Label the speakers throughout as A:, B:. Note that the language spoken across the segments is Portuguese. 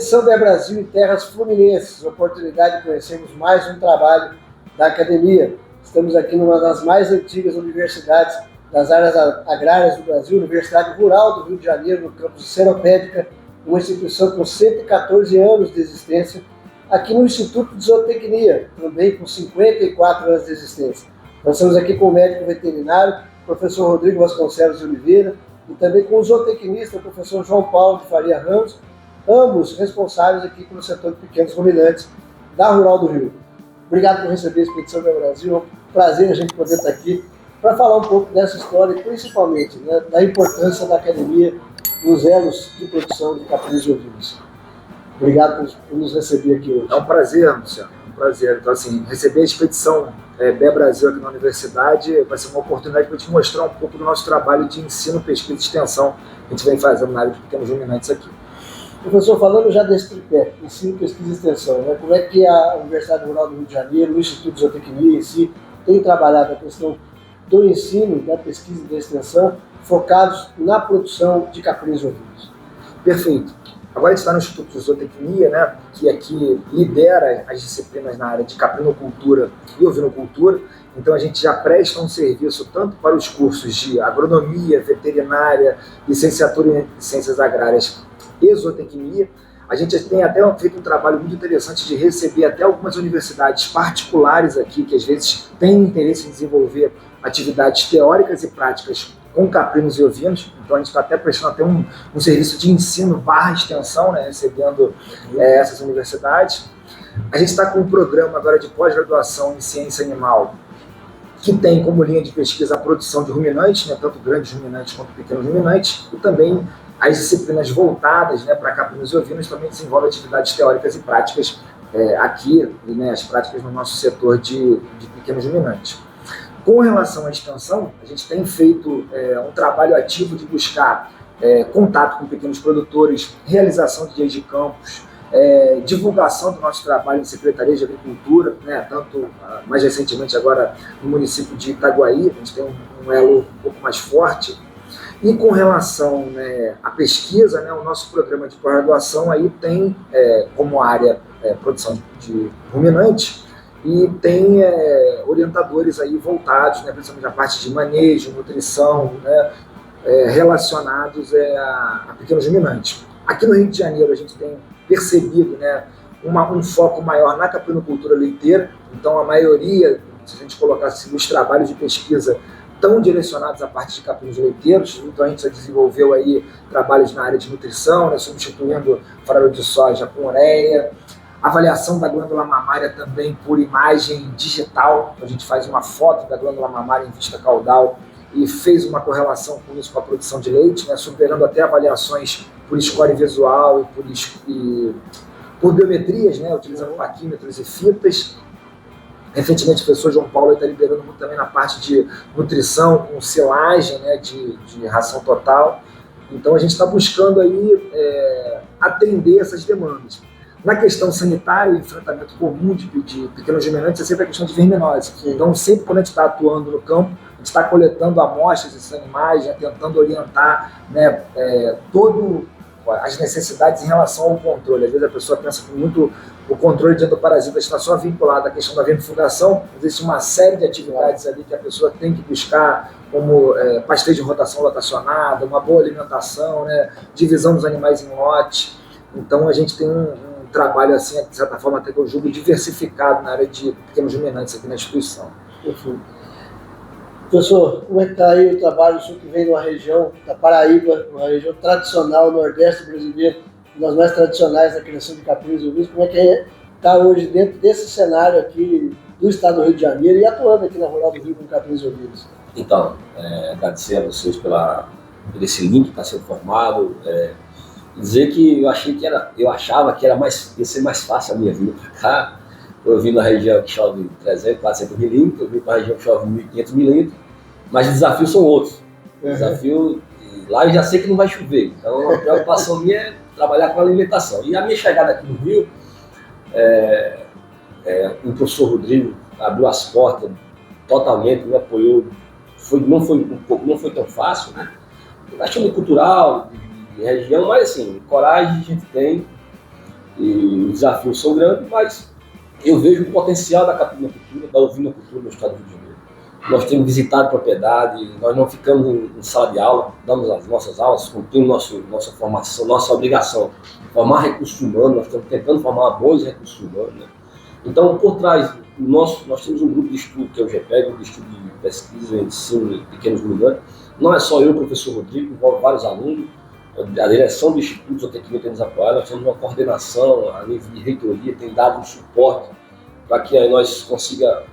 A: Expedição Bé Brasil em terras fluminenses, oportunidade de conhecermos mais um trabalho da academia. Estamos aqui numa das mais antigas universidades das áreas agrárias do Brasil, Universidade Rural do Rio de Janeiro, no campus de Seropédica, uma instituição com 114 anos de existência, aqui no Instituto de Zootecnia, também com 54 anos de existência. Nós estamos aqui com o médico veterinário, professor Rodrigo Vasconcelos de Oliveira, e também com o zootecnista, o professor João Paulo de Faria Ramos, ambos responsáveis aqui pelo setor de pequenos ruminantes da Rural do Rio. Obrigado por receber a Expedição Bé Brasil, é um prazer a gente poder estar aqui para falar um pouco dessa história e principalmente, né, da importância da academia nos elos de produção de caprinos e ovinos. Obrigado por nos receber aqui hoje.
B: É um prazer, Luciano, um prazer. Então, assim, receber a Expedição Bé Brasil aqui na universidade vai ser uma oportunidade para te mostrar um pouco do nosso trabalho de ensino, pesquisa e extensão que a gente vem fazendo na área de pequenos ruminantes aqui.
A: Professor, falando já desse tripé, ensino, pesquisa e extensão, né, como é que a Universidade Rural do Rio de Janeiro, o Instituto de Zootecnia em si, tem trabalhado a questão do ensino, da pesquisa e da extensão, focados na produção de caprinos e ovinos?
B: Perfeito. Agora a gente está no Instituto de Zootecnia, né, que aqui lidera as disciplinas na área de caprinocultura e ovinocultura. Então a gente já presta um serviço tanto para os cursos de agronomia, veterinária, licenciatura em ciências agrárias e zootecnia. A gente tem até feito um trabalho muito interessante de receber até algumas universidades particulares aqui, que às vezes têm interesse em desenvolver atividades teóricas e práticas com caprinos e ovinos. Então a gente está até prestando até um serviço de ensino / extensão, né, recebendo essas universidades. A gente está com um programa agora de pós-graduação em ciência animal, que tem como linha de pesquisa a produção de ruminantes, né, tanto grandes ruminantes quanto pequenos ruminantes, e também as disciplinas voltadas, né, para caprinos e ovinos também desenvolvem atividades teóricas e práticas aqui, né, as práticas no nosso setor de pequenos ruminantes. Com relação à extensão, a gente tem feito um trabalho ativo de buscar contato com pequenos produtores, realização de dias de campos, divulgação do nosso trabalho em secretarias de agricultura, né, tanto mais recentemente agora no município de Itaguaí, a gente tem um elo um pouco mais forte. E com relação, né, à pesquisa, né, o nosso programa de pós-graduação aí tem como área produção de ruminantes e tem orientadores aí voltados, né, principalmente a parte de manejo, nutrição, né, relacionados a pequenos ruminantes. Aqui no Rio de Janeiro a gente tem percebido, né, um foco maior na caprinocultura leiteira, então a maioria, se a gente colocasse os trabalhos de pesquisa tão direcionados à parte de caprinos leiteiros, então a gente já desenvolveu aí trabalhos na área de nutrição, né, substituindo farelo de soja com ureia, avaliação da glândula mamária também por imagem digital, então a gente faz uma foto da glândula mamária em vista caudal e fez uma correlação com isso com a produção de leite, né, superando até avaliações por score visual e por biometrias, né, utilizando paquímetros e fitas. Recentemente, o professor João Paulo está liderando muito também na parte de nutrição, com silagem, né, de ração total. Então, a gente está buscando aí atender essas demandas. Na questão sanitária, o enfrentamento comum de pequenos ruminantes é sempre a questão de verminose. Então, sempre quando a gente está atuando no campo, a gente está coletando amostras desses animais, né, tentando orientar, né, as necessidades em relação ao controle. Às vezes a pessoa pensa que muito o controle de endoparasitas está só vinculado à questão da vermifugação. Existe uma série de atividades ali que a pessoa tem que buscar, como pasteio de rotação lotacionada, uma boa alimentação, né, divisão dos animais em lote. Então a gente tem um trabalho, assim, de certa forma, até que eu julgo diversificado na área de pequenos ruminantes aqui na instituição.
A: Perfeito. Professor, como é que está aí o trabalho, o senhor que vem de uma região da Paraíba, uma região tradicional, nordeste brasileiro, uma das mais tradicionais da criação de caprinos e ovinos, como é que está hoje dentro desse cenário aqui do estado do Rio de Janeiro e atuando aqui na Rural do Rio com caprinos e ovinos?
C: Então, agradecer a vocês por esse link que está sendo formado, dizer que eu achava que ia ser mais fácil a minha vinda para cá. Eu vim na região que chove 300, 400 milímetros, eu vim para a região que chove 1.500 milímetros, mas os desafios são outros. O desafio, lá eu já sei que não vai chover, então a preocupação minha é trabalhar com alimentação. E a minha chegada aqui no Rio, o professor Rodrigo abriu as portas totalmente, me apoiou, não foi tão fácil, né? Questão cultural, de região, mas assim, coragem a gente tem. e os desafios são grandes, mas eu vejo o potencial da capinocultura, da ovinocultura no estado do Rio de Janeiro. Nós temos visitado propriedade, nós não ficamos em sala de aula, damos as nossas aulas, cumprimos nossa formação, nossa obrigação, formar recursos humanos, nós estamos tentando formar bons recursos humanos, né? Então, por trás, nós temos um grupo de estudo, que é o GPEG, um grupo de estudo de pesquisa, ensino e pequenos ruminantes. Não é só eu, o professor Rodrigo, envolve vários alunos, a direção do Instituto Zootecnia tem nos apoiado, nós temos uma coordenação a nível de reitoria, tem dado um suporte para que aí nós consiga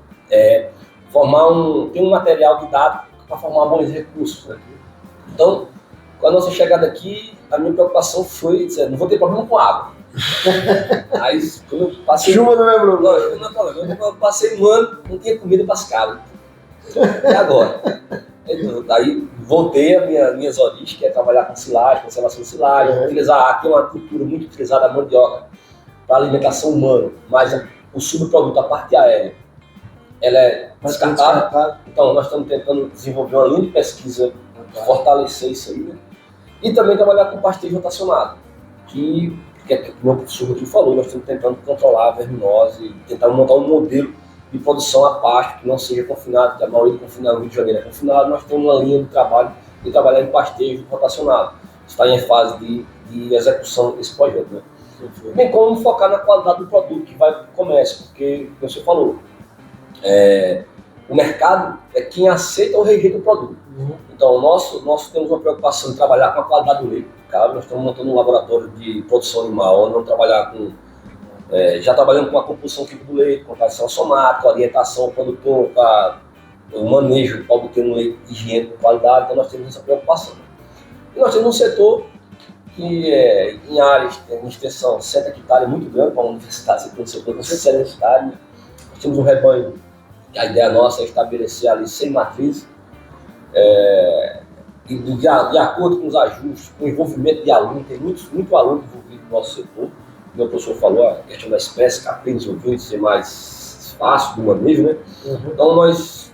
C: formar ter um material didático para formar bons recursos, né? Então, com a nossa chegada aqui, a minha preocupação foi dizer, não vou ter problema com água. Aí, quando eu passei...
A: Chuva não é problema.
C: Não é problema. Eu passei um ano, não tinha comida para as cabras. E agora? Daí voltei às minhas origens, que é trabalhar com silagem, conservação de silagem, utilizar aqui uma cultura muito utilizada a mandioca para alimentação humana, mas o subproduto, a parte aérea, ela é descartável. Então nós estamos tentando desenvolver uma linha de pesquisa, fortalecer isso aí, né? E também trabalhar com pastejo rotacionado, que o meu professor aqui falou, nós estamos tentando controlar a verminose, tentar montar um modelo de produção a pasto, que não seja confinado, que a maioria do confinado no Rio de Janeiro é confinado. Nós temos uma linha de trabalho de trabalhar em pastejo rotacionado. Está em fase de execução desse projeto, né? Bem como focar na qualidade do produto que vai para o comércio, porque, como você falou, o mercado é quem aceita ou rejeita o produto. Então, nós temos uma preocupação em trabalhar com a qualidade do leite. Nós estamos montando um laboratório de produção animal, vamos trabalhar com... já trabalhando com a compulsão química do leite, com tradição somática, orientação ao produtor, o manejo para obter um leite higiênico de qualidade, então nós temos essa preocupação. E nós temos um setor que em áreas, em extensão, 60 hectares, muito grande para uma universidade, um setor com 60 hectares. Né? Nós temos um rebanho, e a ideia nossa é estabelecer ali 100 matrizes, e de acordo com os ajustes, com o envolvimento de alunos, tem muito aluno envolvido no nosso setor. Meu professor falou, a questão da espécie, caprinos, ouvintes, ser mais fácil do manejo, né? Então nós,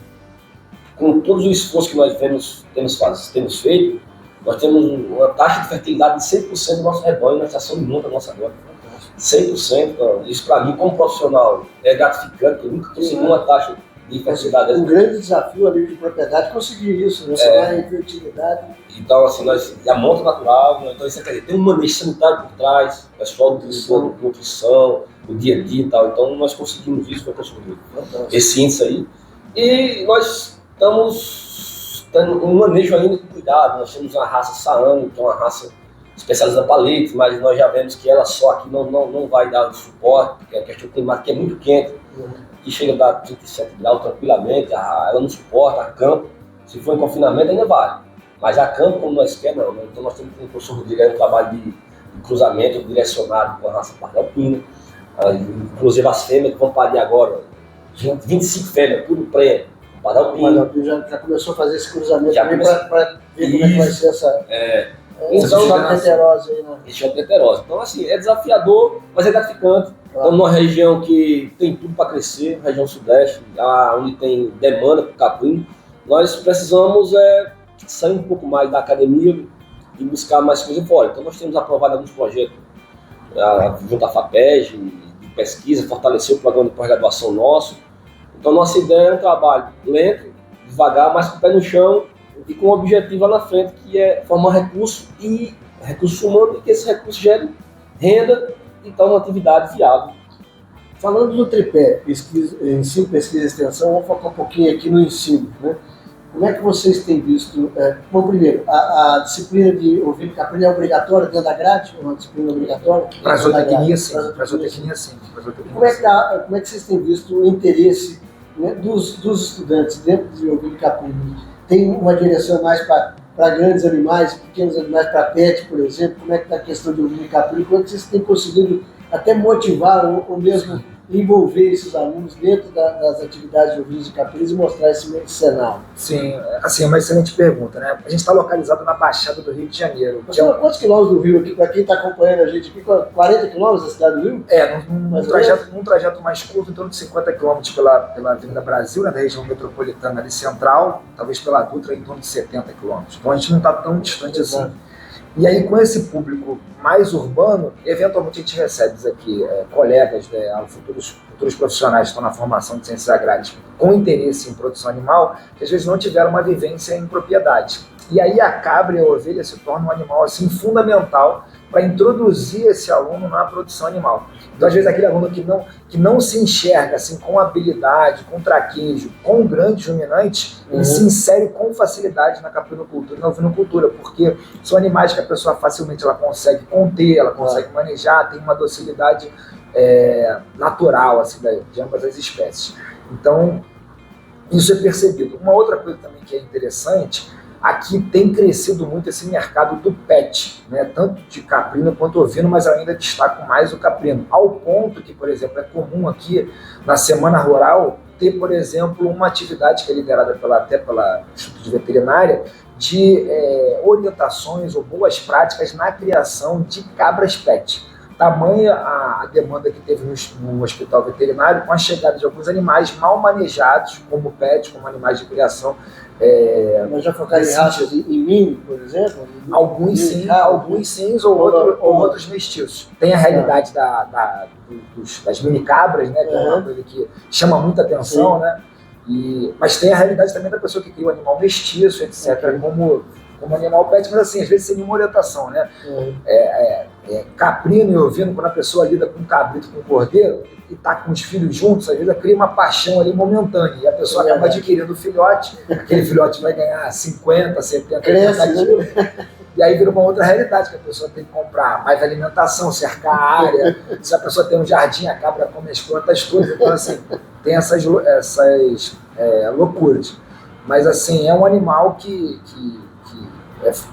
C: com todos os esforços que nós temos feito, nós temos uma taxa de fertilidade de 100% do nosso rebanho na estação de monta nossa agora. 100%, então, isso para mim, como profissional, é gratificante, porque eu nunca consegui uma taxa de fertilidade.
A: Um grande desafio a nível de propriedade conseguir isso, né? Você vai em fertilidade.
C: Então, assim, a monta natural, então isso quer dizer, tem um manejo sanitário por trás, pessoal do nutrição, o dia a dia e tal. Então, nós conseguimos isso, foi conseguido esse índice aí. E nós estamos tendo um manejo ainda com cuidado. Nós temos uma raça Saano, que é uma raça especializada para leite, mas nós já vemos que ela só aqui não vai dar o suporte, porque a questão climática é muito quente, que chega a dar 37 graus tranquilamente, ela não suporta, a campo, se for em confinamento ainda vai. Mas a campo, como nós queremos, não. Então nós temos com o professor Rodrigo um trabalho de cruzamento direcionado com a raça parda alpina, inclusive as fêmeas que vão parir agora, 25 fêmeas, tudo prêmio, parda alpina.
A: Já começou a fazer esse cruzamento também para ver como é que vai ser essa...
C: Então,
A: heterose aí, né?
C: Heterose. Então, assim, é desafiador, mas é gratificante. Estamos numa região que tem tudo para crescer, região sudeste, onde tem demanda para o caprino. Nós precisamos sair um pouco mais da academia e buscar mais coisa fora. Então, nós temos aprovado alguns projetos junto à FAPEG, de pesquisa, fortalecer o programa de pós-graduação nosso. Então, nossa ideia é um trabalho lento, devagar, mas com o pé no chão, e com um objetivo lá na frente, que é formar recursos humanos e que esse recurso gere renda e então uma atividade viável.
A: Falando do tripé, ensino, pesquisa e extensão, vamos focar um pouquinho aqui no ensino, né? Como é que vocês têm visto? Bom, primeiro, a disciplina de ovino caprino é obrigatória dentro da grade? É uma disciplina obrigatória?
B: Para a zootecnia, sim.
A: Como é que vocês têm visto o interesse, né, dos estudantes dentro de ovino caprino? Tem uma direção mais para grandes animais, pequenos animais, para pet, por exemplo? Como é que está a questão de ovino caprino? Como é que vocês têm conseguido até motivar ou mesmo envolver esses alunos dentro das atividades de ovinos e caprinos e mostrar esse cenário?
B: Sim, assim, é uma excelente pergunta, né? A gente está localizado na Baixada do Rio de Janeiro.
A: Quantos quilômetros do Rio aqui, para quem está acompanhando a gente aqui, 40 quilômetros da cidade do Rio?
B: Num trajeto mais curto, em torno de 50 quilômetros pela Avenida Brasil, né, da região metropolitana ali central, talvez pela Dutra, em torno de 70 quilômetros. Então a gente não está tão distante assim. E aí, com esse público mais urbano, eventualmente a gente recebe aqui colegas, né, futuros profissionais que estão na formação de ciências agrárias com interesse em produção animal, que às vezes não tiveram uma vivência em propriedade. E aí a cabra e a ovelha se tornam um animal assim, fundamental para introduzir esse aluno na produção animal. Então, às vezes, aquele aluno que não se enxerga assim, com habilidade, com traquejo, com grandes ruminantes, ele se insere com facilidade na caprinocultura e na ovinocultura, porque são animais que a pessoa facilmente ela consegue conter, ela consegue manejar, tem uma docilidade natural assim, de ambas as espécies. Então, isso é percebido. Uma outra coisa também que é interessante, aqui tem crescido muito esse mercado do pet, né? Tanto de caprino quanto ovino, mas eu ainda destaco mais o caprino, ao ponto que, por exemplo, é comum aqui na Semana Rural ter, por exemplo, uma atividade que é liderada até pela Instituto de Veterinária, de orientações ou boas práticas na criação de cabras pet. Tamanha a demanda que teve no hospital veterinário com a chegada de alguns animais mal manejados, como pet, como animais de criação.
A: Mas já focaram em raças em mini, por exemplo?
B: Alguns sim, ou outros mestiços. Tem a realidade das mini cabras, né, que é uma coisa que chama muita atenção, né? Mas tem a realidade também da pessoa que cria o animal mestiço, etc., como animal pet, mas assim, às vezes sem uma orientação, né? Caprino e ovino, quando a pessoa lida com um cabrito, com um cordeiro, e está com os filhos juntos, às vezes cria uma paixão ali momentânea, e a pessoa acaba adquirindo o filhote, aquele filhote vai ganhar 50, 70, 80 quilos, e aí vira uma outra realidade, que a pessoa tem que comprar mais alimentação, cercar a área, se a pessoa tem um jardim, a cabra come as plantas todas, então assim, tem essas loucuras. Mas assim, é um animal que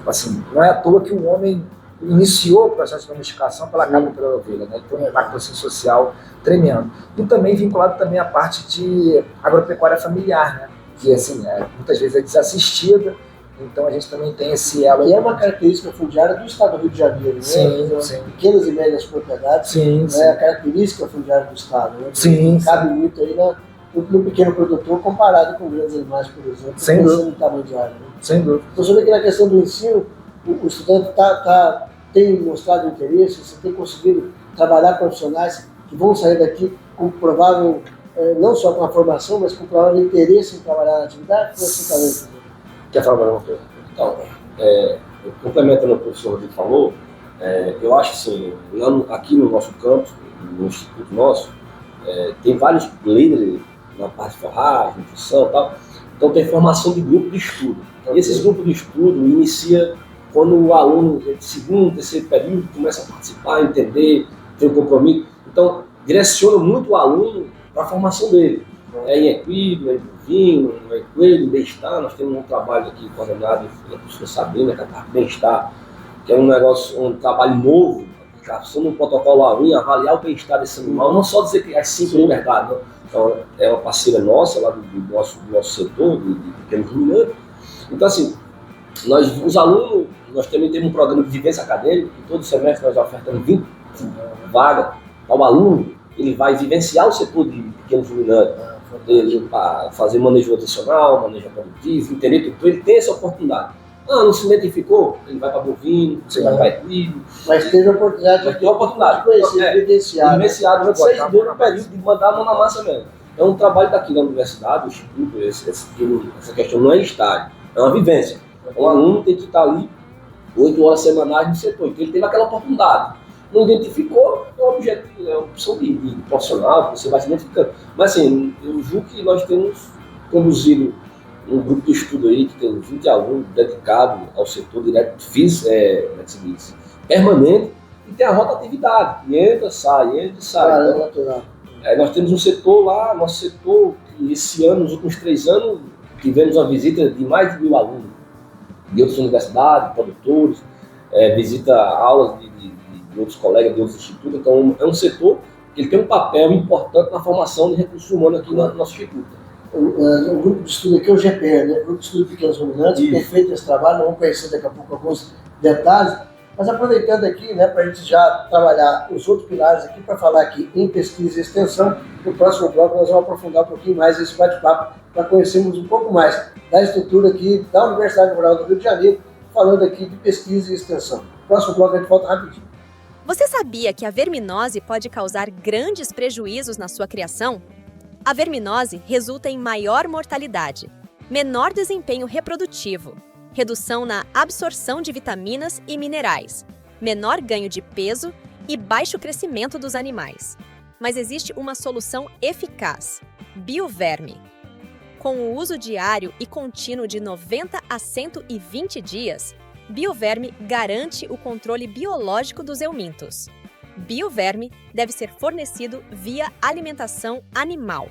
B: assim, não é à toa que o homem iniciou o processo de domesticação pela cabra e pela ovelha, né? Ele tem um impacto assim, social tremendo. E também vinculado também à parte de agropecuária familiar, né? Que assim, muitas vezes é desassistida, então a gente também tem esse elo.
A: E é uma característica fundiária do estado do Rio de Janeiro, né?
B: Sim.
A: Pequenas e médias propriedades, é a característica fundiária do estado, né? Cabe muito aí no pequeno produtor comparado com grandes animais, por exemplo,
B: sem dúvida,
A: no tamanho de área. Né?
B: Sem dúvida.
A: Então, sobre aqui na questão do ensino, o estudante tem mostrado interesse, você tem conseguido trabalhar profissionais que vão sair daqui com provável, não só com a formação, mas com provável interesse em trabalhar na atividade? Como você está vendo?
B: Quer falar alguma coisa?
C: Então, complementando o que o professor Rodrigo falou, eu acho assim, aqui no nosso campus, no instituto nosso, tem vários líderes na parte de forragem, nutrição e tal, então tem formação de grupo de estudo. E esses grupos de estudo inicia quando o aluno de segundo, terceiro período começa a participar, entender, ter um compromisso. Então, direciona muito o aluno para a formação dele. Em equídeo, em bovino, em coelho, em bem-estar. Nós temos um trabalho aqui coordenado pela professora Sabrina, que é a parte de bem-estar, que é um trabalho novo, aplicação no protocolo AUIN, avaliar o bem-estar desse animal, não só dizer que é simples de verdade, não. Então, é uma parceira nossa, lá do nosso setor, de pequenos ruminantes. Então, assim, os alunos, nós também temos um programa de vivência acadêmica, e todo semestre nós ofertamos 20 vagas ao aluno, ele vai vivenciar o setor de pequenos ruminantes, para fazer manejo nutricional, manejo reprodutivo, entender, então ele tem essa oportunidade. Não se identificou, ele vai para bovino, você vai para equídeo.
A: Mas teve a oportunidade de conhecer, vivenciar.
C: Vivenciado durante 6 meses no período de mandar a mão na massa mesmo. É um trabalho daqui da universidade, do instituto, essa questão não é estágio, é uma vivência. O aluno tem que estar ali 8 horas semanais no setor, então ele teve aquela oportunidade. Não identificou, é uma opção de profissional, você vai se identificando. Mas assim, eu julgo que nós temos conduzido um grupo de estudo aí que tem 20 alunos dedicados ao setor direto, permanente, e tem a rotatividade, entra, sai. Então, nós temos um setor lá, nosso setor, que esse ano, nos últimos 3 anos, tivemos uma visita de mais de 1.000 alunos, de outras universidades, produtores, visita aulas de outros colegas de outros institutos. Então, é um setor que ele tem um papel importante na formação de recursos humanos aqui no nosso instituto.
A: O grupo de estudo aqui é o GPR, né? O grupo de estudo de pequenos ruminantes, que tem feito esse trabalho, vamos conhecer daqui a pouco alguns detalhes, mas aproveitando aqui, né, para a gente já trabalhar os outros pilares aqui, para falar aqui em pesquisa e extensão, no próximo bloco nós vamos aprofundar um pouquinho mais esse bate-papo, para conhecermos um pouco mais da estrutura aqui da Universidade Rural do Rio de Janeiro, falando aqui de pesquisa e extensão. Próximo bloco a gente volta rapidinho.
D: Você sabia que a verminose pode causar grandes prejuízos na sua criação? A verminose resulta em maior mortalidade, menor desempenho reprodutivo, redução na absorção de vitaminas e minerais, menor ganho de peso e baixo crescimento dos animais. Mas existe uma solução eficaz: Bioverme. Com o uso diário e contínuo de 90 a 120 dias, Bioverme garante o controle biológico dos eumintos. Bioverme deve ser fornecido via alimentação animal.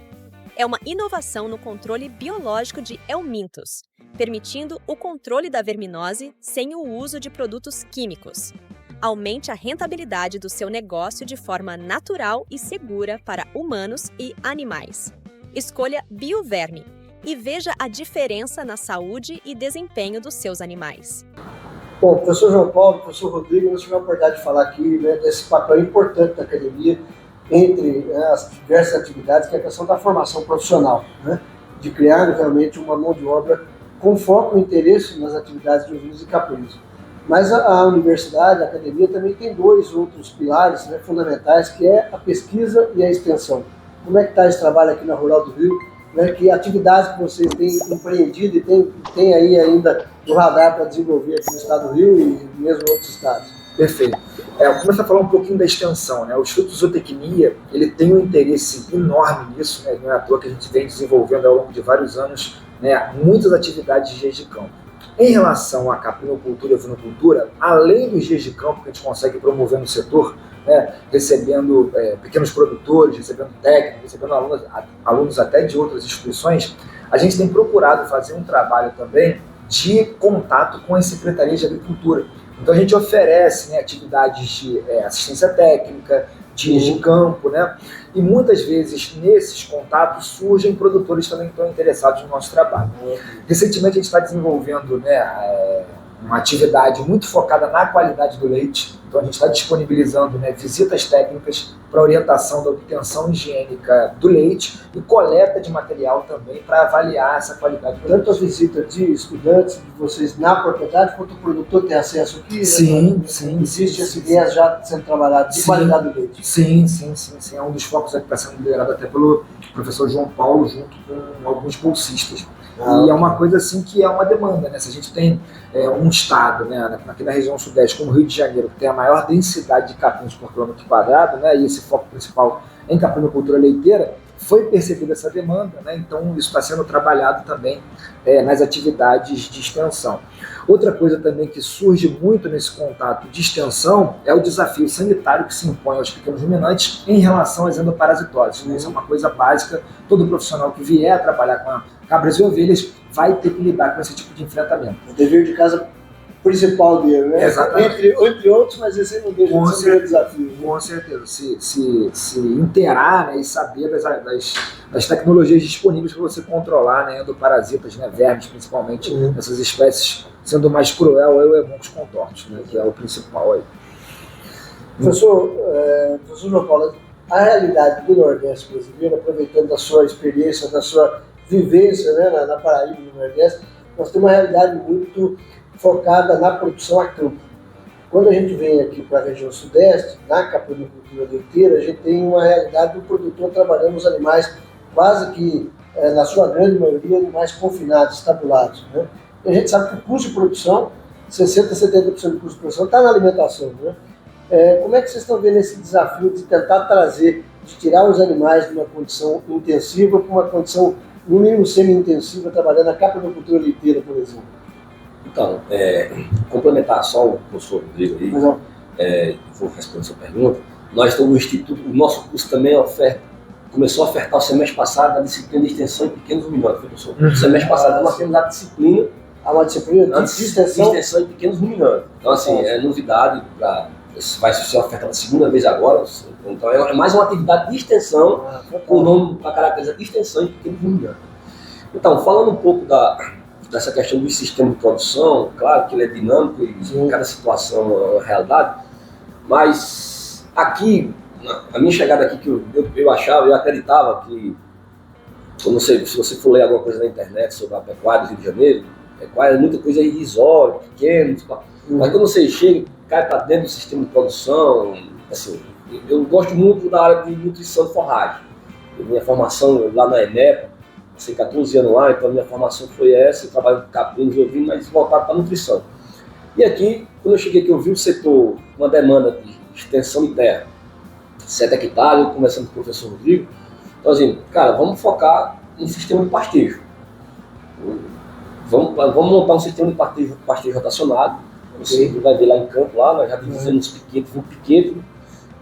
D: É uma inovação no controle biológico de eumintos, permitindo o controle da verminose sem o uso de produtos químicos. Aumente a rentabilidade do seu negócio de forma natural e segura para humanos e animais. Escolha Bioverme e veja a diferença na saúde e desempenho dos seus animais.
A: Bom, professor João Paulo, professor Rodrigo, nós tivemos a oportunidade de falar aqui, né, desse papel importante da academia entre as diversas atividades, que é a questão da formação profissional, né, de criar realmente uma mão de obra com foco e interesse nas atividades de ovinos e caprinos. Mas a universidade, a academia, também tem dois outros pilares, né, fundamentais, que é a pesquisa e a extensão. Como é que está esse trabalho aqui na Rural do Rio? Né, que atividades que vocês têm empreendido e tem aí ainda no radar para desenvolver aqui no estado do Rio e mesmo em outros estados?
B: Perfeito. Eu começo a falar um pouquinho da extensão, né? O Instituto de Zootecnia, ele tem um interesse enorme nisso, né? Não é à toa que a gente vem desenvolvendo ao longo de vários anos, né, muitas atividades de dias de campo. Em relação à caprinocultura e ovinocultura, além dos dias de campo que a gente consegue promover no setor, né, recebendo pequenos produtores, recebendo técnicos, recebendo alunos até de outras instituições, a gente tem procurado fazer um trabalho também de contato com as secretarias de agricultura. Então a gente oferece, né, atividades de assistência técnica, dias de campo, né? E muitas vezes nesses contatos surgem produtores também que estão interessados no nosso trabalho. Recentemente a gente está desenvolvendo, né, uma atividade muito focada na qualidade do leite. Então a gente está disponibilizando, né, visitas técnicas para orientação da obtenção higiênica do leite e coleta de material também para avaliar essa qualidade do leite.
A: Tanto a visita de estudantes de vocês na propriedade, quanto o produtor tem acesso aqui?
B: Sim,
A: né?
B: sim.
A: Existe essa ideia já sendo trabalhada de qualidade do leite?
B: Sim. É um dos focos que está sendo liderado até pelo professor João Paulo, junto com alguns bolsistas. E é uma coisa assim que é uma demanda, né? Se a gente tem um estado, né, aqui na região sudeste, como o Rio de Janeiro, que tem a maior densidade de caprinos por quilômetro quadrado, né, e esse foco principal em caprinocultura leiteira, foi percebida essa demanda, né? Então isso está sendo trabalhado também nas atividades de extensão. Outra coisa também que surge muito nesse contato de extensão é o desafio sanitário que se impõe aos pequenos ruminantes em relação às endoparasitoses. Né? Isso é uma coisa básica, todo profissional que vier a trabalhar com cabras e ovelhas vai ter que lidar com esse tipo de enfrentamento.
A: O dever de casa principal dele, né?
B: Exatamente.
A: Entre outros, mas esse não deixa de ser um desafio.
B: Com certeza. Se inteirar, né, e saber das tecnologias disponíveis para você controlar, né, endoparasitas, né, vermes principalmente, essas espécies, sendo mais cruel ou emuncos contortos, né, que é o principal aí.
A: Professor João Paulo, a realidade do Nordeste brasileiro, aproveitando da sua experiência, da sua vivência, né, na Paraíba e no Nordeste, nós temos uma realidade muito focada na produção a campo. Quando a gente vem aqui para a região sudeste, na caprinocultura leiteira, a gente tem uma realidade do produtor trabalhando os animais quase que, na sua grande maioria, animais confinados, estabulados. Né? E a gente sabe que o custo de produção, 60% a 70% do custo de produção está na alimentação. Né? Como é que vocês estão vendo esse desafio de tentar trazer, de tirar os animais de uma condição intensiva para uma condição, no mínimo, semi-intensiva, trabalhando a caprinocultura leiteira, por exemplo?
C: Então, complementar só o professor Rodrigo aí, vou responder a sua pergunta. Nós estamos no Instituto, o nosso curso também começou a ofertar o semestre passado a disciplina de extensão em pequenos ruminantes, professor. No semestre passado nós temos a disciplina.
A: Há uma disciplina de extensão
C: em pequenos ruminantes. Então, assim, é novidade, vai ser ofertada a segunda vez agora. Então, é mais uma atividade de extensão, com o nome para caracterizar de extensão em pequenos ruminantes. Então, falando um pouco dessa questão do sistema de produção, claro que ele é dinâmico e cada situação é uma realidade, mas aqui, a minha chegada aqui, que eu achava, eu acreditava que, eu não sei, se você for ler alguma coisa na internet sobre a pecuária do Rio de Janeiro, pecuária é muita coisa irrisória, pequena, mas quando você chega, cai para dentro do sistema de produção. Assim, eu gosto muito da área de nutrição de forragem. Minha formação lá na ENEP, passei 14 anos lá, então a minha formação foi essa, eu trabalho com caprinos e ovinos, mas voltado para a nutrição. E aqui, quando eu cheguei aqui, eu vi o setor, uma demanda de extensão de terra, 7 hectares, eu conversando com o professor Rodrigo, então assim, cara, vamos focar em sistema de pastejo. Vamos montar um sistema de pastejo rotacionado, você vai ver lá em campo, lá, nós já fizemos piquetes, um piquete,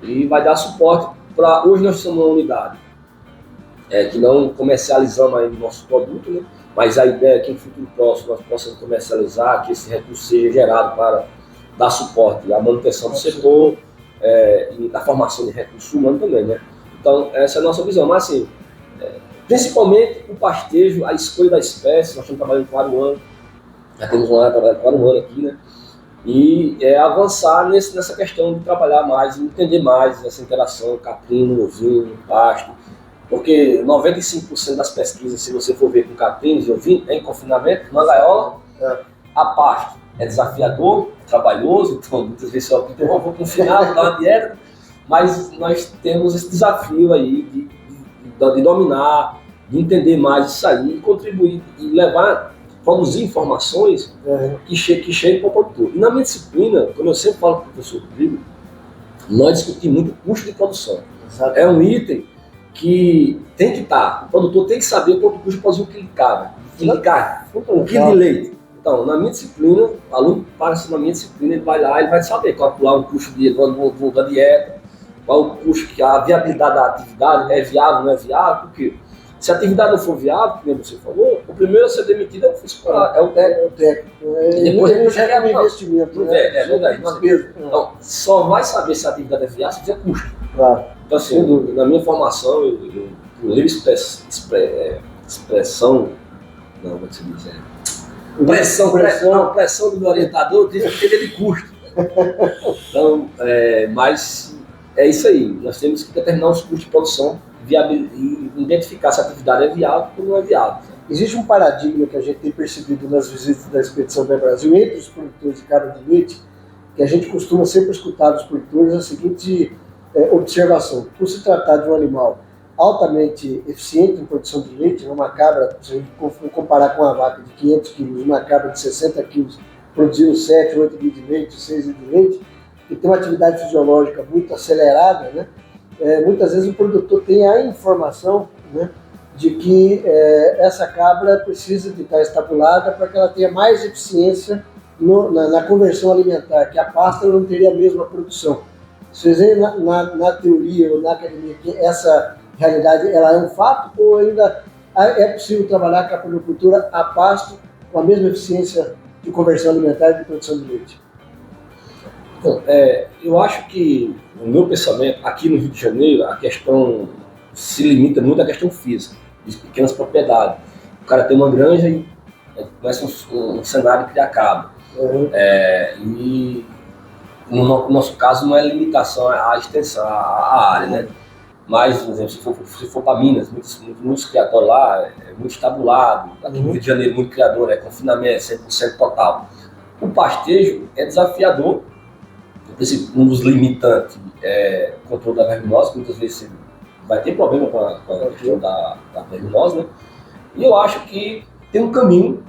C: e vai dar suporte para, hoje nós somos uma unidade, que não comercializamos ainda o nosso produto, né? Mas a ideia é que em futuro próximo nós possamos comercializar, que esse recurso seja gerado para dar suporte à manutenção do setor e da formação de recursos humanos também, né? Então, essa é a nossa visão. Mas, assim, principalmente o pastejo, a escolha da espécie, nós estamos trabalhando com aruano, já temos uma área trabalhando com aruano aqui, né? E avançar nessa questão de trabalhar mais, entender mais essa interação caprino, ovino, pasto, porque 95% das pesquisas, se você for ver com caprinos e ovino, é em confinamento, na gaiola, a pasto é desafiador, é trabalhoso, então muitas vezes eu vou confinar, vou dar uma dieta, mas nós temos esse desafio aí de dominar, de entender mais isso aí, contribuir e produzir informações que cheguem para o produtor. E na minha disciplina, como eu sempre falo com o professor Rodrigo, nós discutimos muito o custo de produção. Exato. É um item que tem que estar, o produtor tem que saber quanto custa produzir um quilo de carne, um quilo de leite. Então, na minha disciplina, o aluno passa na minha disciplina, ele vai lá, ele vai saber calcular o custo da dieta, qual o custo, a viabilidade da atividade, é viável, não é viável, porque se a atividade não for viável, como você falou, o primeiro a ser demitido é o funcionário, é o técnico.
A: E depois ele chega no investimento.
C: É verdade. Então, só vai saber se a atividade é viável se tiver custo.
A: Claro.
C: Então, assim, na minha formação, eu livre expressão, não, como se diz? Pressão do orientador, diz que tem de custo. Então, mas é isso aí, nós temos que determinar os custos de produção e identificar se a atividade é viável ou não é viável.
A: Existe um paradigma que a gente tem percebido nas visitas da Expedição Bem Brasil entre os produtores de carne de leite, que a gente costuma sempre escutar dos produtores a seguinte observação: por se tratar de um animal altamente eficiente em produção de leite, uma cabra, se a gente for comparar com uma vaca de 500 quilos, uma cabra de 60 quilos produzindo 7, 8 litros de leite, 6 litros de leite, que tem uma atividade fisiológica muito acelerada, né? Muitas vezes o produtor tem a informação, né, de que essa cabra precisa de estar estabulada para que ela tenha mais eficiência na conversão alimentar, que a pasta não teria a mesma produção. Vocês veem na teoria ou na academia que essa realidade ela é um fato, ou ainda é possível trabalhar com a cafeicultura a pasto com a mesma eficiência de conversão alimentar e de produção de leite?
C: Bom, eu acho que, no meu pensamento, aqui no Rio de Janeiro, a questão se limita muito à questão física, de pequenas propriedades. O cara tem uma granja e começa um cenário de criar cabra. E no nosso caso não é limitação à extensão, à área, né? Mas, por exemplo, se for para Minas, muitos criadores lá, é muito estabulado. Aqui no Rio de Janeiro, muito criador, confinamento, 100% total. O pastejo é desafiador. Um dos limitantes é o controle da verminose, que muitas vezes você vai ter problema com a questão da verminose, né? E eu acho que tem um caminho,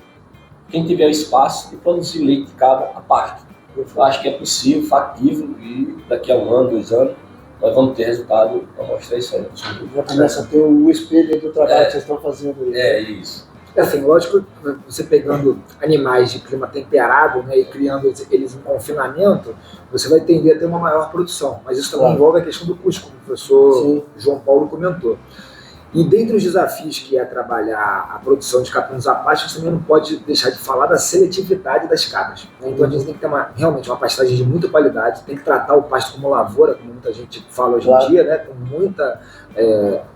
C: quem tiver espaço, de produzir leite de cabra a pasto. Eu acho que é possível, factível, e daqui a 1 ano, 2 anos, nós vamos ter resultado para mostrar isso aí.
A: Já começa a ter um espelho do trabalho que vocês estão fazendo aí.
C: Isso.
B: Assim, lógico, você pegando animais de clima temperado, né, e criando eles em confinamento, você vai tender a ter uma maior produção. Mas isso também envolve a questão do custo, como o professor João Paulo comentou. E dentre os desafios que é trabalhar a produção de caprinos a pasto, você também não pode deixar de falar da seletividade das cabras, né? Então a gente tem que ter realmente uma pastagem de muita qualidade, tem que tratar o pasto como lavoura, como muita gente fala hoje em dia, né, com muita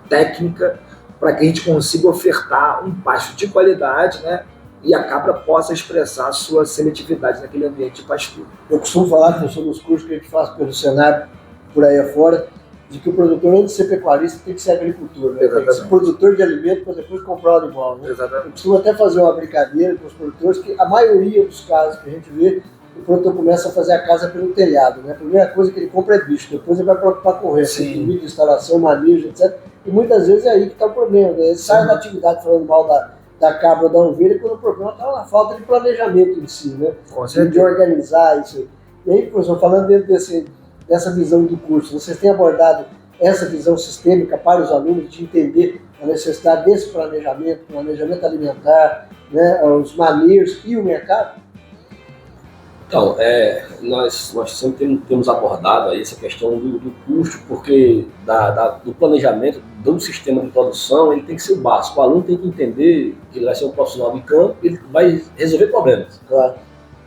B: técnica, para que a gente consiga ofertar um pasto de qualidade, né, e a cabra possa expressar a sua seletividade naquele ambiente de pastura.
A: Eu costumo falar, professor, nos cursos que a gente faz pelo Senado, por aí afora, de que o produtor, antes de ser pecuarista, tem que ser agricultor, né? Tem que ser produtor de alimento para depois comprar o animal, né? Eu costumo até fazer uma brincadeira com os produtores, que a maioria dos casos que a gente vê, o produtor começa a fazer a casa pelo telhado, né? A primeira coisa que ele compra é bicho, depois ele vai preocupar com o resto, de instalação, manejo, etc. E muitas vezes é aí que está o problema, né? Ele sai da atividade falando mal da cabra ou da ovelha, quando o problema está na falta de planejamento em si, né? De organizar isso aí. E aí, professor, falando dentro dessa visão do curso, vocês têm abordado essa visão sistêmica para os alunos de entender a necessidade desse planejamento alimentar, né, os manejos e o mercado?
C: Então, nós sempre temos abordado aí essa questão do custo, porque do planejamento do sistema de produção, ele tem que ser o básico. O aluno tem que entender que ele vai ser um profissional de campo e ele vai resolver problemas.
A: Claro.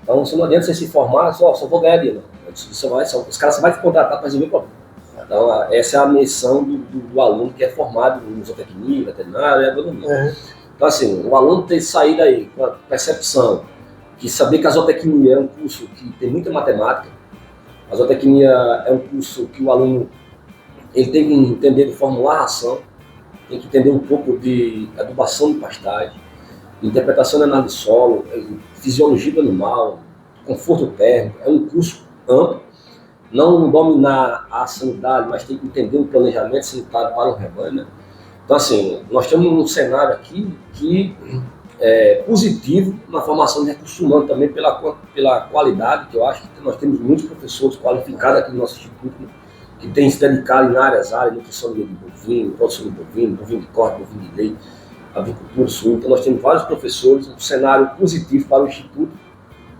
C: Então, se não adianta você se formar, só vou ganhar dinheiro. Os caras só vão te contratar para resolver problemas. Então, essa é a missão do aluno que é formado em zootecnia, veterinária e agronomia. Então, assim, o aluno tem que sair daí com a percepção que saber que a zootecnia é um curso que tem muita matemática. A zootecnia é um curso que o aluno ele tem que entender de formular ração, tem que entender um pouco de adubação de pastagem, interpretação de análise de solo, fisiologia do animal, conforto térmico. É um curso amplo. Não dominar a sanidade, mas tem que entender o planejamento sanitário para o rebanho, né? Então, assim, nós temos um cenário aqui que é positivo na formação de recursos humanos também pela qualidade, que eu acho que nós temos muitos professores qualificados aqui no nosso instituto, né, que têm se dedicado em várias áreas, nutrição de bovino, produção de bovino de corte, bovino de leite, avicultura, suína. Então, nós temos vários professores, um cenário positivo para o instituto,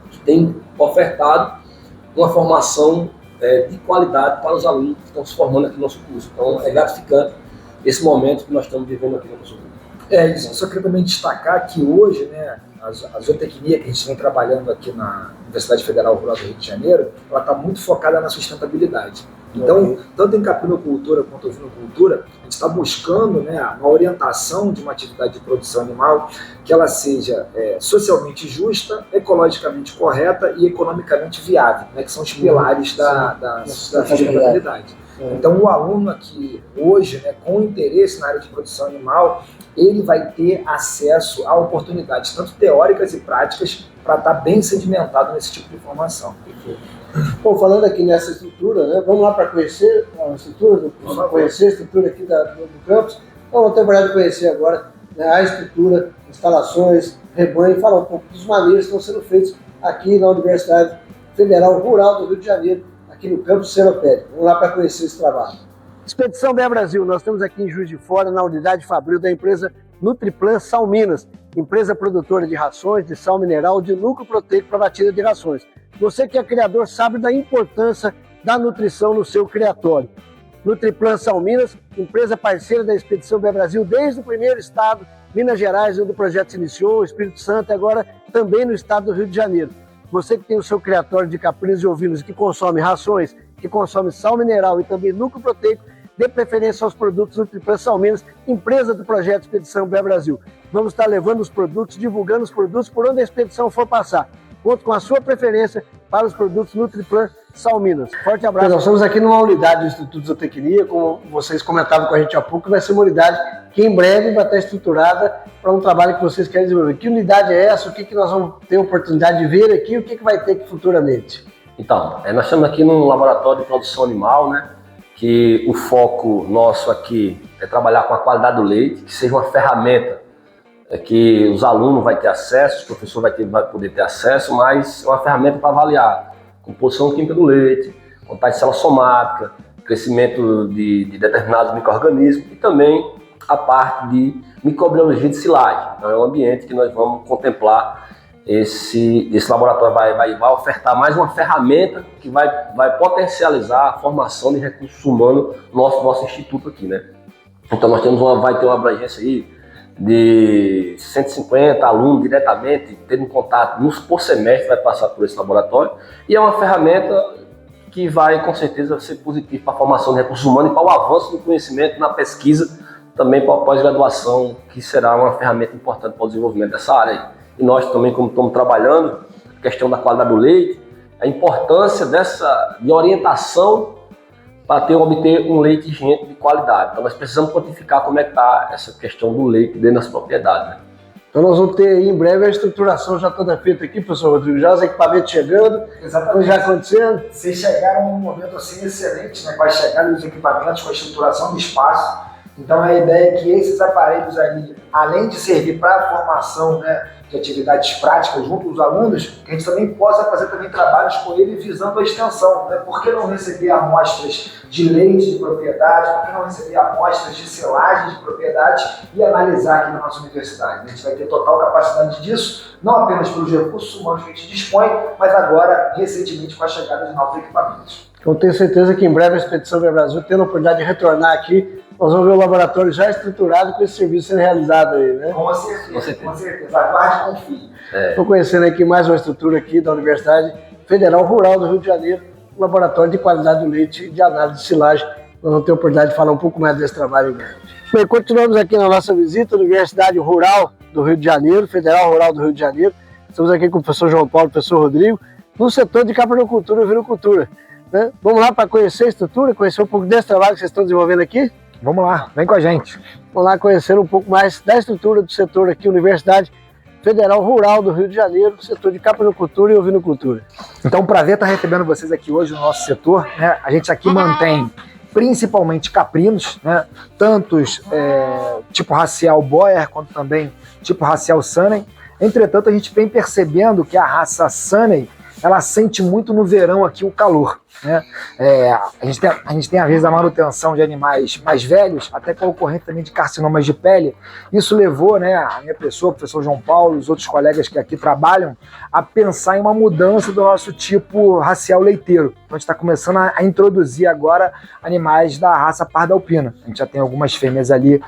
C: que tem ofertado uma formação de qualidade para os alunos que estão se formando aqui no nosso curso. Então, é gratificante esse momento que nós estamos vivendo aqui no nosso curso.
B: Isso, eu só queria também destacar que hoje, né, a zootecnia que a gente vem trabalhando aqui na Universidade Federal Rural do Rio de Janeiro, ela está muito focada na sustentabilidade. Então, tanto em caprinocultura quanto ovinocultura, a gente está buscando, né, uma orientação de uma atividade de produção animal que ela seja socialmente justa, ecologicamente correta e economicamente viável, né, que são os pilares da sustentabilidade. Então, o aluno aqui hoje, né, com interesse na área de produção animal, ele vai ter acesso a oportunidades, tanto teóricas e práticas, para estar bem sedimentado nesse tipo de formação.
A: Bom, falando aqui nessa estrutura, né, vamos lá para conhecer a estrutura, conhecer a estrutura aqui do campus. Então, vamos ter a oportunidade de conhecer agora, né, a estrutura, instalações, rebanho, e falar um pouco dos manejos que estão sendo feitos aqui na Universidade Federal Rural do Rio de Janeiro, aqui no campus Seropédico. Vamos lá para conhecer esse trabalho. Expedição BE Brasil, nós estamos aqui em Juiz de Fora, na unidade fabril da empresa Nutriplan Sal Minas, empresa produtora de rações, de sal mineral, de núcleo proteico para batida de rações. Você que é criador sabe da importância da nutrição no seu criatório. Nutriplan Sal Minas, empresa parceira da Expedição BE Brasil desde o primeiro estado, Minas Gerais, onde o projeto se iniciou, Espírito Santo e agora também no estado do Rio de Janeiro. Você que tem o seu criatório de caprinos e ovinos, que consome rações, que consome sal mineral e também núcleo proteico, dê preferência aos produtos Nutriplan Sal Minas, empresa do projeto Expedição BE Brasil. Vamos estar levando os produtos, divulgando os produtos por onde a expedição for passar. Conto com a sua preferência para os produtos Nutriplan Sal Minas. Forte abraço. Nós estamos aqui numa unidade do Instituto de Zootecnia, como vocês comentavam com a gente há pouco, vai ser uma unidade que em breve vai estar estruturada para um trabalho que vocês querem desenvolver. Que unidade é essa? O que nós vamos ter a oportunidade de ver aqui? O que vai ter aqui futuramente?
C: Então, nós estamos aqui num laboratório de produção animal, né? Que o foco nosso aqui é trabalhar com a qualidade do leite, que seja uma ferramenta que os alunos vão ter acesso, o professor vai poder ter acesso, mas é uma ferramenta para avaliar composição química do leite, contagem de célula somática, crescimento de determinados micro-organismos e também a parte de microbiologia de silagem. Então é um ambiente que nós vamos contemplar. Esse laboratório vai ofertar mais uma ferramenta que vai potencializar a formação de recursos humanos no nosso instituto aqui, né? Então nós vai ter uma abrangência aí de 150 alunos diretamente, tendo contato por semestre, vai passar por esse laboratório, e é uma ferramenta que vai com certeza ser positiva para a formação de recursos humanos e para o avanço do conhecimento na pesquisa, também para a pós-graduação, que será uma ferramenta importante para o desenvolvimento dessa área aí. E nós também, como estamos trabalhando a questão da qualidade do leite, a importância de orientação para obter um leite higiênico de qualidade. Então nós precisamos quantificar como é que está essa questão do leite dentro das propriedades, né?
A: Então nós vamos ter aí em breve a estruturação já toda feita aqui, professor Rodrigo, já os equipamentos chegando,
B: Exatamente.
A: já acontecendo.
B: Vocês chegaram num momento assim excelente, né, com a chegada dos equipamentos, com a estruturação do espaço. Então a ideia é que esses aparelhos aí, além de servir para a formação, né, de atividades práticas junto aos alunos, que a gente também possa fazer também trabalhos com ele visando a extensão. Né? Por que não receber amostras de leite de propriedade? Por que não receber amostras de selagem de propriedade e analisar aqui na nossa universidade? A gente vai ter total capacidade disso, não apenas pelos recursos humanos que a gente dispõe, mas agora, recentemente, com a chegada de novos equipamentos.
A: Eu tenho certeza que em breve a Expedição Ver Brasil, tendo a oportunidade de retornar aqui, nós vamos ver o laboratório já estruturado com esse serviço sendo realizado aí, né?
B: Com certeza, com certeza. Aguarde e confie.
A: Estou conhecendo aqui mais uma estrutura aqui da Universidade Federal Rural do Rio de Janeiro, um laboratório de qualidade do leite e de análise de silagem. Nós vamos ter a oportunidade de falar um pouco mais desse trabalho em breve. Bem, continuamos aqui na nossa visita à Universidade Rural do Rio de Janeiro, Federal Rural do Rio de Janeiro. Estamos aqui com o professor João Paulo e o professor Rodrigo, no setor de caprinocultura e ovinocultura. Né? Vamos lá para conhecer a estrutura, conhecer um pouco desse trabalho que vocês estão desenvolvendo aqui?
B: Vamos lá, vem com a gente.
A: Vamos lá conhecer um pouco mais da estrutura do setor aqui, Universidade Federal Rural do Rio de Janeiro, setor de caprinocultura e ovinocultura.
B: Então, prazer estar recebendo vocês aqui hoje no nosso setor. Né? A gente aqui mantém principalmente caprinos, né? Tantos tipo racial Boer, quanto também tipo racial Sanney. Entretanto, a gente vem percebendo que a raça Sanney, ela sente muito no verão aqui o calor. Né? A gente tem às vezes a manutenção de animais mais velhos, até com a ocorrência também de carcinomas de pele. Isso levou, né, a minha pessoa, o professor João Paulo, os outros colegas que aqui trabalham, a pensar em uma mudança do nosso tipo racial leiteiro. Então a gente está começando a introduzir agora animais da raça parda alpina. A gente já tem algumas fêmeas ali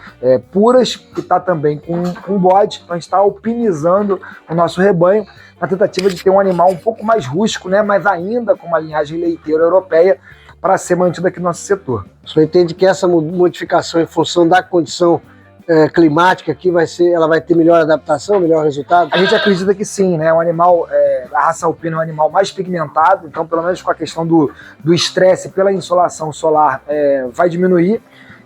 B: puras, que está também com bode. Então a gente está alpinizando o nosso rebanho, na tentativa de ter um animal um pouco mais rústico, né, mas ainda com uma linhagem leiteira europeia para ser mantido aqui no nosso setor.
A: O senhor entende que essa modificação em função da condição climática aqui ela vai ter melhor adaptação, melhor resultado?
B: A gente acredita que sim, né? O animal, a raça alpina é um animal mais pigmentado, então pelo menos com a questão do estresse pela insolação solar vai diminuir.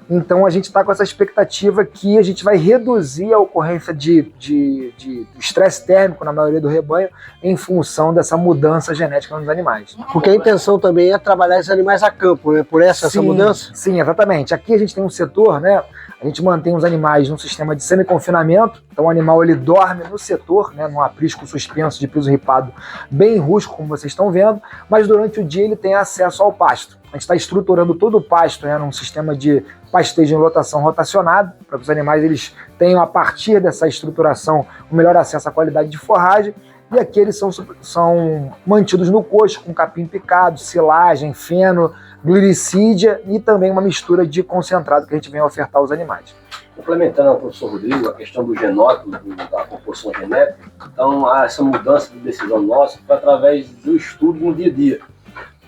B: Então a gente está com essa expectativa que a gente vai reduzir a ocorrência de estresse térmico na maioria do rebanho em função dessa mudança genética nos animais.
A: Porque a intenção também é trabalhar esses animais a campo, né? Por essa mudança?
B: Sim, exatamente. Aqui a gente tem um setor, né? A gente mantém os animais num sistema de semi-confinamento, então o animal ele dorme no setor, né, num aprisco suspenso de piso ripado bem rústico, como vocês estão vendo, mas durante o dia ele tem acesso ao pasto. A gente está estruturando todo o pasto, né, num sistema de pastejo em lotação rotacionado, para que os animais eles tenham, a partir dessa estruturação, um melhor acesso à qualidade de forragem. E aqui eles são mantidos no coxo, com capim picado, silagem, feno, glicídia e também uma mistura de concentrado que a gente vem ofertar aos animais.
C: Complementando ao professor Rodrigo, a questão do genótipo, da composição genética, então essa mudança de decisão nossa foi através do estudo no dia a dia.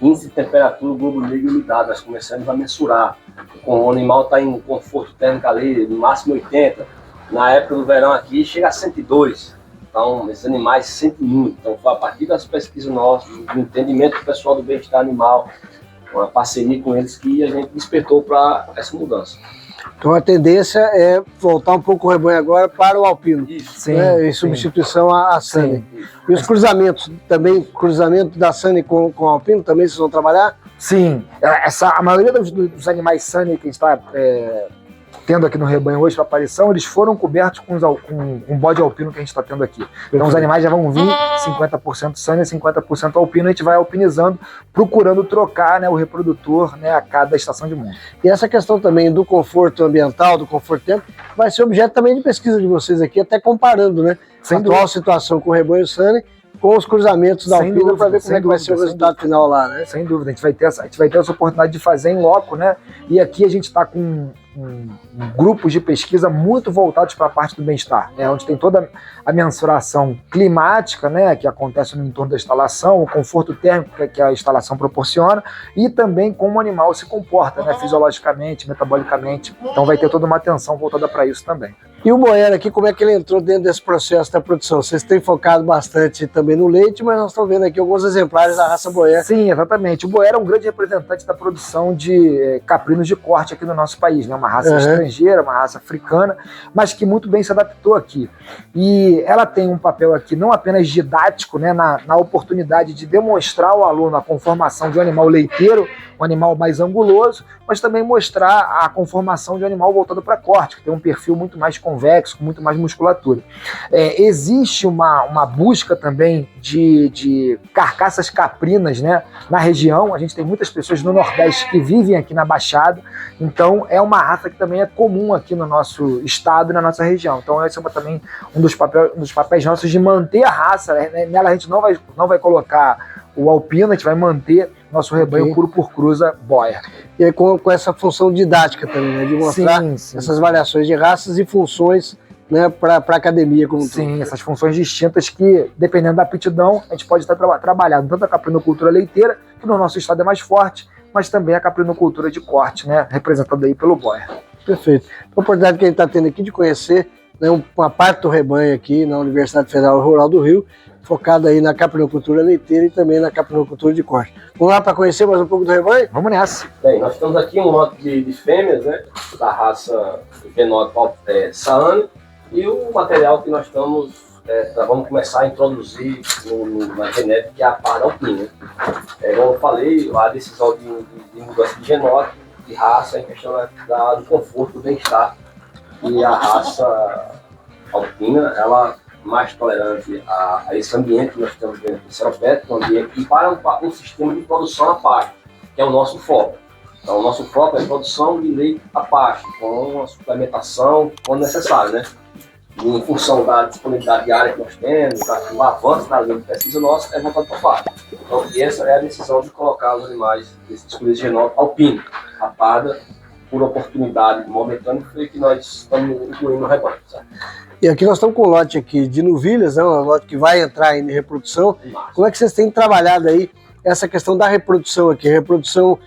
C: Índice de temperatura, globo negro e umidade, nós começamos a mensurar. O animal está em conforto térmico ali, no máximo 80. Na época do verão aqui, chega a 102. Então, esses animais sentem muito. Então, foi a partir das pesquisas nossas, do entendimento do pessoal do bem-estar animal, uma parceria com eles, que a gente despertou para essa mudança.
A: Então, a tendência é voltar um pouco o rebanho agora para o alpino.
C: Isso,
A: sim, né? Em substituição à Sanney. E os cruzamentos, também, cruzamento da Sanney com o alpino, também vocês vão trabalhar?
B: Sim, a maioria dos animais Sanney que a gente está tendo aqui no rebanho hoje para aparição, eles foram cobertos com um bode alpino que a gente está tendo aqui. Então os animais já vão vir 50% Sanney, 50% alpino, a gente vai alpinizando, procurando trocar, né, o reprodutor, né, a cada estação de mundo.
A: E essa questão também do conforto ambiental, do conforto térmico, vai ser objeto também de pesquisa de vocês aqui, até comparando, né, a atual situação com o rebanho Sanney com os cruzamentos da alpina para ver como é que vai ser o resultado final lá, né?
B: Sem dúvida, a gente vai ter essa oportunidade de fazer em loco, né? E aqui a gente está com grupos de pesquisa muito voltados para a parte do bem-estar, né? Onde tem toda a mensuração climática, né? Que acontece no entorno da instalação, o conforto térmico que a instalação proporciona e também como o animal se comporta, né? Fisiologicamente, metabolicamente. Então vai ter toda uma atenção voltada para isso também.
A: E o Boer aqui, como é que ele entrou dentro desse processo da produção? Vocês têm focado bastante também no leite, mas nós estamos vendo aqui alguns exemplares da raça Boer.
B: Sim, exatamente. O Boer é um grande representante da produção de caprinos de corte aqui no nosso país, né? Uma raça estrangeira, uma raça africana, mas que muito bem se adaptou aqui. E ela tem um papel aqui não apenas didático, né? Na oportunidade de demonstrar ao aluno a conformação de um animal leiteiro, um animal mais anguloso, mas também mostrar a conformação de um animal voltado para corte, que tem um perfil muito mais convexo, com muito mais musculatura. Existe uma busca também de carcaças caprinas, né, na região. A gente tem muitas pessoas no Nordeste que vivem aqui na Baixada, então é uma raça que também é comum aqui no nosso estado e na nossa região. Então esse é também um dos papéis nossos de manter a raça, né? Nela a gente não vai colocar o alpino, a gente vai manter nosso rebanho puro por cruza Boer.
A: E aí com essa função didática também, né? De mostrar essas variações de raças e funções, né, para a academia como
B: Sim, essas funções distintas que, dependendo da aptidão, a gente pode estar trabalhando tanto a caprinocultura leiteira, que no nosso estado é mais forte, mas também a caprinocultura de corte, né, representada aí pelo Boer.
A: Perfeito. A oportunidade que a gente está tendo aqui de conhecer, né, uma parte do rebanho aqui na Universidade Federal Rural do Rio, focada aí na caprinocultura leiteira e também na caprinocultura de corte. Vamos lá para conhecer mais um pouco do rebanho?
B: Vamos nessa.
C: Bem, nós temos aqui um lote de fêmeas, né, da raça fenótipo Saane, e o material que nós vamos começar a introduzir na genética, que é a parda alpina. Como eu falei, a decisão de mudança de genótipo, de raça, em questão do conforto, do bem-estar. E a raça alpina, ela mais tolerante a esse ambiente que nós temos dentro do seropétrico, um ambiente que para um sistema de produção a pasto, que é o nosso foco. Então, o nosso foco é a produção de leite a pasto, com a suplementação quando necessário, né? Em função da disponibilidade de área que nós temos, do avanço da linha de pesquisa nossa, é voltado para o pasto. Então, essa é a decisão de colocar os animais desse genótipo alpino, a parda, por oportunidade momentânea, foi que nós estamos incluindo no rebanho. Certo?
A: E aqui nós estamos com um lote aqui de novilhas, né, um lote que vai entrar em reprodução. Como é que vocês têm trabalhado aí essa questão da reprodução aqui? Reprodução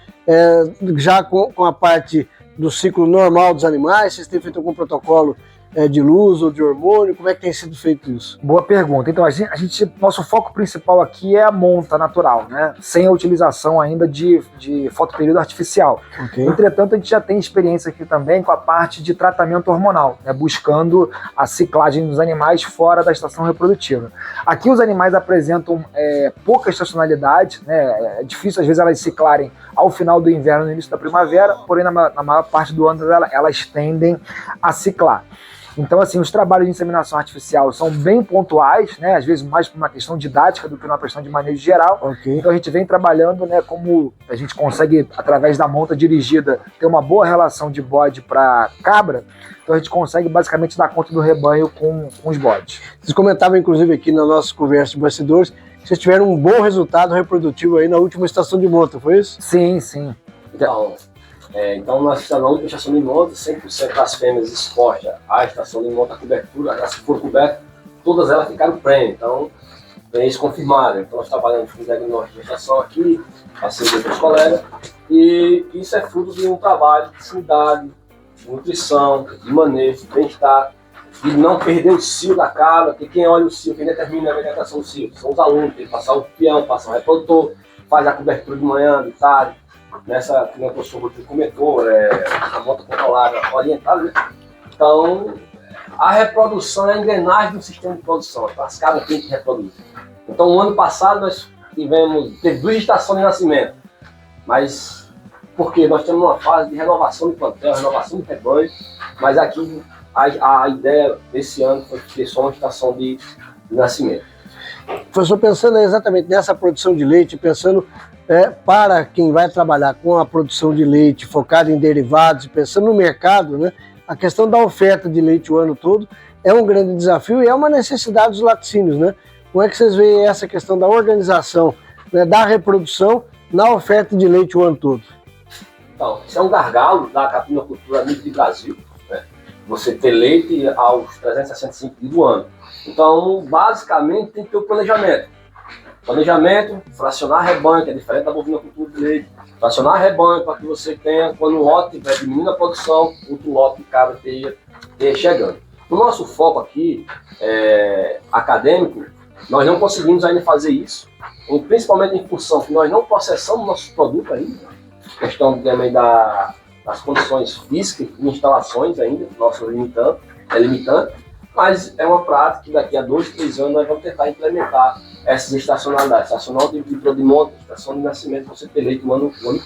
A: já com a parte do ciclo normal dos animais, vocês têm feito algum protocolo de luz ou de hormônio? Como é que tem sido feito isso?
B: Boa pergunta. Então, nosso foco principal aqui é a monta natural, né? Sem a utilização ainda de fotoperíodo artificial.
A: Okay.
B: Entretanto, a gente já tem experiência aqui também com a parte de tratamento hormonal, né? Buscando a ciclagem dos animais fora da estação reprodutiva. Aqui os animais apresentam pouca estacionalidade, né? É difícil às vezes elas ciclarem ao final do inverno, no início da primavera, porém na maior parte do ano elas tendem a ciclar. Então, assim, os trabalhos de inseminação artificial são bem pontuais, né? Às vezes mais por uma questão didática do que uma questão de manejo geral.
A: Okay.
B: Então, a gente vem trabalhando, né, como a gente consegue, através da monta dirigida, ter uma boa relação de bode para cabra. Então, a gente consegue basicamente dar conta do rebanho com os bodes.
A: Vocês comentavam, inclusive, aqui na nossa conversa de bastidores, que vocês tiveram um bom resultado reprodutivo aí na última estação de monta, foi isso?
B: Sim, sim.
C: Então, nós estamos na última estação de monta, 100% das fêmeas expostas à estação de monta, a cobertura, se for coberta, todas elas ficaram prêmio. Então, é isso confirmado. Então, nós trabalhamos com o diagnóstico de gestação aqui, parceria com os colegas, e isso é fruto de um trabalho de sanidade, de nutrição, de manejo, de bem-estar, de não perder o cio da cabra, porque quem olha o cio, quem determina a vegetação do cio, são os alunos, tem que passar o peão, passar o reprodutor, faz a cobertura de manhã, de tarde. Nessa que o professor Rodrigo comentou, a monta controlada orientada, né? Então, a reprodução é a engrenagem do sistema de produção, então as cabras têm que reproduzir. Então, no ano passado, nós teve 2 estações de nascimento, mas porque nós temos uma fase de renovação de plantel, renovação de rebanho, mas aqui a ideia desse ano foi ter só uma estação de nascimento.
A: Professor, pensando exatamente nessa produção de leite, pensando para quem vai trabalhar com a produção de leite focada em derivados, pensando no mercado, né, a questão da oferta de leite o ano todo é um grande desafio e é uma necessidade dos laticínios, né? Como é que vocês veem essa questão da organização, né, da reprodução na oferta de leite o ano todo?
C: Então, isso é um gargalo da caprinocultura a nível de Brasil, né? Você ter leite aos 365 dias do ano. Então, basicamente, tem que ter o planejamento. Planejamento, fracionar rebanho, que é diferente da bovinocultura de leite. Fracionar rebanho para que você tenha, quando um lote estiver diminuindo a produção, outro lote de cabra esteja chegando. O nosso foco aqui, acadêmico, nós não conseguimos ainda fazer isso, principalmente em função que nós não processamos nossos produtos ainda, questão também das condições físicas e instalações ainda, nosso limitante, mas é uma prática que daqui a 2, 3 anos nós vamos tentar implementar essas estacionalidades, estacional de monte, estação de nascimento, você ter leite o ano todo.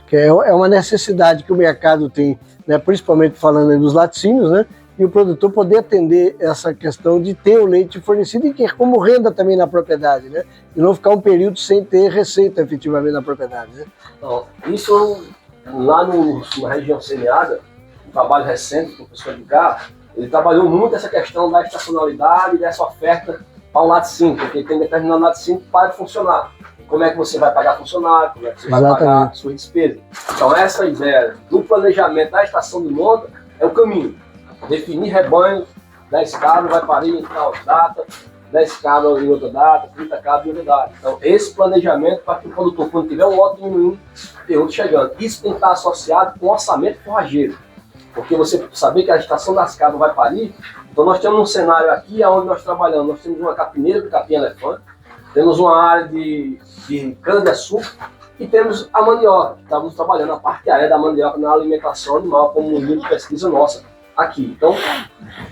A: Que é uma necessidade que o mercado tem, né, principalmente falando aí dos laticínios, né, e o produtor poder atender essa questão de ter o leite fornecido e que como renda também na propriedade, né, e não ficar um período sem ter receita efetivamente na propriedade. Né?
C: Então, isso lá na região semiária, um trabalho recente com o professor de cá, ele trabalhou muito essa questão da estacionalidade e dessa oferta para o laticínio, porque tem determinado laticínio que para de funcionar. Como é que você vai pagar funcionário, como é que você vai pagar a sua despesa. Então essa ideia do planejamento da estação de monta é o caminho. Definir rebanhos, 10 cabras vai parir em tal data, 10 cabras em outra data, 30 cabras em outra data. Então esse planejamento para que o produtor, quando tiver um lote diminuindo, ter outro chegando. Isso tem que estar associado com orçamento forrageiro. Porque você saber que a estação das cabras vai parir, então nós temos um cenário aqui onde nós trabalhamos, nós temos uma capineira de capim-elefante, temos uma área de cana-de-açúcar e temos a mandioca, que estamos trabalhando a parte aérea da mandioca na alimentação animal, como um nível de pesquisa nossa aqui. Então,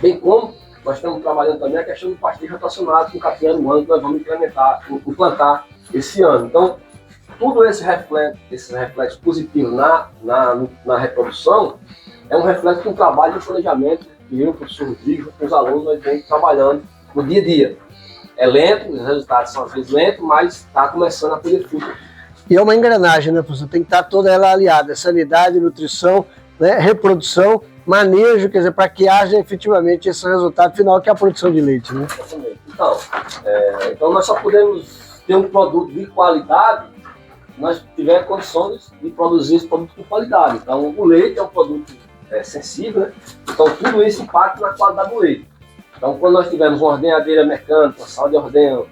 C: bem como nós estamos trabalhando também a questão do pastejo rotacionado com capim aruano, que nós vamos implantar esse ano. Então, tudo esses reflexos positivos na reprodução é um reflexo de um trabalho de planejamento que eu, o professor Rodrigo, com os alunos, nós vamos trabalhando no dia a dia. É lento, os resultados são às vezes lentos, mas está começando a ter fruto.
A: E é uma engrenagem, né, professor? Tem que estar toda ela aliada, sanidade, nutrição, né, reprodução, manejo, quer dizer, para que haja efetivamente esse resultado final, que é a produção de leite, né?
C: Então nós só podemos ter um produto de qualidade se nós tivermos condições de produzir esse produto com qualidade. Então o leite é um produto sensível, né? Então tudo isso impacta na qualidade do leite. Então, quando nós tivermos uma ordenhadeira mecânica, uma sala de ordenha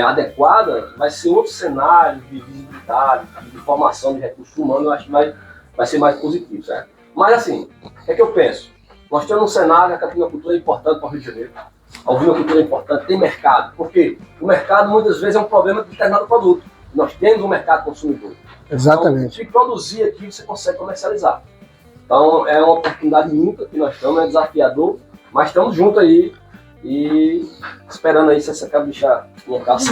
C: adequada, vai ser outro cenário de visibilidade, de formação de recursos humanos, eu acho que vai ser mais positivo, certo? Mas assim, o que é que eu penso? Nós temos um cenário, a capinocultura é importante para o Rio de Janeiro, a ovinocultura é importante, tem mercado, porque o mercado muitas vezes é um problema de determinado produto. Nós temos um mercado consumidor.
A: Exatamente.
C: Então, se produzir aqui, você consegue comercializar. Então, é uma oportunidade única que nós estamos, é desafiador, mas estamos juntos aí. E esperando aí se essa cabra deixar minha caça.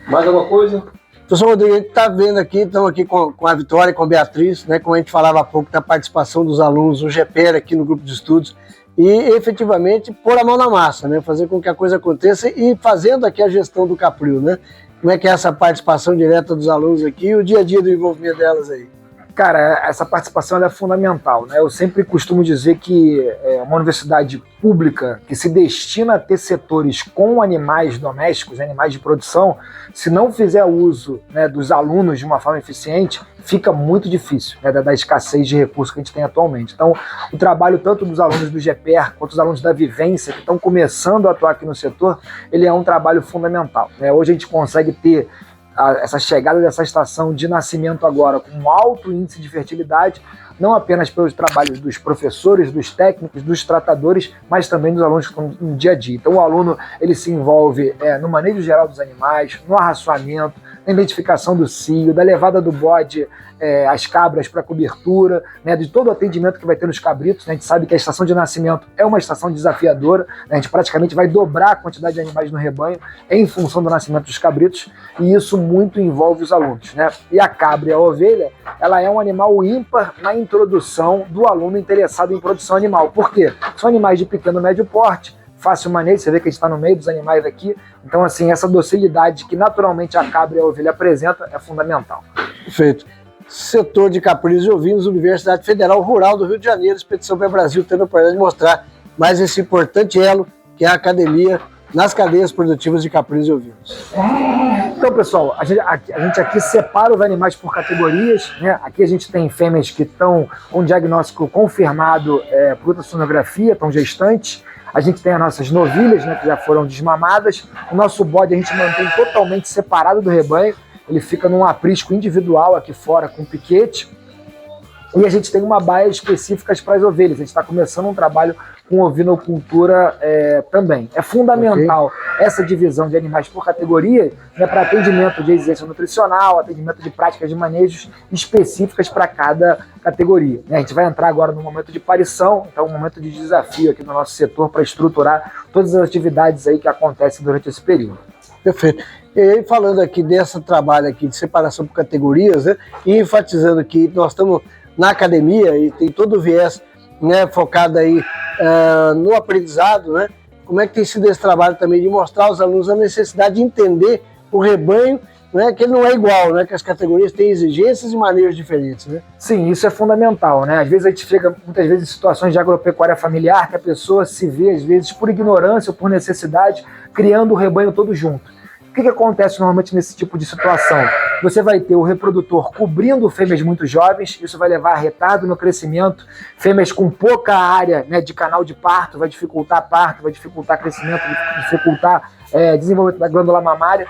C: Mais alguma coisa?
A: Professor Rodrigo, a gente está vendo aqui, estamos aqui com a Vitória, com a Beatriz, né, como a gente falava há pouco, da participação dos alunos, o GPR aqui no grupo de estudos, e efetivamente pôr a mão na massa, né, fazer com que a coisa aconteça e fazendo aqui a gestão do Capril, né? Como é que é essa participação direta dos alunos aqui e o dia a dia do envolvimento delas aí?
B: Cara, essa participação ela é fundamental, né? Eu sempre costumo dizer que uma universidade pública que se destina a ter setores com animais domésticos, animais de produção, se não fizer uso, né, dos alunos de uma forma eficiente, fica muito difícil, né, da escassez de recursos que a gente tem atualmente. Então, o trabalho tanto dos alunos do GPR quanto dos alunos da Vivência, que estão começando a atuar aqui no setor, ele é um trabalho fundamental, né? Hoje a gente consegue ter essa chegada dessa estação de nascimento agora com um alto índice de fertilidade, não apenas pelos trabalhos dos professores, dos técnicos, dos tratadores, mas também dos alunos que estão no dia a dia. Então o aluno ele se envolve no manejo geral dos animais, no arraçoamento, na identificação do cio, da levada do bode às cabras para cobertura, né, de todo o atendimento que vai ter nos cabritos. A gente sabe que a estação de nascimento é uma estação desafiadora, né, a gente praticamente vai dobrar a quantidade de animais no rebanho em função do nascimento dos cabritos, e isso muito envolve os alunos, né? E a cabra e a ovelha, ela é um animal ímpar na introdução do aluno interessado em produção animal. Por quê? São animais de pequeno e médio porte, fácil manejo, você vê que a gente está no meio dos animais aqui, então assim, essa docilidade que naturalmente a cabra e a ovelha apresenta é fundamental.
A: Perfeito. Setor de caprinos e ovinos, Universidade Federal Rural do Rio de Janeiro, Expedição para o Brasil, tendo a oportunidade de mostrar mais esse importante elo que é a academia nas cadeias produtivas de caprinos e ovinos.
B: Então, pessoal, a gente aqui separa os animais por categorias, né? Aqui a gente tem fêmeas que estão com diagnóstico confirmado por ultrassonografia, estão gestantes. A gente tem as nossas novilhas, né, que já foram desmamadas. O nosso bode a gente mantém totalmente separado do rebanho. Ele fica num aprisco individual aqui fora com piquete. E a gente tem uma baia específica para as ovelhas. A gente está começando um trabalho com ovinocultura também. É fundamental essa divisão de animais por categoria, né, para atendimento de exigência nutricional, atendimento de práticas de manejos específicas para cada categoria. A gente vai entrar agora no momento de parição, então um momento de desafio aqui no nosso setor para estruturar todas as atividades aí que acontecem durante esse período.
A: Perfeito. E aí, falando aqui desse trabalho aqui de separação por categorias, né, e enfatizando que nós estamos na academia e tem todo o viés, né, focado aí no aprendizado, né? Como é que tem sido esse trabalho também de mostrar aos alunos a necessidade de entender o rebanho, né, que ele não é igual, né, que as categorias têm exigências e maneiras diferentes, né?
B: Sim, isso é fundamental, né? Às vezes a gente chega muitas vezes em situações de agropecuária familiar que a pessoa se vê, às vezes, por ignorância ou por necessidade, criando o rebanho todo junto. O que acontece normalmente nesse tipo de situação? Você vai ter o reprodutor cobrindo fêmeas muito jovens, isso vai levar a retardo no crescimento, fêmeas com pouca área, né, de canal de parto, vai dificultar parto, vai dificultar crescimento, vai dificultar desenvolvimento da glândula mamária.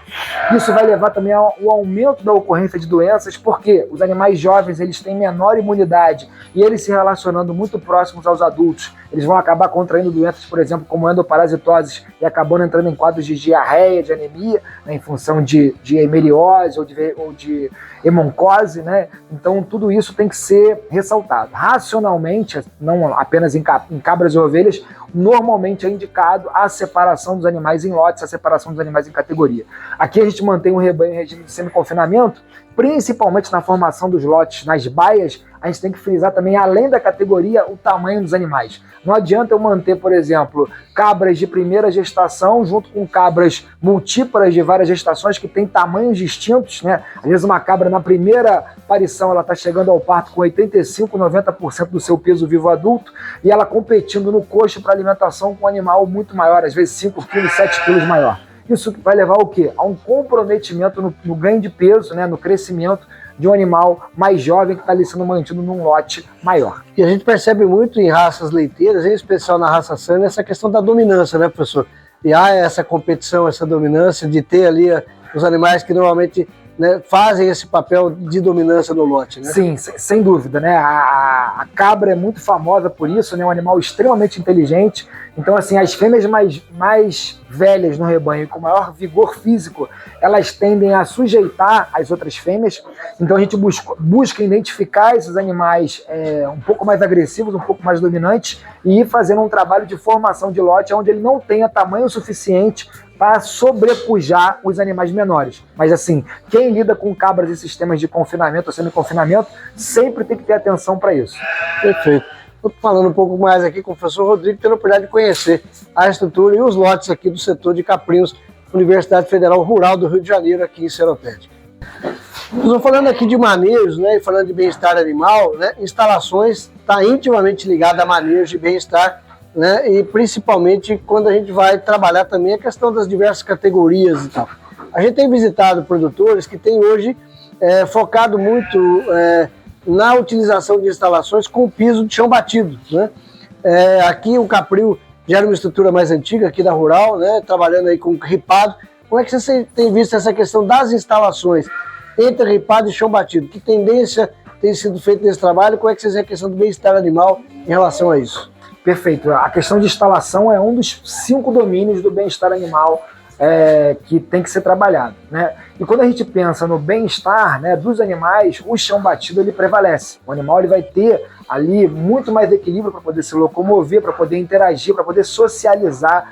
B: Isso vai levar também ao aumento da ocorrência de doenças, porque os animais jovens eles têm menor imunidade e eles se relacionando muito próximos aos adultos, eles vão acabar contraindo doenças, por exemplo, como endoparasitoses e acabando entrando em quadros de diarreia, de anemia, né, em função de hemeriose ou de hemoncose, né? Então tudo isso tem que ser ressaltado. Racionalmente, não apenas em cabras e ovelhas, normalmente é indicado a separação dos animais em lotes, a separação dos animais em categoria. Aqui a gente mantém um rebanho em regime de semi-confinamento, principalmente na formação dos lotes, nas baias, a gente tem que frisar também, além da categoria, o tamanho dos animais. Não adianta eu manter, por exemplo, cabras de primeira gestação junto com cabras multíparas de várias gestações que têm tamanhos distintos, né? Às vezes uma cabra na primeira aparição ela está chegando ao parto com 85%, 90% do seu peso vivo adulto e ela competindo no coxo para alimentação com um animal muito maior, às vezes 5 quilos, 7 quilos maior. Isso vai levar ao quê? A um comprometimento no ganho de peso, né, no crescimento de um animal mais jovem que está ali sendo mantido num lote maior.
A: E a gente percebe muito em raças leiteiras, em especial na raça Sânia, essa questão da dominância, né, professor? E há essa competição, essa dominância de ter ali os animais que normalmente, né, fazem esse papel de dominância no lote, né?
B: Sim, sem dúvida, né? A cabra é muito famosa por isso, né? Um animal extremamente inteligente. Então, assim, as fêmeas mais velhas no rebanho, com maior vigor físico, elas tendem a sujeitar as outras fêmeas. Então, a gente busca identificar esses animais um pouco mais agressivos, um pouco mais dominantes, e ir fazendo um trabalho de formação de lote onde ele não tenha tamanho suficiente para sobrepujar os animais menores. Mas assim, quem lida com cabras em sistemas de confinamento ou semi-confinamento, sempre tem que ter atenção para isso.
A: Perfeito. Estou falando um pouco mais aqui com o professor Rodrigo, tendo a oportunidade de conhecer a estrutura e os lotes aqui do setor de caprinos, Universidade Federal Rural do Rio de Janeiro, aqui em Seropédica. Estou falando aqui de manejos, né, e falando de bem-estar animal, né, instalações está intimamente ligada a manejos de bem-estar, né, e principalmente quando a gente vai trabalhar também a questão das diversas categorias e tal. A gente tem visitado produtores que têm hoje focado muito na utilização de instalações com piso de chão batido, né? Aqui o Capril já era uma estrutura mais antiga aqui da Rural, né, trabalhando aí com ripado. Como é que você tem visto essa questão das instalações entre ripado e chão batido? Que tendência tem sido feita nesse trabalho? Como é que vocês veem a questão do bem-estar animal em relação a isso?
B: Perfeito. A questão de instalação é um dos 5 domínios do bem-estar animal que tem que ser trabalhado, né? E quando a gente pensa no bem-estar, né, dos animais, o chão batido ele prevalece. O animal ele vai ter ali muito mais equilíbrio para poder se locomover, para poder interagir, para poder socializar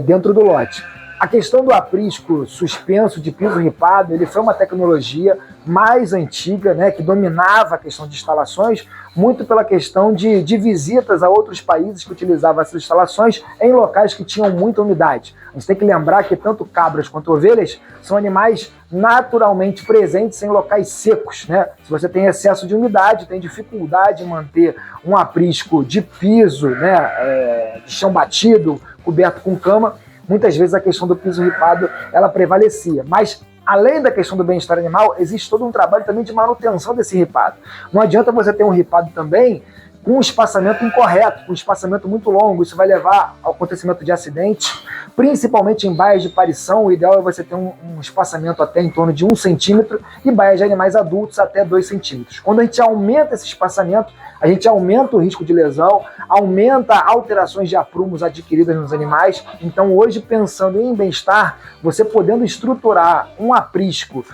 B: dentro do lote. A questão do aprisco suspenso de piso ripado, ele foi uma tecnologia mais antiga, né, que dominava a questão de instalações, muito pela questão de visitas a outros países que utilizavam essas instalações em locais que tinham muita umidade. A gente tem que lembrar que tanto cabras quanto ovelhas são animais naturalmente presentes em locais secos, né? Se você tem excesso de umidade, tem dificuldade em manter um aprisco de piso, né, de chão batido, coberto com cama. Muitas vezes a questão do piso ripado ela prevalecia, mas além da questão do bem-estar animal, existe todo um trabalho também de manutenção desse ripado. Não adianta você ter um ripado também com um espaçamento incorreto, com um espaçamento muito longo, isso vai levar ao acontecimento de acidentes, principalmente em baias de parição. O ideal é você ter um espaçamento até em torno de 1 centímetro e baias de animais adultos até 2 centímetros. Quando a gente aumenta esse espaçamento, a gente aumenta o risco de lesão, aumenta alterações de aprumos adquiridas nos animais. Então hoje, pensando em bem-estar, você podendo estruturar um aprisco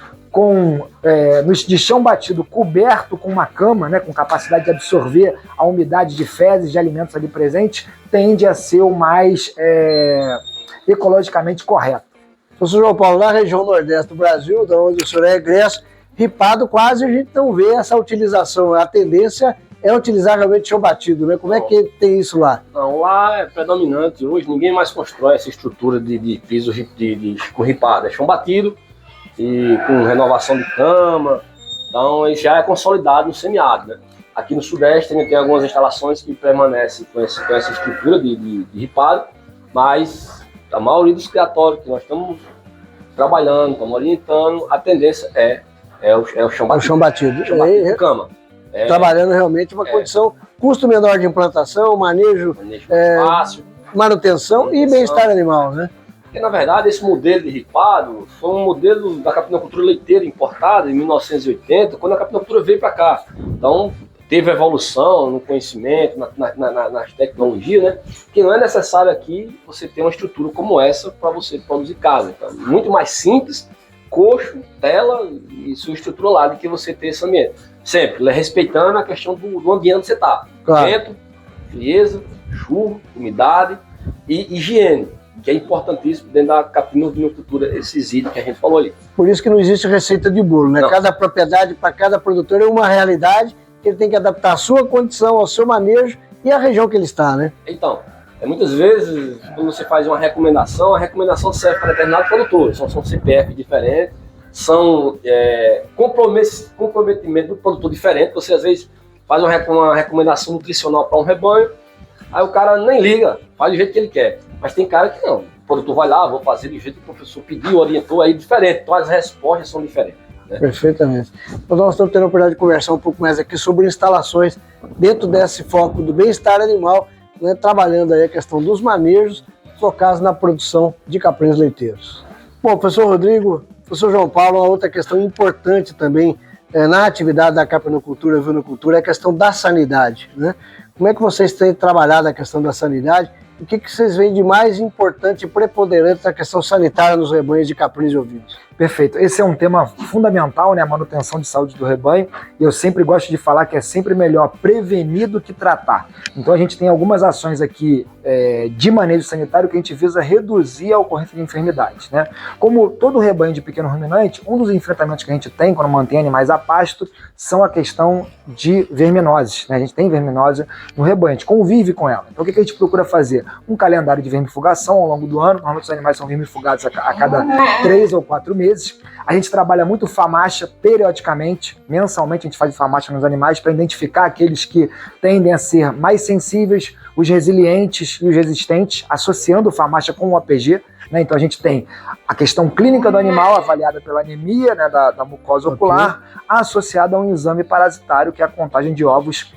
B: de chão batido, coberto com uma cama, né, com capacidade de absorver a umidade de fezes, de alimentos ali presentes, tende a ser o mais ecologicamente correto.
A: Professor João Paulo, na região nordeste do Brasil, da onde o senhor é egresso, ripado quase a gente não vê essa utilização. A tendência é utilizar realmente chão batido, né? Como é que tem isso lá?
C: Não, lá é predominante. Hoje ninguém mais constrói essa estrutura de piso com ripado. É chão batido e com renovação de cama. Então ele já é consolidado no semiárido, né? Aqui no Sudeste tem algumas instalações que permanecem com essa estrutura de ripado, mas a maioria dos criatórios que nós estamos trabalhando, estamos orientando, a tendência é o chão batido.
A: O chão batido.
C: Chão batido com cama.
A: Trabalhando realmente uma condição, custo menor de implantação, manejo
C: fácil,
A: manutenção e bem-estar animal, né?
C: Porque, na verdade, esse modelo de ripado foi um modelo da capinocultura leiteira importada em 1980, quando a capinocultura veio para cá. Então, teve evolução no conhecimento, nas tecnologias, né? Que não é necessário aqui você ter uma estrutura como essa para você produzir casa. Então, muito mais simples, coxo, tela e sua estrutura lá do que você ter esse ambiente. Sempre respeitando a questão do ambiente onde você está.
A: Claro.
C: Vento, frieza, chuva, umidade e higiene, que é importantíssimo dentro da capinocultura, esses itens que a gente falou ali.
A: Por isso que não existe receita de bolo, né? Não. Cada propriedade, para cada produtor, é uma realidade que ele tem que adaptar a sua condição, ao seu manejo e à região que ele está, né?
C: Então, muitas vezes, quando você faz uma recomendação, a recomendação serve para determinado produtor. São CPF diferentes, são comprometimento do produtor diferente. Você, às vezes, faz uma recomendação nutricional para um rebanho, aí o cara nem liga, faz do jeito que ele quer. Mas tem cara que não. O produtor vai lá, vou fazer do jeito que o professor pediu, orientou, aí diferente. Então as respostas são diferentes. Né?
A: Perfeitamente. Então nós estamos tendo a oportunidade de conversar um pouco mais aqui sobre instalações dentro desse foco do bem-estar animal, né, trabalhando aí a questão dos manejos focados na produção de caprinos leiteiros. Bom, professor Rodrigo, professor João Paulo, uma outra questão importante também na atividade da caprinocultura e ovinocultura é a questão da sanidade, né? Como é que vocês têm trabalhado a questão da sanidade? O que vocês veem de mais importante e preponderante na questão sanitária nos rebanhos de caprinos e ovinos?
B: Perfeito. Esse é um tema fundamental, né? A manutenção de saúde do rebanho. E eu sempre gosto de falar que é sempre melhor prevenir do que tratar. Então a gente tem algumas ações aqui de manejo sanitário que a gente visa reduzir a ocorrência de enfermidades, né? Como todo rebanho de pequeno ruminante, um dos enfrentamentos que a gente tem quando mantém animais a pasto são a questão de verminoses, né? A gente tem verminose no rebanho, a gente convive com ela. Então o que a gente procura fazer? Um calendário de vermifugação ao longo do ano. Normalmente os animais são vermifugados a cada 3 ou 4 meses. A gente trabalha muito famacha periodicamente, mensalmente a gente faz famacha nos animais para identificar aqueles que tendem a ser mais sensíveis, os resilientes e os resistentes, associando famacha com o APG. Né? Então a gente tem a questão clínica do animal avaliada pela anemia, né, da mucosa ocular, associada a um exame parasitário que é a contagem de ovos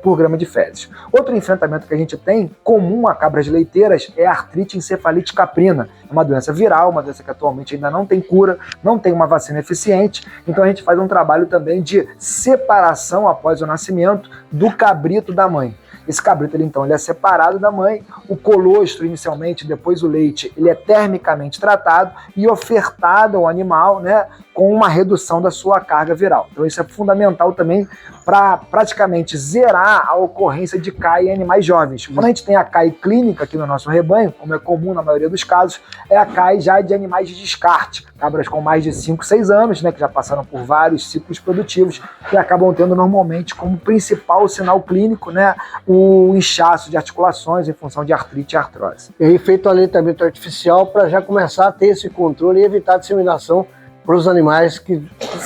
B: por grama de fezes. Outro enfrentamento que a gente tem, comum a cabras leiteiras, é a artrite encefalite caprina. É uma doença viral, uma doença que atualmente ainda não tem cura, não tem uma vacina eficiente, então a gente faz um trabalho também de separação após o nascimento do cabrito da mãe. Esse cabrito, ele é separado da mãe, o colostro inicialmente, depois o leite, ele é termicamente tratado e ofertado ao animal, né, com uma redução da sua carga viral. Então isso é fundamental também para praticamente zerar a ocorrência de CAI em animais jovens. Quando a gente tem a CAI clínica aqui no nosso rebanho, como é comum na maioria dos casos, é a CAI já de animais de descarte, cabras com mais de 5, 6 anos, né, que já passaram por vários ciclos produtivos e acabam tendo normalmente como principal sinal clínico, né, o inchaço de articulações em função de artrite e artrose.
A: E aí feito o aleitamento artificial para já começar a ter esse controle e evitar a disseminação para os animais que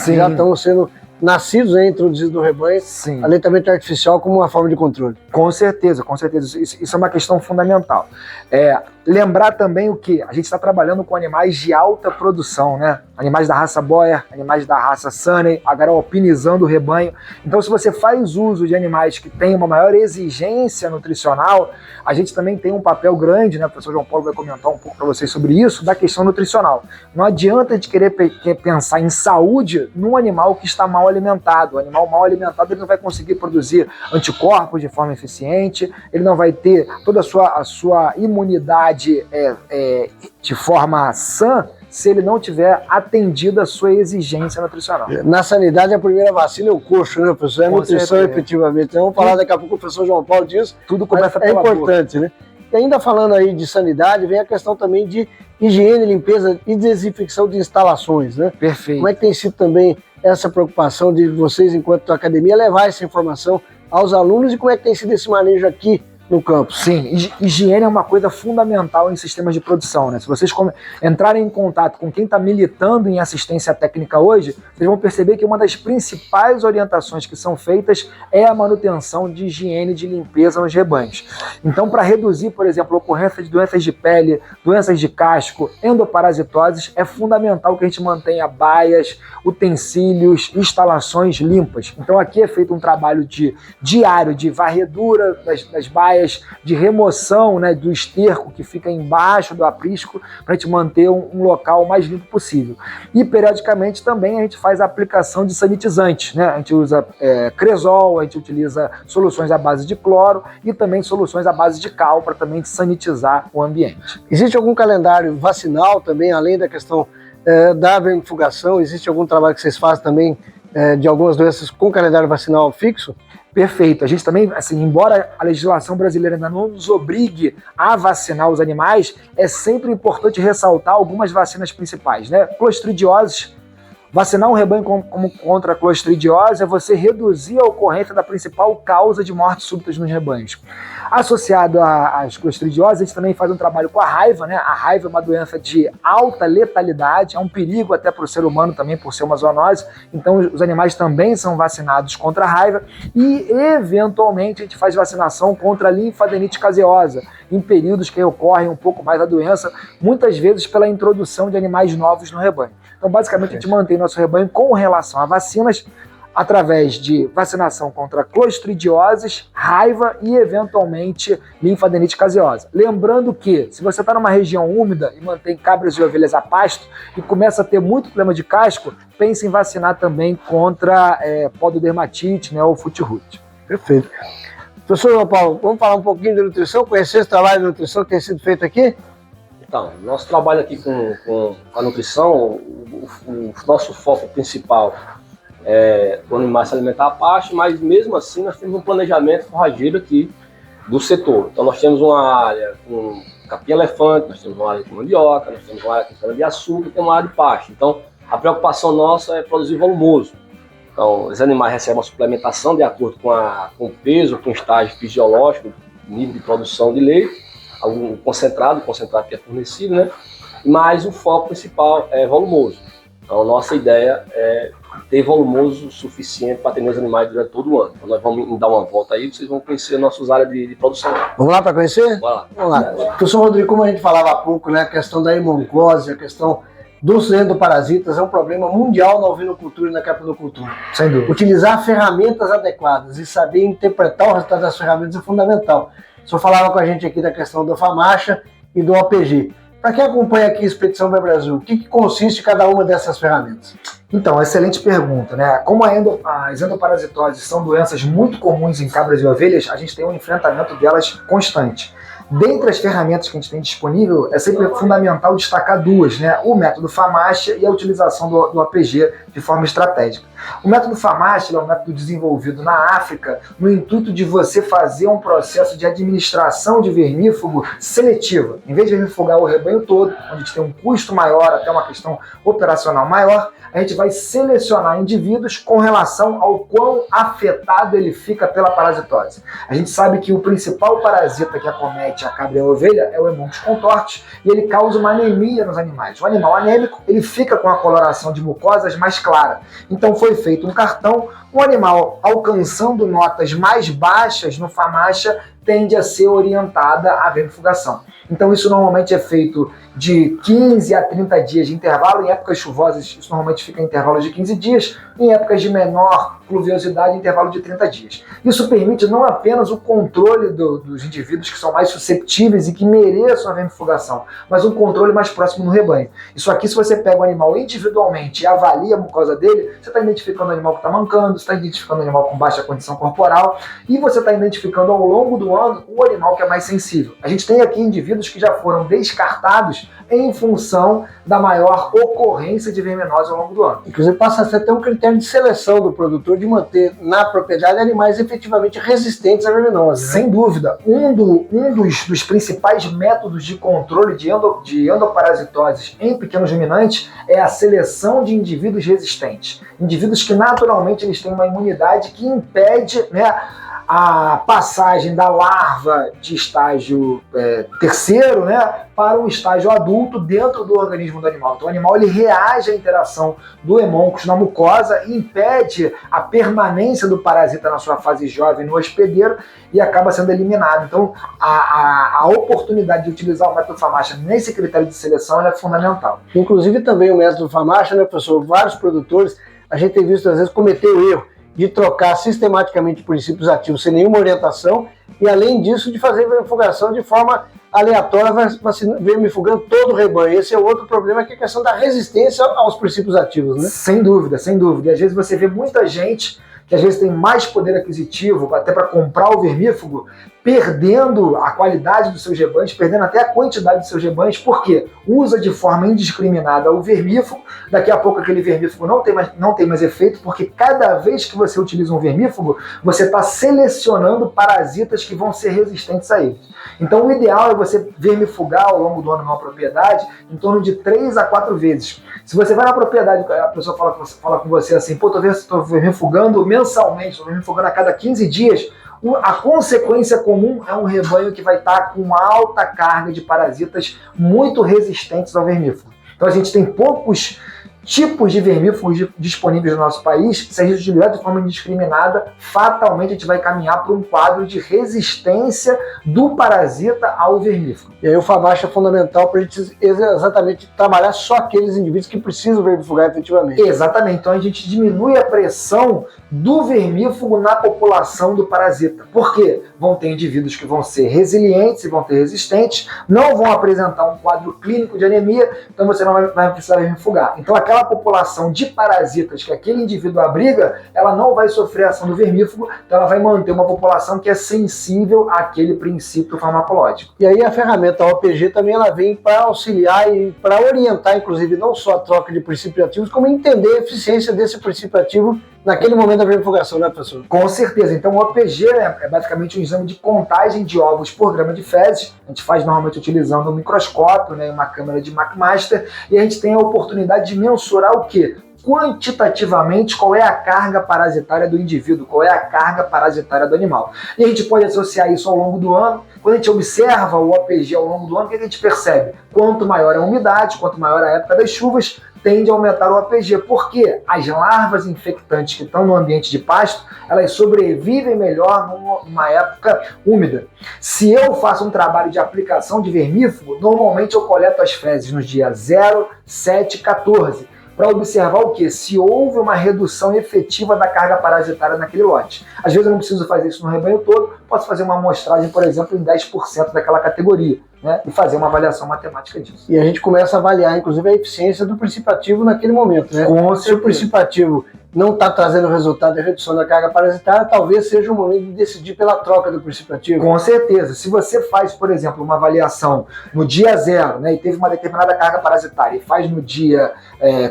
A: já estão sendo nascidos e introduzidos no rebanho. Sim. Aleitamento artificial como uma forma de controle.
B: Com certeza, com certeza. Isso é uma questão fundamental. Lembrar também o que? A gente está trabalhando com animais de alta produção, né? Animais da raça Boer, animais da raça Sunny, agora alpinizando o rebanho. Então, se você faz uso de animais que têm uma maior exigência nutricional, a gente também tem um papel grande, né? O professor João Paulo vai comentar um pouco para vocês sobre isso, da questão nutricional. Não adianta a gente querer pensar em saúde num animal que está mal alimentado. O animal mal alimentado ele não vai conseguir produzir anticorpos de forma eficiente, ele não vai ter toda a sua imunidade de forma sã se ele não tiver atendido a sua exigência nutricional.
A: Na sanidade, a primeira vacina é o coxo, né, professor? É a nutrição, efetivamente. Então, vamos falar daqui a pouco com o professor João Paulo disso.
B: Tudo começa pela
A: importante, né? E ainda falando aí de sanidade, vem a questão também de higiene, limpeza e desinfecção de instalações, né?
B: Perfeito.
A: Como é que tem sido também essa preocupação de vocês, enquanto academia, levar essa informação aos alunos e como é que tem sido esse manejo aqui no campo?
B: Sim, higiene é uma coisa fundamental em sistemas de produção, né? Se vocês entrarem em contato com quem está militando em assistência técnica hoje, vocês vão perceber que uma das principais orientações que são feitas é a manutenção de higiene e de limpeza nos rebanhos. Então, para reduzir, por exemplo, a ocorrência de doenças de pele, doenças de casco, endoparasitoses, é fundamental que a gente mantenha baias, utensílios, instalações limpas. Então, aqui é feito um trabalho diário de varredura das baias, de remoção, né, do esterco que fica embaixo do aprisco, para a gente manter um local o mais limpo possível. E periodicamente também a gente faz a aplicação de sanitizantes, né? A gente usa cresol, a gente utiliza soluções à base de cloro e também soluções à base de cal para também sanitizar o ambiente.
A: Existe algum calendário vacinal também, além da questão da vermifugação? Existe algum trabalho que vocês fazem também de algumas doenças com calendário vacinal fixo?
B: Perfeito. A gente também, assim, embora a legislação brasileira ainda não nos obrigue a vacinar os animais, é sempre importante ressaltar algumas vacinas principais, né? Clostridioses. Vacinar um rebanho contra a clostridiose é você reduzir a ocorrência da principal causa de mortes súbitas nos rebanhos. Associado às clostridioses, a gente também faz um trabalho com a raiva, né? A raiva é uma doença de alta letalidade, é um perigo até para o ser humano também por ser uma zoonose, então os animais também são vacinados contra a raiva e, eventualmente, a gente faz vacinação contra a linfadenite caseosa, em períodos que ocorre um pouco mais a doença, muitas vezes pela introdução de animais novos no rebanho. Então, basicamente, a gente mantém nosso rebanho com relação a vacinas através de vacinação contra clostridioses, raiva e, eventualmente, linfadenite caseosa. Lembrando que, se você está numa região úmida e mantém cabras e ovelhas a pasto e começa a ter muito problema de casco, pense em vacinar também contra pododermatite, né, ou foot rot.
A: Perfeito. Professor João Paulo, vamos falar um pouquinho de nutrição, conhecer esse trabalho de nutrição que tem sido feito aqui?
C: Então, nosso trabalho aqui com a nutrição, o nosso foco principal é o animal se alimentar a pasto, mas mesmo assim nós temos um planejamento forrageiro aqui do setor. Então nós temos uma área com capim-elefante, nós temos uma área com mandioca, nós temos uma área com cana-de-açúcar e tem uma área de pasto. Então a preocupação nossa é produzir volumoso. Então os animais recebem uma suplementação de acordo com o peso, com o estágio fisiológico, nível de produção de leite, algum concentrado que é fornecido, né? Mas o foco principal é volumoso. Então, nossa ideia é ter volumoso suficiente para atender os animais durante todo o ano. Então, nós vamos dar uma volta aí, vocês vão conhecer nossas áreas de produção.
A: Vamos lá para conhecer?
C: Bora lá.
A: Vamos lá. Professor Rodrigo, como a gente falava há pouco, né, a questão da hemonclose, a questão dos endoparasitas é um problema mundial na ovinocultura e na capinocultura.
B: Sem dúvida.
A: Utilizar ferramentas adequadas e saber interpretar o resultado das ferramentas é fundamental. O senhor falava com a gente aqui da questão do FAMACHA e do OPG. Para quem acompanha aqui a Expedição Boi Brasil, o que consiste cada uma dessas ferramentas?
B: Então, excelente pergunta, né? Como as endoparasitoses são doenças muito comuns em cabras e ovelhas, a gente tem um enfrentamento delas constante. Dentre as ferramentas que a gente tem disponível, é sempre fundamental destacar duas, né? O método FAMACHA e a utilização do APG de forma estratégica. O método FAMACHA é um método desenvolvido na África no intuito de você fazer um processo de administração de vermífugo seletiva. Em vez de vermifugar o rebanho todo, onde a gente tem um custo maior, até uma questão operacional maior, a gente vai selecionar indivíduos com relação ao quão afetado ele fica pela parasitose. A gente sabe que o principal parasita que acomete a cabra e a ovelha é o Haemonchus contortus e ele causa uma anemia nos animais. O animal anêmico, ele fica com a coloração de mucosas mais clara. Então foi feito um cartão, o animal alcançando notas mais baixas no FAMACHA tende a ser orientada à vermifugação. Então isso normalmente é feito de 15 a 30 dias de intervalo. Em épocas chuvosas isso normalmente fica em intervalos de 15 dias, em épocas de menor pluviosidade, intervalo de 30 dias. Isso permite não apenas o controle dos indivíduos que são mais susceptíveis e que mereçam a vermifugação, mas um controle mais próximo no rebanho. Isso aqui, se você pega o animal individualmente e avalia a mucosa dele, você está identificando o animal que está mancando, você está identificando o animal com baixa condição corporal e você está identificando ao longo do ano o animal que é mais sensível. A gente tem aqui indivíduos que já foram descartados em função da maior ocorrência de verminose ao longo do ano.
A: Inclusive passa a ser até um critério de seleção do produtor de manter na propriedade animais efetivamente resistentes à verminose.
B: Sem dúvida, um dos principais métodos de controle de endoparasitoses em pequenos ruminantes é a seleção de indivíduos resistentes. Indivíduos que naturalmente eles têm uma imunidade que impede, né, a passagem da larva de estágio terceiro, né, para um estágio adulto dentro do organismo do animal. Então o animal ele reage à interação do hemôncoros na mucosa e impede a permanência do parasita na sua fase jovem no hospedeiro e acaba sendo eliminado. Então a oportunidade de utilizar o método Famacha nesse critério de seleção é fundamental.
A: Inclusive também o método Famacha, né, professor? Vários produtores, a gente tem visto às vezes cometer o erro de trocar sistematicamente princípios ativos sem nenhuma orientação e, além disso, de fazer vermifugação de forma aleatória, vermifugando todo o rebanho. Esse é outro problema, que é a questão da resistência aos princípios ativos, né?
B: Sem dúvida, sem dúvida. E às vezes você vê muita gente que às vezes tem mais poder aquisitivo até para comprar o vermífugo, perdendo a qualidade dos seus rebanhos, perdendo até a quantidade dos seus rebanhos, porque usa de forma indiscriminada o vermífugo. Daqui a pouco aquele vermífugo não tem mais efeito, porque cada vez que você utiliza um vermífugo, você está selecionando parasitas que vão ser resistentes a ele. Então o ideal é você vermifugar ao longo do ano numa propriedade em torno de 3 a 4 vezes. Se você vai na propriedade, a pessoa fala com você assim, pô, estou vermifugando mensalmente, estou vermifugando a cada 15 dias, a consequência comum é um rebanho que vai estar com uma alta carga de parasitas muito resistentes ao vermífugo. Então a gente tem poucos tipos de vermífugos disponíveis no nosso país. Se a gente utilizar de forma indiscriminada, fatalmente a gente vai caminhar para um quadro de resistência do parasita ao vermífugo.
A: E aí o Famacha é fundamental para a gente exatamente trabalhar só aqueles indivíduos que precisam vermifugar efetivamente.
B: Exatamente, então a gente diminui a pressão do vermífugo na população do parasita. Por quê? Vão ter indivíduos que vão ser resilientes e vão ter resistentes, não vão apresentar um quadro clínico de anemia, então você não vai precisar vermifugar. Então aquela população de parasitas que aquele indivíduo abriga, ela não vai sofrer a ação do vermífugo, então ela vai manter uma população que é sensível àquele princípio farmacológico.
A: E aí a ferramenta OPG também ela vem para auxiliar e para orientar, inclusive, não só a troca de princípios ativos, como entender a eficiência desse princípio ativo naquele momento da vermifugação, né, professor?
B: Com certeza. Então o OPG é basicamente um exame de contagem de ovos por grama de fezes. A gente faz normalmente utilizando um microscópio, né, uma câmera de McMaster, e a gente tem a oportunidade de mensurar o quê? Quantitativamente qual é a carga parasitária do indivíduo, qual é a carga parasitária do animal. E a gente pode associar isso ao longo do ano. Quando a gente observa o OPG ao longo do ano, o que a gente percebe? Quanto maior a umidade, quanto maior a época das chuvas, tende a aumentar o OPG, porque as larvas infectantes que estão no ambiente de pasto, elas sobrevivem melhor numa época úmida. Se eu faço um trabalho de aplicação de vermífugo, normalmente eu coleto as fezes nos dias 0, 7 e 14, para observar o que? Se houve uma redução efetiva da carga parasitária naquele lote. Às vezes eu não preciso fazer isso no rebanho todo, posso fazer uma amostragem, por exemplo, em 10% daquela categoria, né? E fazer uma avaliação matemática disso.
A: E a gente começa a avaliar, inclusive, a eficiência do princípio ativo naquele momento, né? Se o princípio ativo não está trazendo resultado de redução da carga parasitária, talvez seja o momento de decidir pela troca do princípio ativo.
B: Com certeza. Se você faz, por exemplo, uma avaliação no dia 0, né, e teve uma determinada carga parasitária, e faz no dia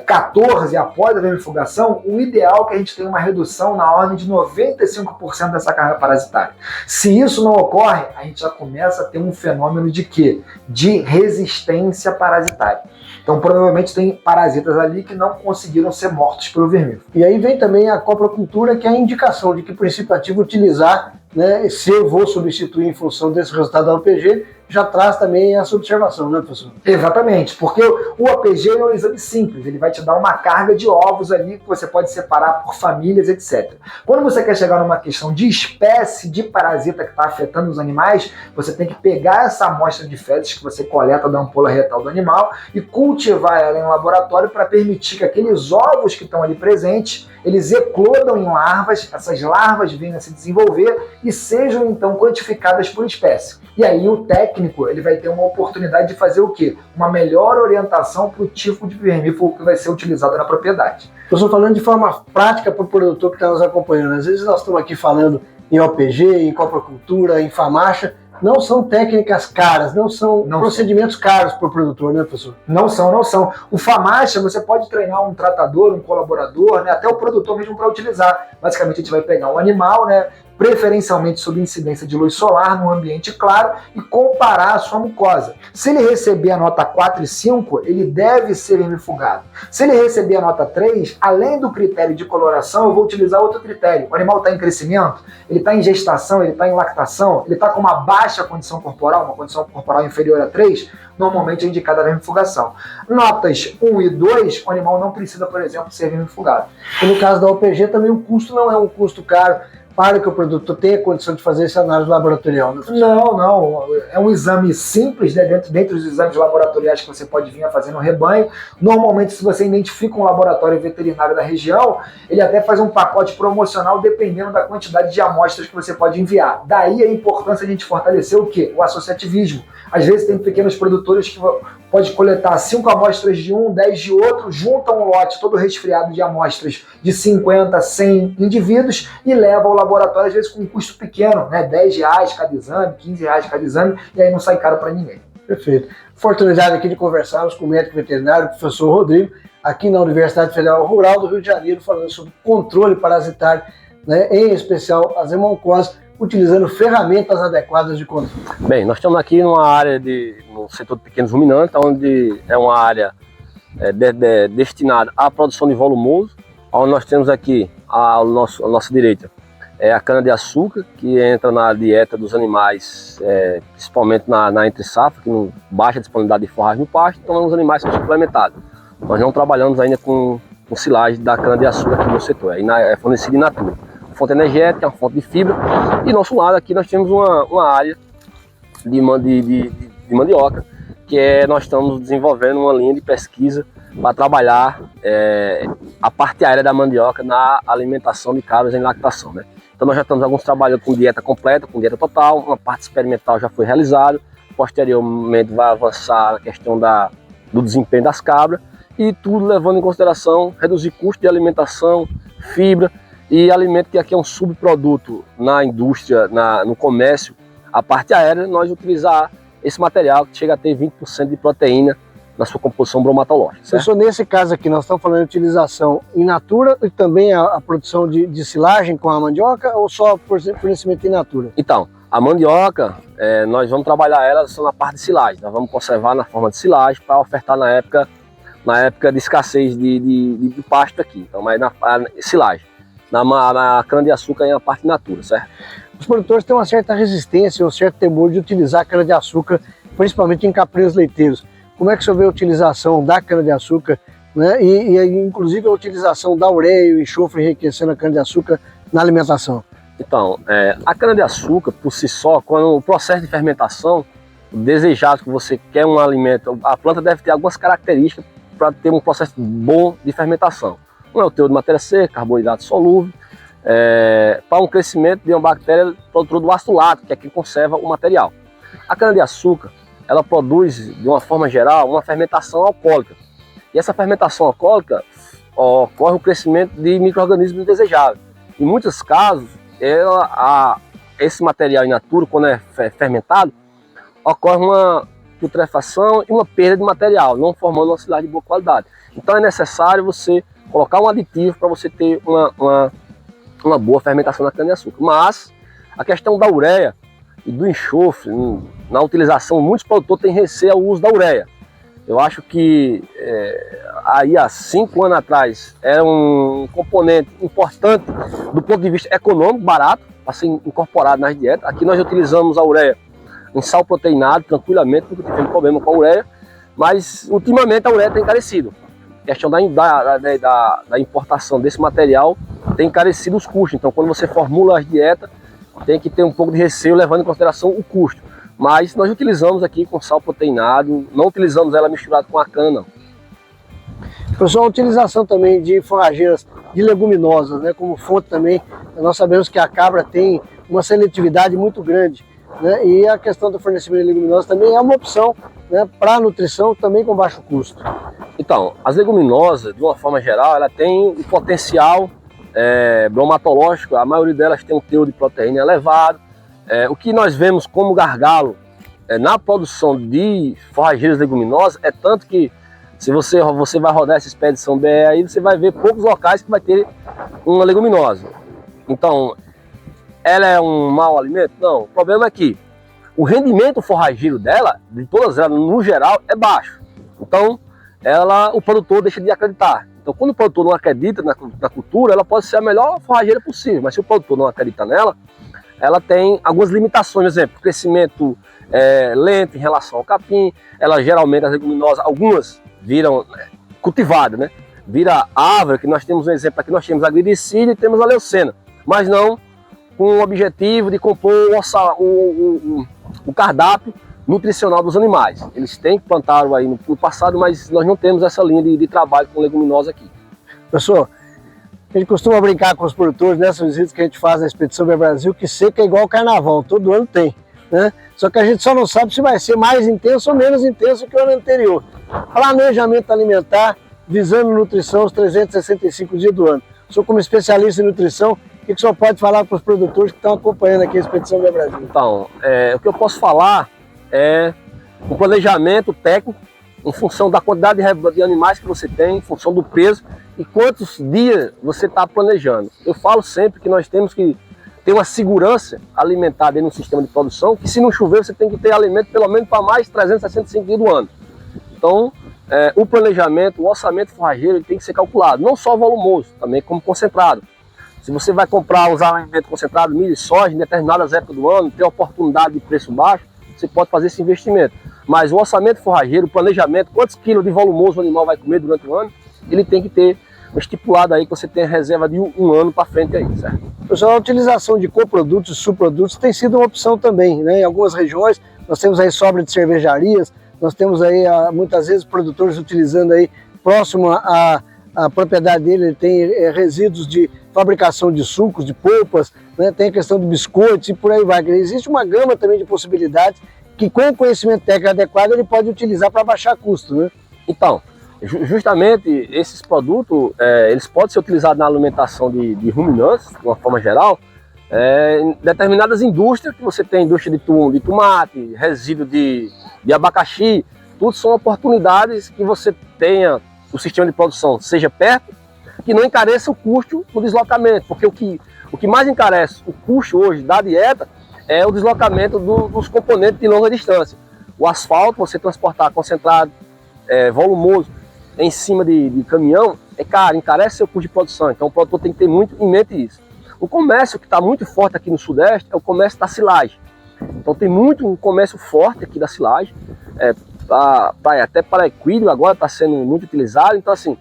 B: 14 após a vermifugação, o ideal é que a gente tenha uma redução na ordem de 95% dessa carga parasitária. Se isso não ocorre, a gente já começa a ter um fenômeno de quê? De resistência parasitária. Então, provavelmente tem parasitas ali que não conseguiram ser mortos pelo vermífugo.
A: E aí vem também a coprocultura, que é a indicação de que princípio ativo utilizar, né, se eu vou substituir em função desse resultado da OPG, já traz também essa observação, né, professor?
B: Exatamente, porque o OPG é um exame simples, ele vai te dar uma carga de ovos ali que você pode separar por famílias, etc. Quando você quer chegar numa questão de espécie de parasita que está afetando os animais, você tem que pegar essa amostra de fezes que você coleta da ampola retal do animal e cultivar ela em um laboratório para permitir que aqueles ovos que estão ali presentes, eles eclodam em larvas, essas larvas venham a se desenvolver e sejam então quantificadas por espécie. E aí o técnico ele vai ter uma oportunidade de fazer o quê? Uma melhor orientação para o tipo de vermífugo que vai ser utilizado na propriedade.
A: Estou falando de forma prática para o produtor que está nos acompanhando. Às vezes nós estamos aqui falando em OPG, em coprocultura, em farmácia. Não são técnicas caras, não são procedimentos caros para o produtor, né, professor?
B: Não são. O farmácia, você pode treinar um tratador, um colaborador, né, até o produtor mesmo para utilizar. Basicamente, a gente vai pegar um animal, né, preferencialmente sob incidência de luz solar, num ambiente claro, e comparar a sua mucosa. Se ele receber a nota 4 e 5, ele deve ser vermifugado. Se ele receber a nota 3, além do critério de coloração, eu vou utilizar outro critério. O animal está em crescimento, ele está em gestação, ele está em lactação, ele está com uma baixa condição corporal, uma condição corporal inferior a 3, normalmente é indicada a vermifugação. Notas 1 e 2, o animal não precisa, por exemplo, ser vermifugado.
A: E no caso da OPG também o custo não é um custo caro, para que o produtor tenha condição de fazer essa análise laboratorial. Né?
B: Não. É um exame simples, né? Dentro dos exames laboratoriais que você pode vir a fazer no rebanho. Normalmente, se você identifica um laboratório veterinário da região, ele até faz um pacote promocional dependendo da quantidade de amostras que você pode enviar. Daí a importância de a gente fortalecer o quê? O associativismo. Às vezes tem pequenos produtores que pode coletar 5 amostras de um, 10 de outro, juntam um lote todo resfriado de amostras de 50, 100 indivíduos e leva ao laboratório, às vezes com um custo pequeno, né? R$10 cada exame, R$15 cada exame, e aí não sai caro para ninguém.
A: Perfeito. Oportunidade aqui de conversarmos com o médico veterinário, o professor Rodrigo, aqui na Universidade Federal Rural do Rio de Janeiro, falando sobre controle parasitário, né? Em especial as hemoncoses, utilizando ferramentas adequadas de controle.
C: Bem, nós estamos aqui numa área no setor de pequenos ruminantes, onde é uma área destinada à produção de volumoso, onde nós temos aqui à nossa direita a cana-de-açúcar, que entra na dieta dos animais, principalmente na entre-safra, que não baixa a disponibilidade de forragem no pasto, então os animais são suplementados. Nós não trabalhamos ainda com silagem da cana-de-açúcar aqui no setor, é fornecido in natura. Fonte energética, uma fonte de fibra, e nosso lado aqui nós temos uma área de mandioca, que nós estamos desenvolvendo uma linha de pesquisa para trabalhar a parte aérea da mandioca na alimentação de cabras em lactação, né? Então nós já estamos alguns trabalhando com dieta completa, com dieta total, uma parte experimental já foi realizada, posteriormente vai avançar na questão do desempenho das cabras, e tudo levando em consideração reduzir custo de alimentação, fibra, e alimento que aqui é um subproduto na indústria, no comércio, a parte aérea, nós utilizar esse material que chega a ter 20% de proteína na sua composição bromatológica.
A: Professor, nesse caso aqui, nós estamos falando de utilização in natura e também a produção de silagem com a mandioca, ou só fornecimento in natura?
C: Então, a mandioca, nós vamos trabalhar ela só na parte de silagem, nós vamos conservar na forma de silagem para ofertar na época de escassez de pasto aqui, então, mas na silagem. Na cana-de-açúcar é a parte natura, certo?
A: Os produtores têm uma certa resistência, um certo temor de utilizar a cana-de-açúcar, principalmente em caprinos leiteiros. Como é que o senhor vê a utilização da cana-de-açúcar, né? E inclusive a utilização da ureia e o enxofre enriquecendo a cana-de-açúcar na alimentação?
C: Então, a cana-de-açúcar, por si só, quando o processo de fermentação, desejado que você quer um alimento, a planta deve ter algumas características para ter um processo bom de fermentação. Um é o teor de matéria seca, carboidrato solúvel, para um crescimento de uma bactéria produtora do ácido lático, que é quem conserva o material. A cana-de-açúcar, ela produz, de uma forma geral, uma fermentação alcoólica. E essa fermentação alcoólica ocorre o crescimento de micro-organismos indesejáveis. Em muitos casos, esse material in natura, quando é fermentado, ocorre uma putrefação e uma perda de material, não formando uma silagem de boa qualidade. Então é necessário você colocar um aditivo para você ter uma boa fermentação da cana-de-açúcar. Mas a questão da ureia e do enxofre, na utilização, muitos produtores têm receio ao uso da ureia. Eu acho que aí há 5 anos atrás era um componente importante do ponto de vista econômico, barato, para ser incorporado nas dietas. Aqui nós utilizamos a ureia em sal proteinado tranquilamente, porque tem problema com a ureia, mas ultimamente a ureia tem encarecido. A questão da importação desse material tem encarecido os custos, então quando você formula as dietas, tem que ter um pouco de receio, levando em consideração o custo. Mas nós utilizamos aqui com sal proteinado, não utilizamos ela misturada com a cana, não.
A: Professor, a utilização também de forrageiras de leguminosas, né, como fonte também, nós sabemos que a cabra tem uma seletividade muito grande, né, e a questão do fornecimento de leguminosas também é uma opção, né, para a nutrição também com baixo custo.
C: Então, as leguminosas, de uma forma geral, ela tem o potencial bromatológico, a maioria delas tem um teor de proteína elevado. O que nós vemos como gargalo na produção de forrageiras leguminosas é tanto que se você vai rodar essa expedição BE aí, você vai ver poucos locais que vai ter uma leguminosa. Então, ela é um mau alimento? Não. O problema é que o rendimento forrageiro dela, de todas elas no geral, é baixo. Então, o produtor deixa de acreditar. Então, quando o produtor não acredita na cultura, ela pode ser a melhor forrageira possível, mas se o produtor não acredita nela, ela tem algumas limitações. Por exemplo, crescimento lento em relação ao capim. Ela geralmente, as leguminosas, algumas viram cultivadas, né? Vira árvore, que nós temos um exemplo aqui, nós temos a glicídia e temos a leucena, mas não com o objetivo de compor o cardápio nutricional dos animais. Eles têm que plantar aí no passado, mas nós não temos essa linha de trabalho com leguminosa aqui.
A: Professor, a gente costuma brincar com os produtores nessas visitas que a gente faz na Expedição BE Brasil, que seca é igual ao carnaval, todo ano tem, né? Só que a gente só não sabe se vai ser mais intenso ou menos intenso que o ano anterior. Planejamento alimentar, visando nutrição os 365 dias do ano. O senhor, como especialista em nutrição, o que o senhor pode falar para os produtores que estão acompanhando aqui a Expedição BE Brasil?
C: Então, o que eu posso falar é um planejamento técnico em função da quantidade de animais que você tem, em função do peso e quantos dias você está planejando. Eu falo sempre que nós temos que ter uma segurança alimentar dentro do sistema de produção, que se não chover você tem que ter alimento pelo menos para mais 365 dias do ano. Então, o planejamento, o orçamento forrageiro, ele tem que ser calculado, não só volumoso, também como concentrado. Se você vai usar um alimento concentrado, milho e soja, em determinadas épocas do ano, ter oportunidade de preço baixo, você pode fazer esse investimento. Mas o orçamento forrageiro, o planejamento, quantos quilos de volumoso o animal vai comer durante o ano, ele tem que ter estipulado aí que você tem reserva de um ano para frente aí, certo?
A: Professor, a utilização de coprodutos e subprodutos tem sido uma opção também, né? Em algumas regiões nós temos aí sobra de cervejarias, nós temos aí muitas vezes produtores utilizando aí próximo à propriedade dele, ele tem resíduos de fabricação de sucos, de polpas, né? Tem a questão de biscoitos e por aí vai. Existe uma gama também de possibilidades que com o conhecimento técnico adequado ele pode utilizar para baixar custo, né?
C: Então, justamente esses produtos, eles podem ser utilizados na alimentação de ruminantes, de uma forma geral, em determinadas indústrias, que você tem indústria de tomate, resíduo de abacaxi, tudo são oportunidades que você tenha o sistema de produção seja perto, que não encareça o custo do deslocamento, porque o que mais encarece o custo hoje da dieta é o deslocamento dos componentes de longa distância. O asfalto, você transportar concentrado, volumoso, em cima de caminhão, é caro, encarece seu custo de produção, então o produtor tem que ter muito em mente isso. O comércio que está muito forte aqui no Sudeste é o comércio da silagem. Então tem muito um comércio forte aqui da silagem, até para equídeo agora está sendo muito utilizado. Então assim,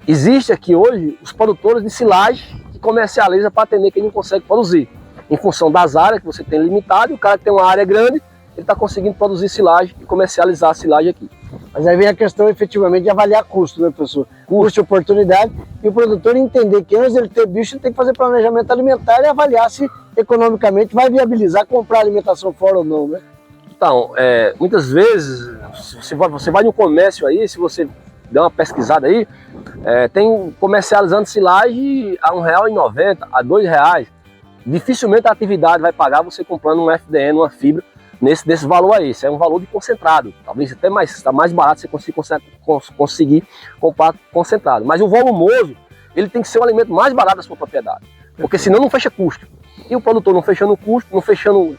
C: existe aqui hoje os produtores de silagem que comercializam para atender quem não consegue produzir. Em função das áreas que você tem limitado, e o cara que tem uma área grande, ele está conseguindo produzir silagem e comercializar a silagem aqui.
A: Mas aí vem a questão efetivamente de avaliar custo, né, professor? Custo e oportunidade, e o produtor entender que antes de ele ter bicho, ele tem que fazer planejamento alimentar e avaliar se economicamente vai viabilizar comprar alimentação fora ou não, né?
C: Então, muitas vezes, você vai no comércio aí, se você der uma pesquisada aí, tem comercializando silagem a R$1,90, a R$2. Dificilmente a atividade vai pagar você comprando um FDN, uma fibra, desse valor aí. Isso é um valor de concentrado, talvez até está mais barato você conseguir comprar concentrado. Mas o volumoso, ele tem que ser o alimento mais barato da sua propriedade, porque senão não fecha custo. E o produtor não fechando custo, não fechando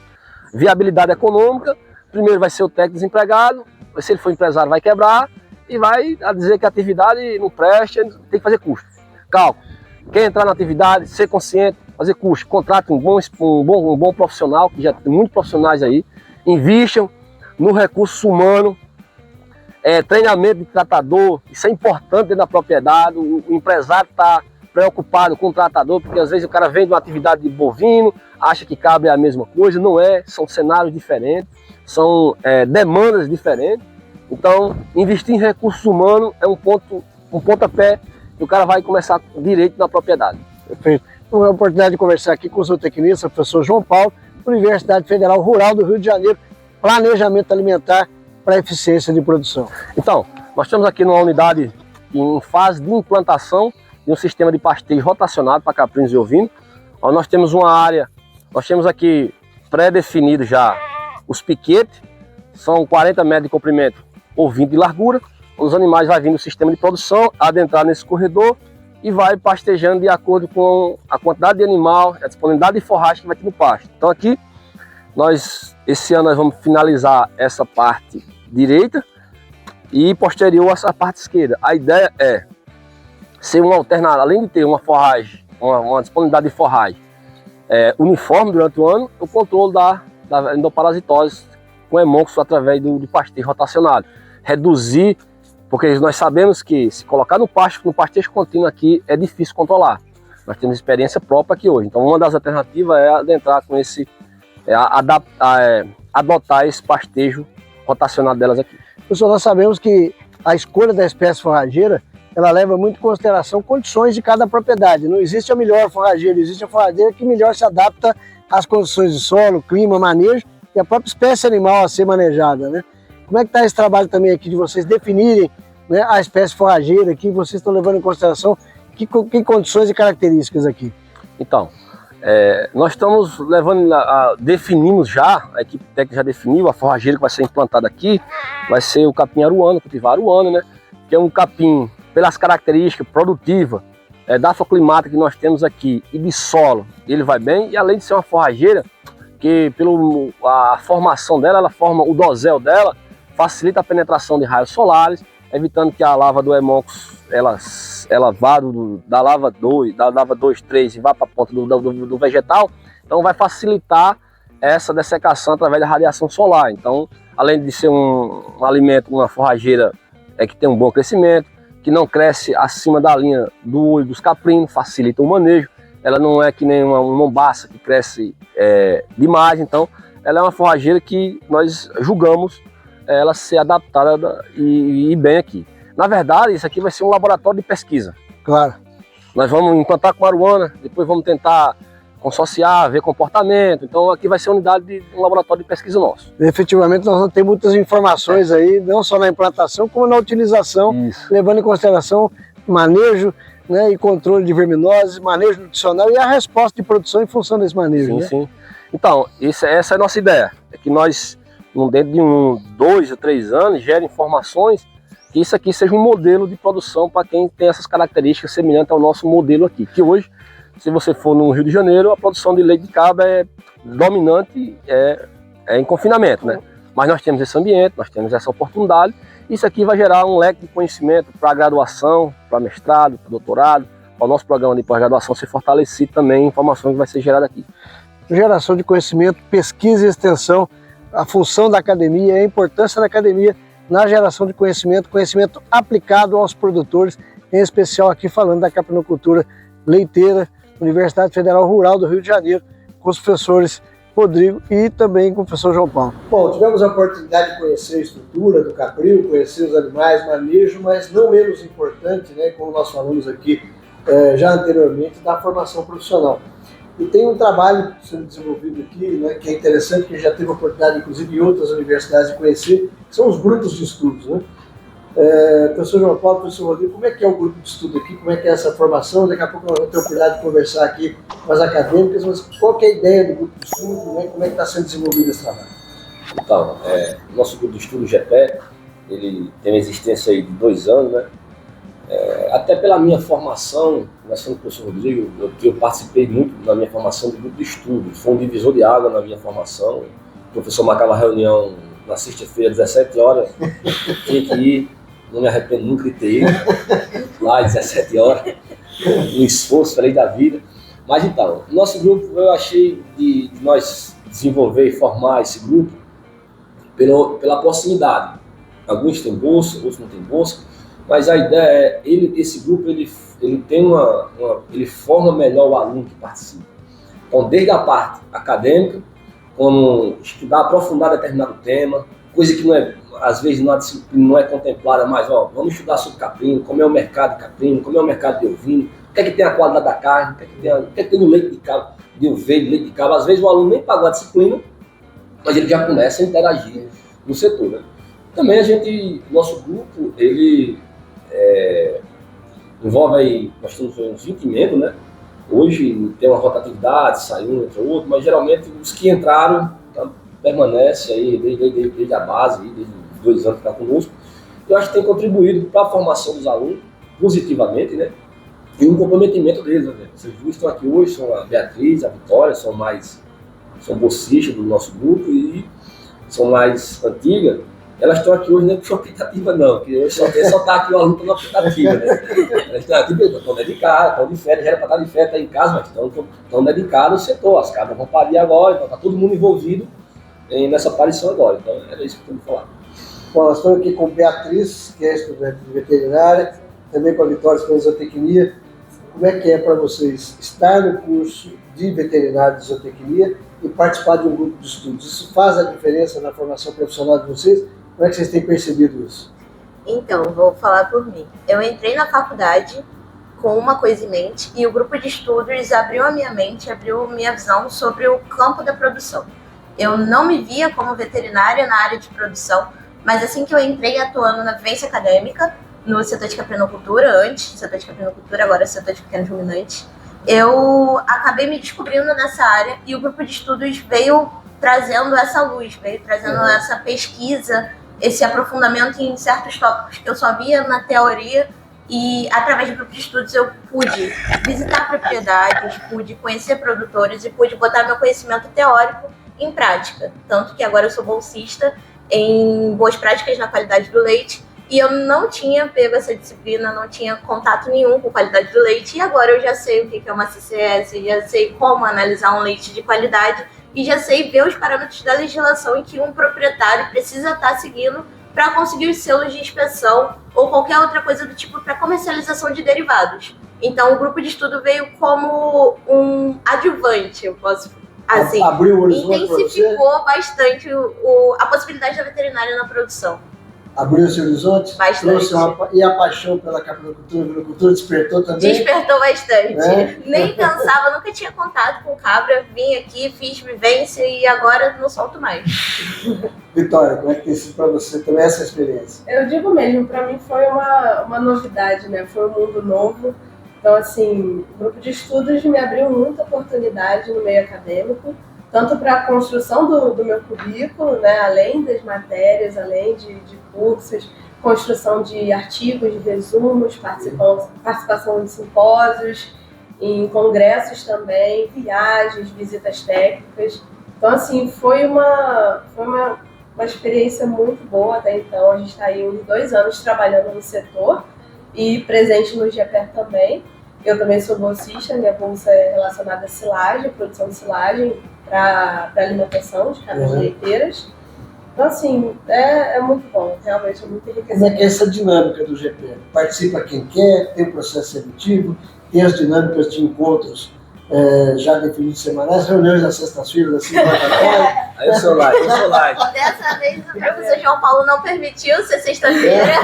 C: viabilidade econômica, primeiro vai ser o técnico desempregado, se ele for empresário vai quebrar e vai dizer que a atividade não presta, tem que fazer custo. Cálculo, quer entrar na atividade, ser consciente, fazer custo, contrate um bom profissional, que já tem muitos profissionais aí,
E: invistam no recurso humano, treinamento de tratador, isso é importante dentro da propriedade. O empresário está preocupado com o tratador, porque às vezes o cara vem de uma atividade de bovino, acha que cabe a mesma coisa, não é, são cenários diferentes, são demandas diferentes. Então, investir em recursos humanos é um pontapé que o cara vai começar direito na propriedade.
A: Perfeito. Tive a oportunidade de conversar aqui com o zootecnista, professor João Paulo, Universidade Federal Rural do Rio de Janeiro, planejamento alimentar para eficiência de produção.
E: Então, nós estamos aqui numa unidade em fase de implantação de um sistema de pastejo rotacionado para caprinos e ovinos. Nós temos uma área, nós temos aqui pré-definido já os piquetes, são 40 metros de comprimento por 20 de largura. Os animais vão vir no sistema de produção, adentrar nesse corredor e vai pastejando de acordo com a quantidade de animal, a disponibilidade de forragem que vai ter no pasto. Então aqui, esse ano nós vamos finalizar essa parte direita e posterior essa parte esquerda. A ideia é ser uma alternativa, além de ter uma forragem, uma disponibilidade de forragem uniforme durante o ano, o controle da endoparasitose com hemóncoso através do pastejo rotacionado. Reduzir, porque nós sabemos que se colocar no pastejo contínuo aqui é difícil controlar. Nós temos experiência própria aqui hoje. Então uma das alternativas é adentrar com adotar esse pastejo rotacionado delas aqui.
A: Professor, nós sabemos que a escolha da espécie forrageira, ela leva muito em consideração condições de cada propriedade. Não existe a melhor forrageira, existe a forrageira que melhor se adapta às condições de solo, clima, manejo e a própria espécie animal a ser manejada, né? Como é que está esse trabalho também aqui de vocês definirem, né, a espécie forrageira que vocês estão levando em consideração, que condições e características aqui?
E: Então, nós estamos definimos já, a equipe técnica já definiu, a forrageira que vai ser implantada aqui, vai ser o capim aruano, cultivar aruano, né? Que é um capim, pelas características produtivas, dafoclimática que nós temos aqui e de solo, ele vai bem, e além de ser uma forrageira, que a formação dela, ela forma o dosel dela, facilita a penetração de raios solares, evitando que a lava do hemóncoso ela vá da lava 2, 3 e vá para a ponta do vegetal. Então vai facilitar essa dessecação através da radiação solar. Então, além de ser um alimento, uma forrageira que tem um bom crescimento, que não cresce acima da linha do olho dos caprinos, facilita o manejo. Ela não é que nem uma mombaça que cresce demais. Então, ela é uma forrageira que nós julgamos ela ser adaptada e bem aqui. Na verdade, isso aqui vai ser um laboratório de pesquisa.
A: Claro.
E: Nós vamos implantar com aruana, depois vamos tentar consorciar, ver comportamento. Então aqui vai ser uma unidade de um laboratório de pesquisa nosso.
A: Efetivamente nós vamos ter muitas informações aí, não só na implantação, como na utilização, levando em consideração manejo, né, e controle de verminoses, manejo nutricional e a resposta de produção em função desse manejo.
E: Sim,
A: né?
E: sim. Então, essa é a nossa ideia, é que nós, dentro de 2 ou 3 anos, gere informações que isso aqui seja um modelo de produção para quem tem essas características semelhantes ao nosso modelo aqui. Que hoje, se você for no Rio de Janeiro, a produção de leite de cabra é dominante, em confinamento, né? Mas nós temos esse ambiente, nós temos essa oportunidade. Isso aqui vai gerar um leque de conhecimento para graduação, para mestrado, para doutorado, para o nosso programa de pós-graduação ser fortalecido também, informações que vai ser gerada aqui.
A: Geração de conhecimento, pesquisa e extensão, a função da academia, a importância da academia na geração de conhecimento, conhecimento aplicado aos produtores, em especial aqui falando da caprinocultura leiteira, Universidade Federal Rural do Rio de Janeiro, com os professores Rodrigo e também com o professor João Paulo. Bom, tivemos a oportunidade de conhecer a estrutura do capril, conhecer os animais, manejo, mas não menos importante, né, como nós falamos aqui já anteriormente, da formação profissional. E tem um trabalho sendo desenvolvido aqui, né, que é interessante, que já teve a oportunidade, inclusive, em outras universidades de conhecer, que são os grupos de estudos. Né? Professor João Paulo, professor Rodrigo, como é que é o grupo de estudo aqui? Como é que é essa formação? Daqui a pouco nós vamos ter a oportunidade de conversar aqui com as acadêmicas, mas qual que é a ideia do grupo de estudo? Né? Como é que está sendo desenvolvido esse trabalho?
C: Então, o nosso grupo de estudo GPE, ele tem uma existência aí de 2 anos, né? Até pela minha formação, conversando com o professor Rodrigo, eu participei muito da minha formação do grupo de estudo, foi um divisor de água na minha formação. O professor marcava a reunião na sexta-feira, 17 horas, tinha que ir, não me arrependo nunca de ter ido, lá às 17 horas, um esforço, falei da vida. Mas então, nosso grupo, eu achei de nós desenvolver e formar esse grupo, pela proximidade. Alguns têm bolsa, outros não têm bolsa, mas a ideia é, esse grupo ele forma melhor o aluno que participa. Então, desde a parte acadêmica, como estudar, aprofundar determinado tema, coisa que às vezes na disciplina não é contemplada, mas vamos estudar sobre caprino, como é o mercado de caprino, como é o mercado de ovino, o que é que tem a qualidade da carne, o que é que tem no leite de cabra, de ovelha, leite de cabra. Às vezes o aluno nem pagou a disciplina, mas ele já começa a interagir no setor, né? Também nosso grupo, ele envolve aí, nós temos uns 20 membros, né? Hoje tem uma rotatividade, sai um, entra outro, mas geralmente os que entraram permanecem aí desde a base, desde os 2 anos que está conosco. Eu acho que tem contribuído para a formação dos alunos positivamente, né? E um comprometimento deles, né? Vocês duas estão aqui hoje, são a Beatriz, a Vitória, são bolsistas do nosso grupo e são mais antigas. Elas estão aqui hoje não é por optativa não, porque hoje só está aqui o aluno pela optativa, né? Elas estão aqui, estão dedicadas, estão de férias, já era para estar de férias, estão em casa, mas estão dedicadas ao setor. As cabras vão parir agora, então está todo mundo envolvido nessa aparição agora. Então era isso que eu tenho que falar.
A: Bom, nós estamos aqui com Beatriz, que é estudante de veterinária, também com a Vitória, estudante de zootecnia. Como é que é para vocês estar no curso de veterinário de zootecnia e participar de um grupo de estudos? Isso faz a diferença na formação profissional de vocês? Como é que vocês têm percebido isso?
F: Então, vou falar por mim. Eu entrei na faculdade com uma coisa em mente e o grupo de estudos abriu a minha mente, abriu minha visão sobre o campo da produção. Eu não me via como veterinária na área de produção, mas assim que eu entrei atuando na vivência acadêmica, no setor de caprinocultura, antes do setor de caprinocultura, agora setor de pequenos ruminantes, eu acabei me descobrindo nessa área e o grupo de estudos veio trazendo essa luz, veio trazendo essa pesquisa, esse aprofundamento em certos tópicos que eu só via na teoria, e através do grupo de estudos eu pude visitar propriedades, pude conhecer produtores e pude botar meu conhecimento teórico em prática. Tanto que agora eu sou bolsista em boas práticas na qualidade do leite, e eu não tinha pego essa disciplina, não tinha contato nenhum com qualidade do leite, e agora eu já sei o que é uma CCS, já sei como analisar um leite de qualidade, e já sei ver os parâmetros da legislação em que um proprietário precisa estar seguindo para conseguir os selos de inspeção ou qualquer outra coisa do tipo para comercialização de derivados. Então, o grupo de estudo veio como um adjuvante, eu posso assim,
A: abriu o horizonte,
F: intensificou bastante a possibilidade da veterinária na produção.
A: Abriu esse horizonte?
F: Bastante.
A: E a paixão pela caprinocultura despertou também?
F: Despertou bastante. Nem pensava, nunca tinha contato com cabra. Vim aqui, fiz vivência e agora não solto mais.
A: Vitória, como é que tem sido para você também essa experiência?
G: Eu digo mesmo, para mim foi uma novidade, né? Foi um mundo novo. Então, assim, o grupo de estudos me abriu muita oportunidade no meio acadêmico, tanto para a construção do meu currículo, né, além das matérias, além de cursos, construção de artigos, de resumos, participação em simpósios, em congressos também, viagens, visitas técnicas. Então, assim, foi uma experiência muito boa até então. A gente está aí uns 2 anos trabalhando no setor e presente no GPR também. Eu também sou bolsista, minha bolsa é relacionada a silagem, produção de silagem para alimentação de cabras leiteiras. Então, assim, é muito bom, realmente é muito enriquecedor.
A: Como é que é essa dinâmica do GPR? Participa quem quer, tem o processo seletivo, tem as dinâmicas de encontros já definidos semanais, reuniões nas sextas-feiras, assim,
C: Aí o seu like.
F: Dessa vez o professor João Paulo não permitiu ser sexta-feira,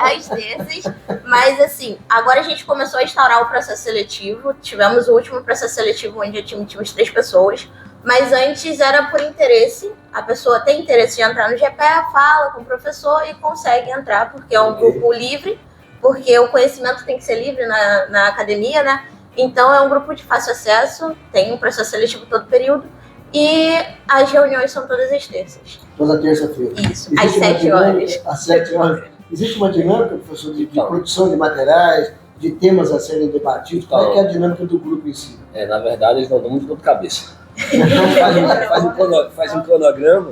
F: às terças, mas assim, agora a gente começou a instaurar o processo seletivo, tivemos o último processo seletivo onde tínhamos 3 pessoas, mas antes era por interesse, a pessoa tem interesse de entrar no GPR, fala com o professor e consegue entrar, porque é um grupo livre, porque o conhecimento tem que ser livre na academia, né? Então é um grupo de fácil acesso, tem um processo seletivo todo período e as reuniões são todas as terças.
A: Toda terça-feira.
F: Isso, às 7 horas.
A: Às 7 horas. Existe uma dinâmica, professor, de produção de materiais, de temas a serem debatidos? Qual é que é a dinâmica do grupo em si?
C: Na verdade, eles não dão muito dor de cabeça. faz um cronograma.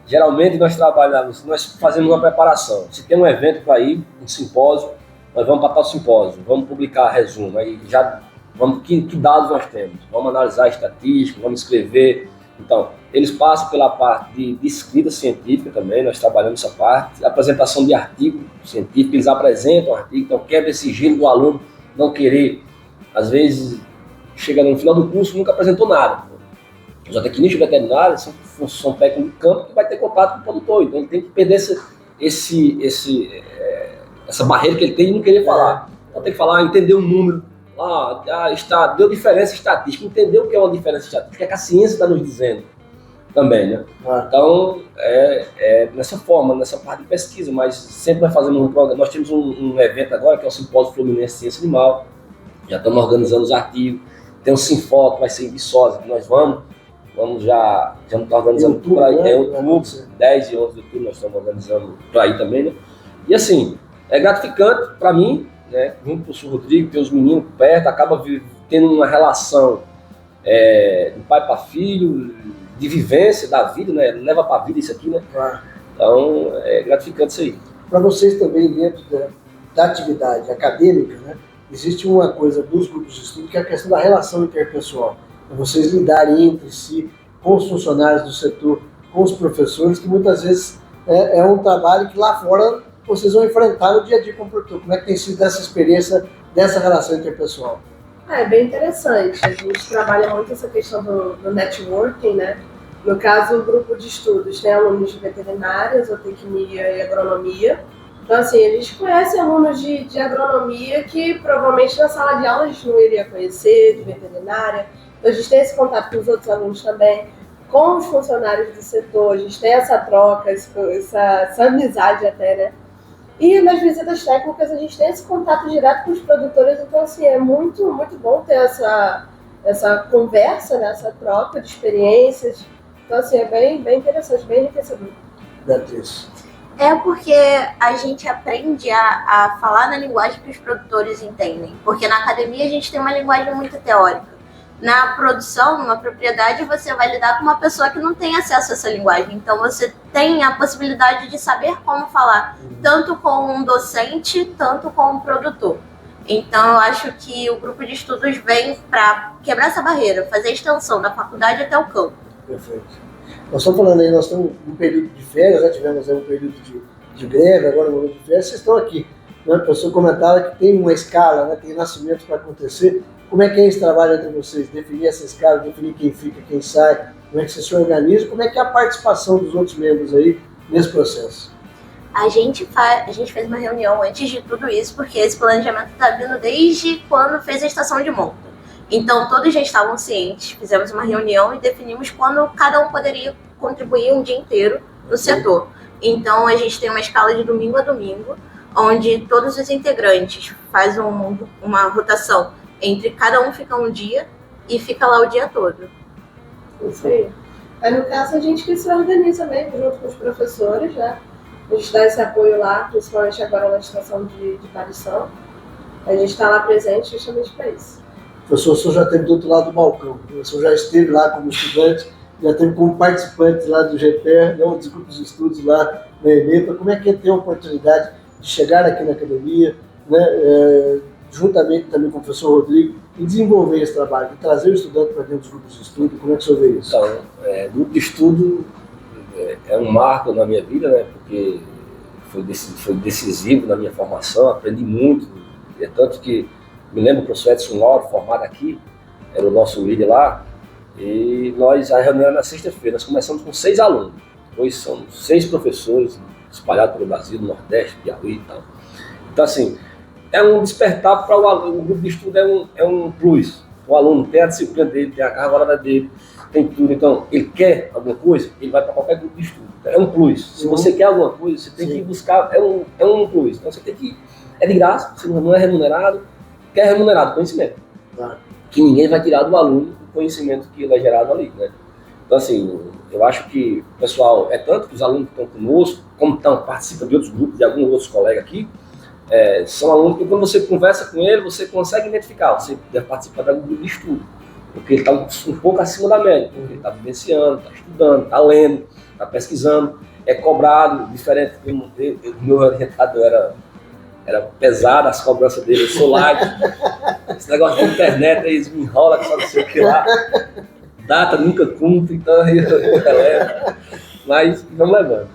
C: Geralmente nós trabalhamos, nós fazemos uma preparação. Se tem um evento para ir, um simpósio, nós vamos para tal simpósio, vamos publicar resumo, aí já vamos, que dados nós temos, vamos analisar a estatística, vamos escrever. Então, Eles passam pela parte de escrita científica também, nós trabalhamos essa parte, apresentação de artigo científico, eles apresentam o artigo, então quebra esse gelo do aluno não querer, às vezes, chega no final do curso nunca apresentou nada. Os zootecnistas veterinários são técnicos de campo que vai ter contato com o produtor, então ele tem que perder essa barreira que ele tem de não querer falar. Então tem que falar, entender o número, deu diferença estatística, entender o que é uma diferença estatística, é que a ciência está nos dizendo também, né? Então, nessa forma, nessa parte de pesquisa, mas sempre vai fazendo um programa. Nós temos um evento agora, que é o Simpósio Fluminense Ciência Animal, já estamos organizando os artigos, tem um Sinfó, que vai ser em Viçosa, que nós vamos já estamos organizando para ir, outubro, 10 e 11 de outubro, nós estamos organizando para ir também, né? E assim, é gratificante para mim, né? Junto com o professor Rodrigo, ter os meninos perto, acaba tendo uma relação de pai para filho, de vivência da vida, né? Leva para a vida isso aqui, né? Então, é gratificante isso aí.
A: Para vocês também, dentro da atividade acadêmica, né? Existe uma coisa dos grupos de estudo que é a questão da relação interpessoal. Vocês lidarem entre si, com os funcionários do setor, com os professores, que muitas vezes é um trabalho que lá fora vocês vão enfrentar no dia a dia com o produtor. Como é que tem sido essa experiência dessa relação interpessoal?
G: É bem interessante. A gente trabalha muito essa questão do networking, né? No caso, o grupo de estudos tem alunos de veterinária, zootecnia e agronomia. Então, assim, a gente conhece alunos de agronomia que provavelmente na sala de aula a gente não iria conhecer, de veterinária. Então, a gente tem esse contato com os outros alunos também, com os funcionários do setor, a gente tem essa troca, essa amizade até, né? E nas visitas técnicas a gente tem esse contato direto com os produtores, então, assim, é muito, muito bom ter essa conversa, né? Essa troca de experiências. Então, assim, é bem interessante, bem enriquecedor.
A: Beatriz.
F: É porque a gente aprende a falar na linguagem que os produtores entendem. Porque na academia a gente tem uma linguagem muito teórica. Na produção, numa propriedade, você vai lidar com uma pessoa que não tem acesso a essa linguagem. Então você tem a possibilidade de saber como falar, tanto com um docente, tanto com um produtor. Então eu acho que o grupo de estudos vem para quebrar essa barreira, fazer a extensão da faculdade até o campo.
A: Perfeito. Nós estamos falando aí, nós estamos num período de férias, já tivemos aí um período de greve, agora um momento de férias, vocês estão aqui. Né? O professor comentava que tem uma escala, né? Tem nascimentos para acontecer. Como é que é esse trabalho entre vocês? Definir essa escala, definir quem fica, quem sai, como é que você se organiza, como é que é a participação dos outros membros aí nesse processo?
F: A gente fez uma reunião antes de tudo isso, porque esse planejamento está vindo desde quando fez a estação de monta. Então, todos já estavam cientes, fizemos uma reunião e definimos quando cada um poderia contribuir um dia inteiro no setor. Então, a gente tem uma escala de domingo a domingo, onde todos os integrantes fazem uma rotação entre cada um fica um dia e fica lá o dia todo.
G: Isso aí. Aí, no caso, a gente que se organiza mesmo, junto com os professores, né? A gente dá esse apoio lá, principalmente agora na estação de parição. A gente está lá presente justamente para isso.
A: Professor, o senhor já esteve do outro lado do balcão, o senhor já esteve lá como estudante, já esteve como participante lá do GPR, né, dos grupos de estudos lá na EMEPA. Como é que é ter a oportunidade de chegar aqui na academia, né, juntamente também com o professor Rodrigo, e desenvolver esse trabalho, de trazer o estudante para dentro dos grupos de estudo? Como é que o senhor vê isso?
C: Então, grupo de estudo é um marco na minha vida, né, porque foi decisivo na minha formação, aprendi muito, é tanto que me lembro do professor Edson Lauro, formado aqui, era o nosso líder lá, e a reunião era na sexta-feira, nós começamos com 6 alunos, hoje são 6 professores espalhados pelo Brasil, no Nordeste, Piauí e tal. Então, assim, é um despertar para o aluno, o grupo de estudo é um plus. O aluno tem a disciplina dele, tem a carga horária dele, tem tudo. Então, ele quer alguma coisa, ele vai para qualquer grupo de estudo. É um plus. Se você quer alguma coisa, você tem que buscar, é um plus. Então, você tem que, é de graça, você não é remunerado, quer remunerado, conhecimento. Que ninguém vai tirar do aluno o conhecimento que ele é gerado ali, né? Então, assim, eu acho que o pessoal, é tanto que os alunos que estão conosco, como participam de outros grupos, de alguns outros colegas aqui, são alunos que quando você conversa com ele, você consegue identificar, você deve participar de algum grupo de estudo, porque ele está um pouco acima da média, porque ele está vivenciando, está estudando, está lendo, está pesquisando, é cobrado, diferente do meu orientador era pesado as cobranças dele, eu sou light, esse negócio da internet aí me enrola, que só não sei o que lá. data nunca cumpre, então eu relevo. Mas vamos levando.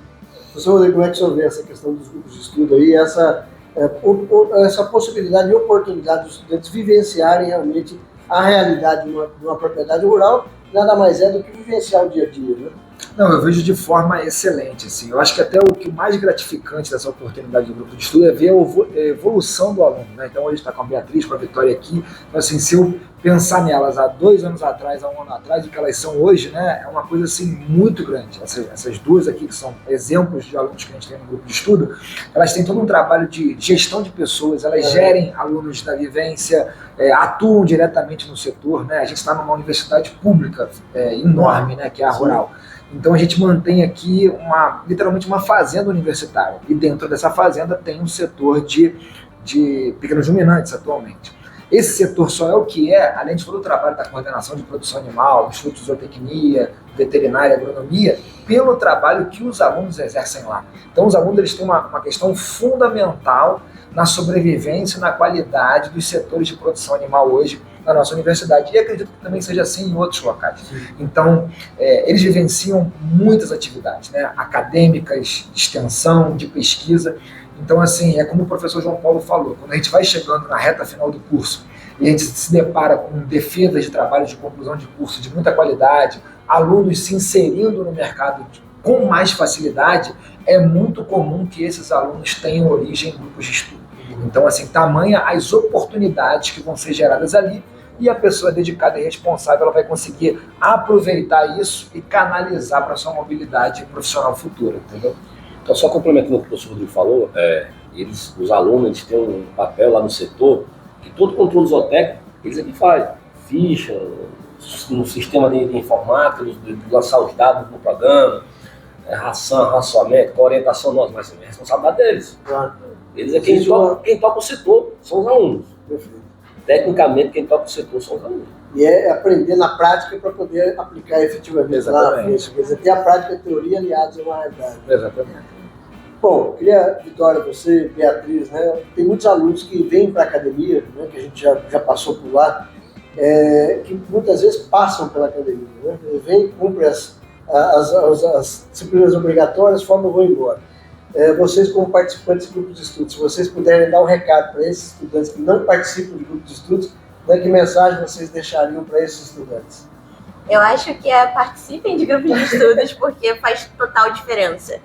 A: Professor Rodrigo, como é que o senhor vê essa questão dos grupos de estudo aí, essa possibilidade e oportunidade dos estudantes vivenciarem realmente a realidade de uma propriedade rural, nada mais é do que vivenciar o dia a dia, né?
B: Não, eu vejo de forma excelente, assim. Eu acho que até o que mais gratificante dessa oportunidade do grupo de estudo é ver a evolução do aluno, né? Então hoje está com a Beatriz, com a Vitória aqui. Então, assim, se eu pensar nelas há 2 anos atrás, há 1 ano atrás, o que elas são hoje, né? É uma coisa, assim, muito grande. Essas duas aqui, que são exemplos de alunos que a gente tem no grupo de estudo, elas têm todo um trabalho de gestão de pessoas, elas gerem alunos da vivência, atuam diretamente no setor, né? A gente está numa universidade pública enorme, né? Que é a Rural. Então a gente mantém aqui literalmente uma fazenda universitária. E dentro dessa fazenda tem um setor de pequenos ruminantes atualmente. Esse setor só é o que é, além de todo o trabalho da coordenação de produção animal, Instituto de Zootecnia, veterinária, agronomia, pelo trabalho que os alunos exercem lá. Então os alunos eles têm uma questão fundamental na sobrevivência e na qualidade dos setores de produção animal hoje na nossa universidade. E acredito que também seja assim em outros locais. Então, eles vivenciam muitas atividades, né? Acadêmicas, de extensão, de pesquisa. Então, assim, é como o professor João Paulo falou, quando a gente vai chegando na reta final do curso e a gente se depara com defesas de trabalho de conclusão de curso de muita qualidade, alunos se inserindo no mercado com mais facilidade, é muito comum que esses alunos tenham origem em grupos de estudo. Então, assim, tamanha as oportunidades que vão ser geradas ali, e a pessoa dedicada e responsável ela vai conseguir aproveitar isso e canalizar para a sua mobilidade profissional futura, entendeu?
C: Então, só complementando o que o professor Rodrigo falou, os alunos eles têm um papel lá no setor que todo controle zootécnico eles aqui fazem. Ficha, no sistema de informática, de lançar os dados no programa, ração, racionamento, orientação nossa, mas é a responsabilidade deles.
A: Claro.
C: Eles é quem toca o setor, são os alunos.
A: Perfeito.
C: Tecnicamente, quem toca o setor são os alunos.
A: E é aprender na prática para poder aplicar efetivamente lá na frente. Quer dizer, ter a prática e a teoria aliados a uma realidade.
B: Exatamente.
A: Bom, queria, Vitória, você, Beatriz, né? Tem muitos alunos que vêm para a academia, né, que a gente já passou por lá, que muitas vezes passam pela academia, né? Eles vêm, cumprem as disciplinas obrigatórias, formam e vão embora. Vocês, como participantes de grupos de estudos, se vocês puderem dar um recado para esses estudantes que não participam de grupos de estudos, né, que mensagem vocês deixariam para esses estudantes?
F: Eu acho que participem de grupos de estudos porque faz total diferença.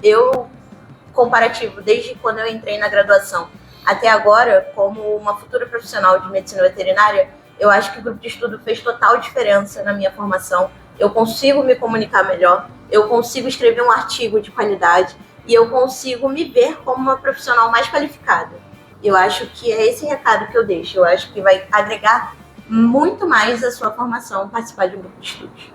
F: Comparativo, desde quando eu entrei na graduação até agora, como uma futura profissional de medicina veterinária, eu acho que o grupo de estudo fez total diferença na minha formação. Eu consigo me comunicar melhor, eu consigo escrever um artigo de qualidade e eu consigo me ver como uma profissional mais qualificada. Eu acho que é esse recado que eu deixo. Eu acho que vai agregar muito mais a sua formação participar de um grupo de estudos.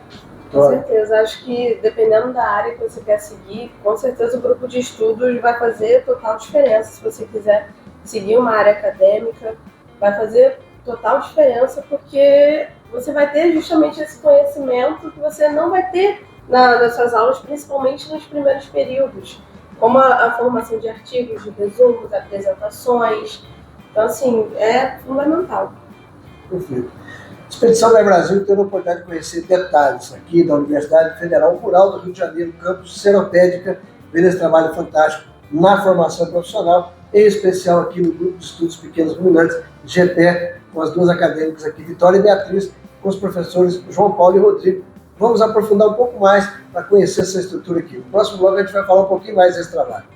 G: Com certeza, acho que dependendo da área que você quer seguir, com certeza o grupo de estudos vai fazer total diferença. Se você quiser seguir uma área acadêmica, vai fazer total diferença porque você vai ter justamente esse conhecimento que você não vai ter nas suas aulas, principalmente nos primeiros períodos, como a formação de artigos, de resumos, apresentações. Então, assim, é fundamental.
A: Perfeito. Expedição da Brasil teve a oportunidade de conhecer detalhes aqui da Universidade Federal Rural do Rio de Janeiro, campus Seropédica, vendo esse trabalho fantástico na formação profissional, em especial aqui no Grupo de Estudos Pequenos Ruminantes, GPE, com as duas acadêmicas aqui, Vitória e Beatriz, com os professores João Paulo e Rodrigo. Vamos aprofundar um pouco mais para conhecer essa estrutura aqui. No próximo bloco a gente vai falar um pouquinho mais desse trabalho.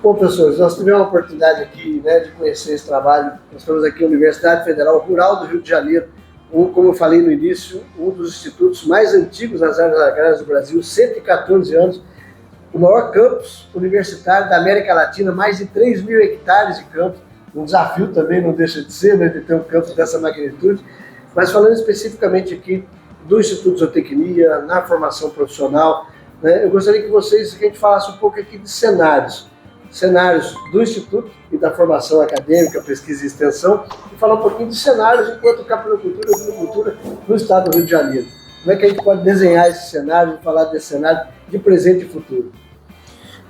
A: Bom, professores, nós tivemos a oportunidade aqui, né, de conhecer esse trabalho. Nós estamos aqui na Universidade Federal Rural do Rio de Janeiro, como eu falei no início, um dos institutos mais antigos das áreas agrárias do Brasil, 114 anos, o maior campus universitário da América Latina, mais de 3 mil hectares de campus, um desafio também não deixa de ser, né, de ter um campus dessa magnitude, mas falando especificamente aqui do Instituto de Zootecnia, na formação profissional, né, eu gostaria que a gente falasse um pouco aqui de cenários do Instituto e da formação acadêmica, pesquisa e extensão, e falar um pouquinho de cenários enquanto capinocultura e agricultura no estado do Rio de Janeiro. Como é que a gente pode desenhar esse cenário e falar desse cenário de presente e futuro?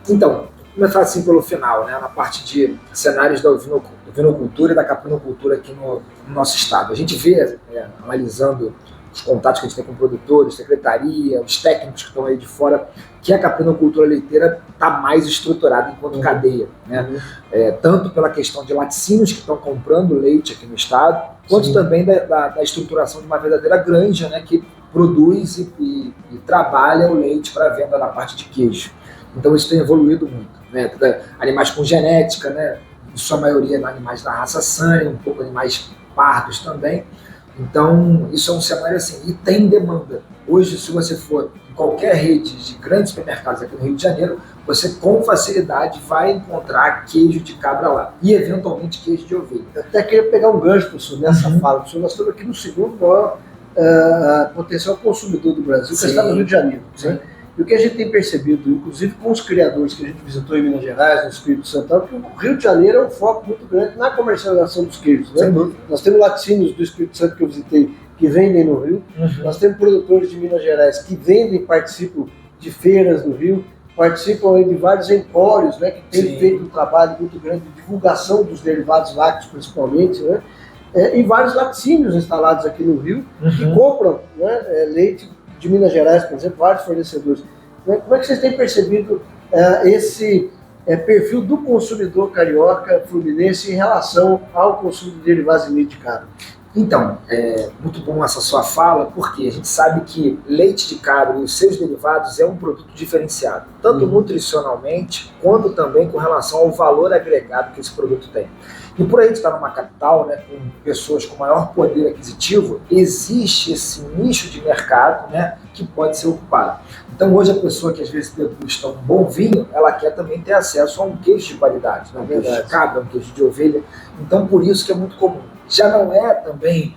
B: Então, começar assim pelo final, né, na parte de cenários da ovinocultura e da capinocultura aqui no nosso estado. A gente vê, analisando os contatos que a gente tem com produtores, secretaria, os técnicos que estão aí de fora, que a capinocultura leiteira está mais estruturada enquanto cadeia, né? Tanto pela questão de laticínios que estão comprando leite aqui no estado, quanto também da estruturação de uma verdadeira granja, né, que produz e trabalha o leite para venda na parte de queijo. Então isso tem evoluído muito, né? Animais com genética, né? Em sua maioria animais da raça Sânia, um pouco animais pardos também. Então, isso é um cenário assim, e tem demanda. Hoje, se você for em qualquer rede de grandes supermercados aqui no Rio de Janeiro, você com facilidade vai encontrar queijo de cabra lá, e eventualmente queijo de ovelha.
A: Eu até queria pegar um gancho, professor, nessa fala. Professor, nós estamos aqui no segundo maior potencial consumidor do Brasil, que está no Rio de Janeiro. Né? E o que a gente tem percebido, inclusive com os criadores que a gente visitou em Minas Gerais, no Espírito Santo, é que o Rio de Janeiro é um foco muito grande na comercialização dos queijos. Né? Nós temos laticínios do Espírito Santo que eu visitei que vendem no Rio, nós temos produtores de Minas Gerais que vendem, participam de feiras no Rio, participam de vários empórios, né, que têm feito um trabalho muito grande de divulgação dos derivados lácteos, principalmente, né? E vários laticínios instalados aqui no Rio que compram, né, leite de Minas Gerais, por exemplo, vários fornecedores. Como é que vocês têm percebido esse perfil do consumidor carioca fluminense em relação ao consumo de derivados de leite de cabra?
B: Então, é muito bom essa sua fala, porque a gente sabe que leite de cabra e os seus derivados é um produto diferenciado, tanto nutricionalmente, quanto também com relação ao valor agregado que esse produto tem. E por a gente estar numa capital, né, com pessoas com maior poder aquisitivo, existe esse nicho de mercado, né, que pode ser ocupado. Então hoje a pessoa que às vezes degusta um bom vinho, ela quer também ter acesso a um queijo de qualidade, né, um queijo de cabra, um queijo de ovelha. Então por isso que é muito comum. Já não é também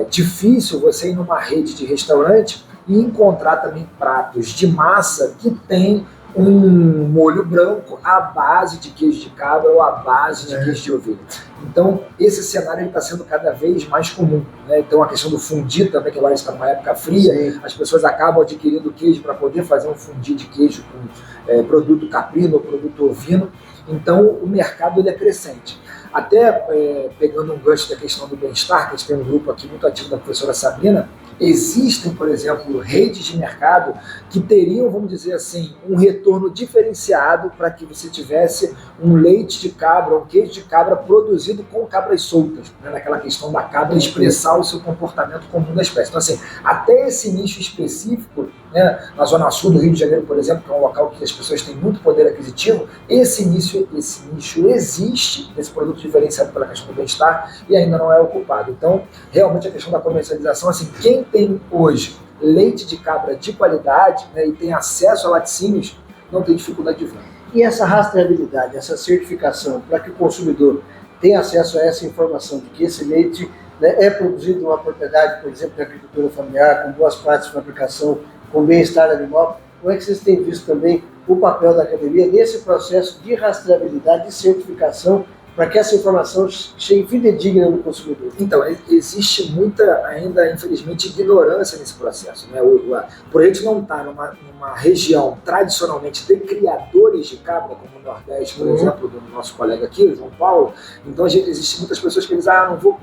B: difícil você ir numa rede de restaurante e encontrar também pratos de massa que tem um molho branco à base de queijo de cabra ou à base de queijo de ovelha. Então, esse cenário está sendo cada vez mais comum, né? Então, a questão do fundi também, que agora está numa época fria, as pessoas acabam adquirindo queijo para poder fazer um fundi de queijo com produto caprino ou produto ovino. Então, o mercado ele é crescente. Até pegando um gancho da questão do bem-estar, que a gente tem um grupo aqui muito ativo da professora Sabrina, existem, por exemplo, redes de mercado que teriam, vamos dizer assim, um retorno diferenciado para que você tivesse um leite de cabra, um queijo de cabra produzido com cabras soltas, né? Naquela questão da cabra expressar o seu comportamento comum da espécie. Então, assim, até esse nicho específico, né, na Zona Sul do Rio de Janeiro, por exemplo, que é um local que as pessoas têm muito poder aquisitivo, esse nicho existe, esse produto diferenciado pela questão do bem-estar, e ainda não é ocupado. Então, realmente a questão da comercialização, assim, quem tem hoje leite de cabra de qualidade, né, e tem acesso a laticínios, não tem dificuldade de venda.
A: E essa rastreabilidade, essa certificação, para que o consumidor tenha acesso a essa informação de que esse leite, né, é produzido numa propriedade, por exemplo, de agricultura familiar, com boas práticas de fabricação, com bem-estar animal, como é que vocês têm visto também o papel da academia nesse processo de rastreabilidade, de certificação, para que essa informação chegue fidedigna no consumidor?
B: Então, existe muita, ainda, infelizmente, ignorância nesse processo, né? Por a gente não estar numa região tradicionalmente de criadores de cabra, como o Nordeste, por exemplo, do nosso colega aqui, o João Paulo, então existem muitas pessoas que dizem, não vou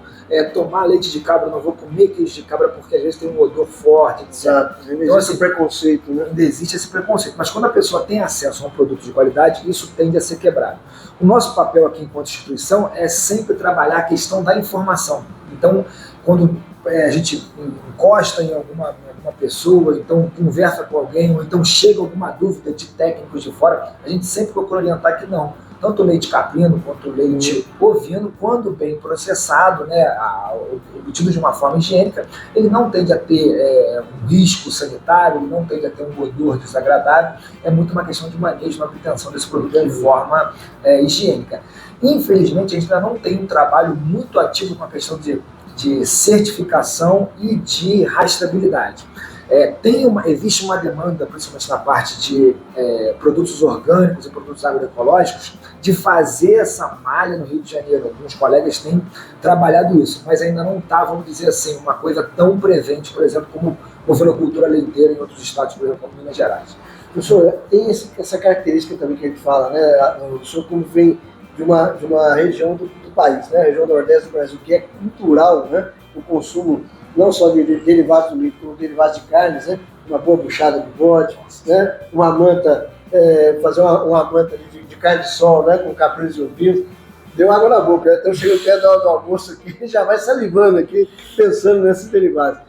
B: tomar leite de cabra, não vou comer queijo de cabra porque às vezes tem um odor forte, etc.
A: Então, existe esse preconceito, né?
B: Ainda existe esse preconceito, mas quando a pessoa tem acesso a um produto de qualidade, isso tende a ser quebrado. O nosso papel aqui enquanto instituição é sempre trabalhar a questão da informação. Então, quando a gente encosta em alguma pessoa, então conversa com alguém, ou então chega alguma dúvida de técnicos de fora, a gente sempre procura orientar que não. tanto o leite caprino quanto o leite bovino, quando bem processado, né, obtido de uma forma higiênica, ele não tende a ter um risco sanitário, ele não tende a ter um odor desagradável, é muito uma questão de manejo, uma obtenção desse produto de forma higiênica. Infelizmente, a gente ainda não tem um trabalho muito ativo com a questão de certificação e de rastreabilidade. Existe uma demanda, principalmente na parte de produtos orgânicos e produtos agroecológicos, de fazer essa malha no Rio de Janeiro. Alguns colegas têm trabalhado isso, mas ainda não está, vamos dizer assim, uma coisa tão presente, por exemplo, como bovinocultura leiteira em outros estados, por exemplo, como Minas Gerais.
A: Professor, tem essa característica também que a gente fala, né? O senhor como vem de uma região do país, né? A região nordeste do Brasil, que é cultural, né? O consumo não só de derivados do leite, como derivados de carnes, né? Uma boa buchada de bode, né? Uma manta, fazer uma manta de carne de sol, né? Com caprinos e ovinos. Deu água na boca, então chega até da hora do almoço aqui e já vai salivando aqui, pensando nesses derivados.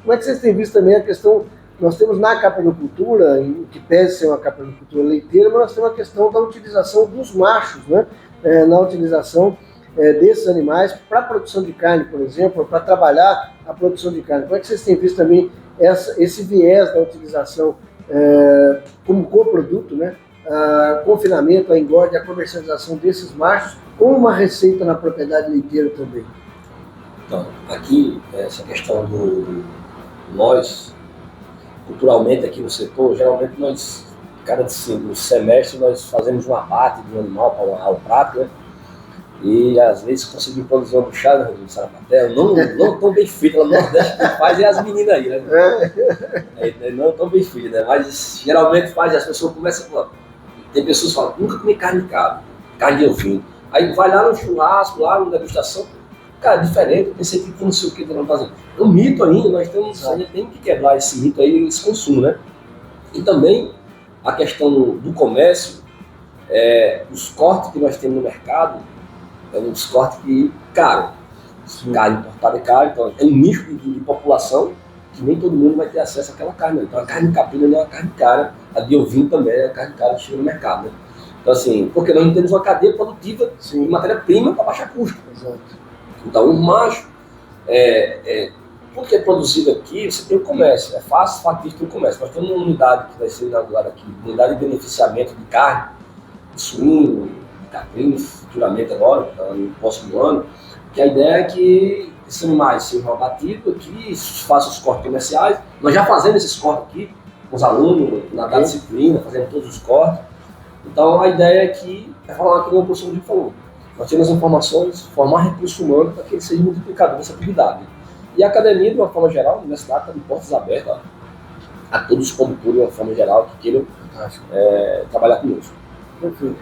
A: Como é que vocês têm visto também a questão? Nós temos na caprinocultura, que pese ser uma caprinocultura leiteira, mas nós temos a questão da utilização dos machos, né? Na utilização desses animais para a produção de carne, por exemplo, para trabalhar a produção de carne. Como é que vocês têm visto também esse viés da utilização como coproduto, né? Confinamento, a engorde, a comercialização desses machos com uma receita na propriedade leiteira também?
C: Então, aqui, essa questão nós, culturalmente aqui no setor, geralmente nós, cada semestre, nós fazemos um abate de um animal para ao prato, né? E às vezes conseguimos produzir uma buchada de sarapatel, não tão bem feita, lá no Nordeste quem faz é as meninas aí, né? Não tão bem feita, né? Mas geralmente faz, as pessoas começam a falar, tem pessoas que falam, nunca comi carne de cabra, carne de ovinho. Aí vai lá no churrasco, lá na degustação, cara, diferente, eu pensei que não sei o que não fazendo. É um mito ainda, a gente tem que quebrar esse mito aí, esse consumo, né? E também a questão do comércio, os cortes que nós temos no mercado, uns cortes que, caro, carne importada é caro, então é um nicho de população que nem todo mundo vai ter acesso àquela carne. Então a carne caprina é uma carne cara, a de ovinho também é uma carne cara que chega no mercado, né? Então assim, porque nós não temos uma cadeia produtiva de matéria-prima para baixar custo. Exato. Então o macho, tudo que é produzido aqui, você tem o comércio, é fácil, fatídico o comércio. Nós temos uma unidade que vai ser inaugurada aqui, unidade de beneficiamento de carne, de suíno, de caprino, futuramente agora, no próximo ano, que a ideia é que esses animais sejam abatidos aqui, façam os cortes comerciais. Nós já fazemos esses cortes aqui, com os alunos, na disciplina, fazendo todos os cortes. Então a ideia é que, falar que o professor Rodrigo falou, nós temos as informações, formar recurso humano para que ele seja multiplicador dessa atividade. E a academia, de uma forma geral, a universidade está de portas abertas a todos os condutores, de uma forma geral, que queiram trabalhar conosco.
A: Perfeito.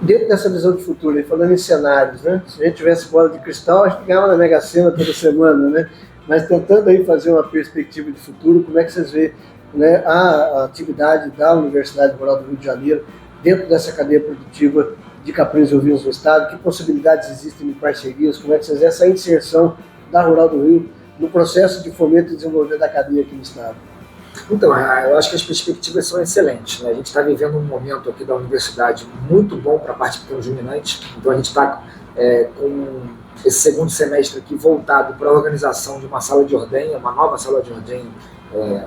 A: Dentro dessa visão de futuro, falando em cenários, né? Se a gente tivesse bola de cristal, a gente ganhava na Mega Sena toda semana, né? Mas tentando aí fazer uma perspectiva de futuro, como é que vocês veem, né, a atividade da Universidade Rural do Rio de Janeiro dentro dessa cadeia produtiva de caprinos e ovinos no estado? Que possibilidades existem de parcerias? Como é que vocês veem essa inserção da Rural do Rio no processo de fomento e desenvolvimento da cadeia aqui no estado?
B: Então, eu acho que as perspectivas são excelentes, né? A gente está vivendo um momento aqui da universidade muito bom para a parte ruminante, então a gente está com esse segundo semestre aqui voltado para a organização de uma sala de ordenha, uma nova sala de ordenha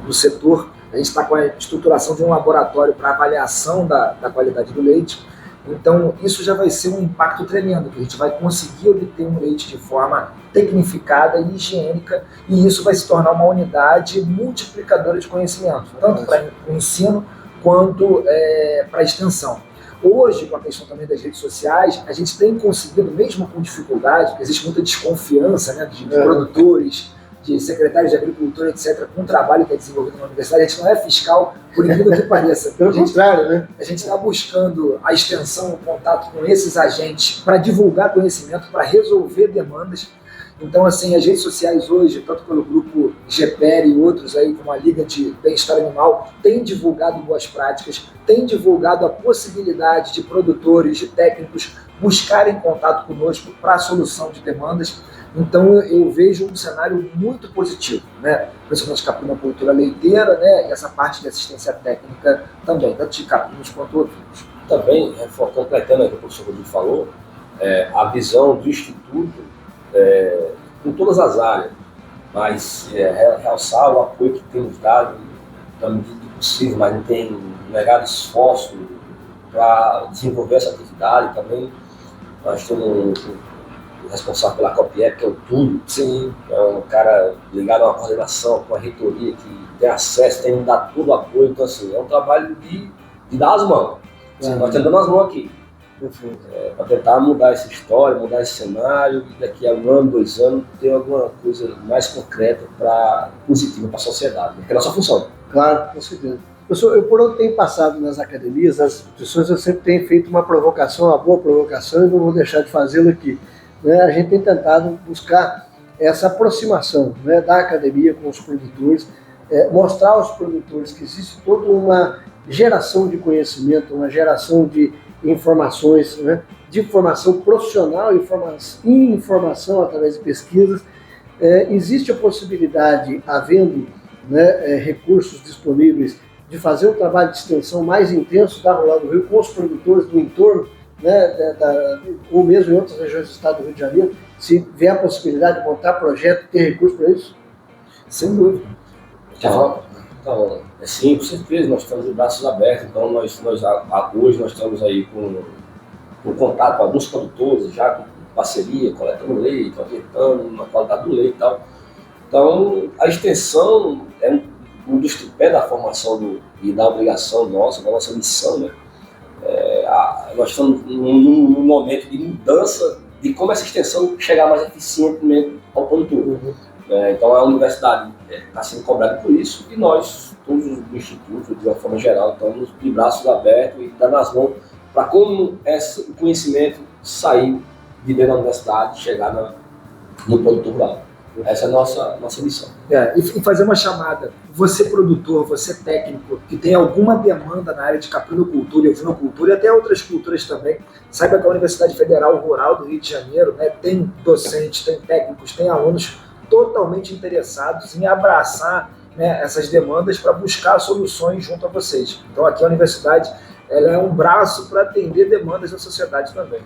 B: no setor. A gente está com a estruturação de um laboratório para avaliação da qualidade do leite. Então, isso já vai ser um impacto tremendo, que a gente vai conseguir obter um leite de forma tecnificada e higiênica, e isso vai se tornar uma unidade multiplicadora de conhecimento, tanto para o ensino quanto para a extensão. Hoje, com a questão também das redes sociais, a gente tem conseguido, mesmo com dificuldade, porque existe muita desconfiança, né, de produtores, de secretários de agricultura, etc., com o trabalho que é desenvolvido na universidade. A gente não é fiscal, por incrível que pareça.
A: Pelo contrário, né?
B: A gente está buscando a extensão, o contato com esses agentes para divulgar conhecimento, para resolver demandas. Então, assim, as redes sociais hoje, tanto pelo grupo GPR e outros aí, como a Liga de Bem-Estar Animal, têm divulgado boas práticas, têm divulgado a possibilidade de produtores, de técnicos buscarem contato conosco para a solução de demandas. Então eu vejo um cenário muito positivo, né? Principalmente caprinocultura leiteira, né? E essa parte de assistência técnica também, tanto de caprinos quanto ovinos.
C: também, completando o que o professor Rodrigo falou, a visão do Instituto em todas as áreas, mas realçar o apoio que temos dado na medida do possível, mas não tem negado esforço para desenvolver essa atividade também. Nós temos o responsável pela COPIEP, que é o Túlio, é um cara ligado a uma coordenação com a reitoria, que tem acesso, tem que dar todo o apoio. Então, assim, é um trabalho de dar as mãos. Nós estamos dando as mãos aqui. Para tentar mudar essa história, mudar esse cenário, e daqui a 1 ano, 2 anos, ter alguma coisa mais concreta, positiva para a sociedade, que é a nossa função.
A: Claro, com certeza. Professor, eu por onde tenho passado nas academias, nas instituições, eu sempre tenho feito uma provocação, uma boa provocação, e não vou deixar de fazê-lo aqui. A gente tem tentado buscar essa aproximação, da academia com os produtores, mostrar aos produtores que existe toda uma geração de conhecimento, uma geração de informações, de formação profissional e informação através de pesquisas. Existe a possibilidade, havendo recursos disponíveis, de fazer um trabalho de extensão mais intenso da Rural do Rio com os produtores do entorno, ou mesmo em outras regiões do estado do Rio de Janeiro, se vier a possibilidade de montar projeto, ter recurso para isso?
B: Sem dúvida.
C: Então, sim, com certeza, nós estamos de braços abertos. Então, hoje nós estamos aí com contato com alguns produtores, já com parceria, coletando leite, aumentando na qualidade do leite e tal. Então, a extensão é um dos tripés da formação e da obrigação nossa, da nossa missão, nós estamos num momento de mudança de como essa extensão chegar mais eficientemente ao produtor. Então, a universidade está sendo cobrada por isso, e nós, todos do Instituto, de uma forma geral, estamos de braços abertos e dando as mãos para como o conhecimento sair de dentro da universidade e chegar no produtor rural. Essa é a nossa missão.
B: E fazer uma chamada. Você produtor, você técnico, que tem alguma demanda na área de caprinocultura e ovinocultura e até outras culturas também, saiba que a Universidade Federal Rural do Rio de Janeiro tem docentes, tem técnicos, tem alunos totalmente interessados em abraçar essas demandas para buscar soluções junto a vocês. Então aqui a universidade ela é um braço para atender demandas da sociedade também.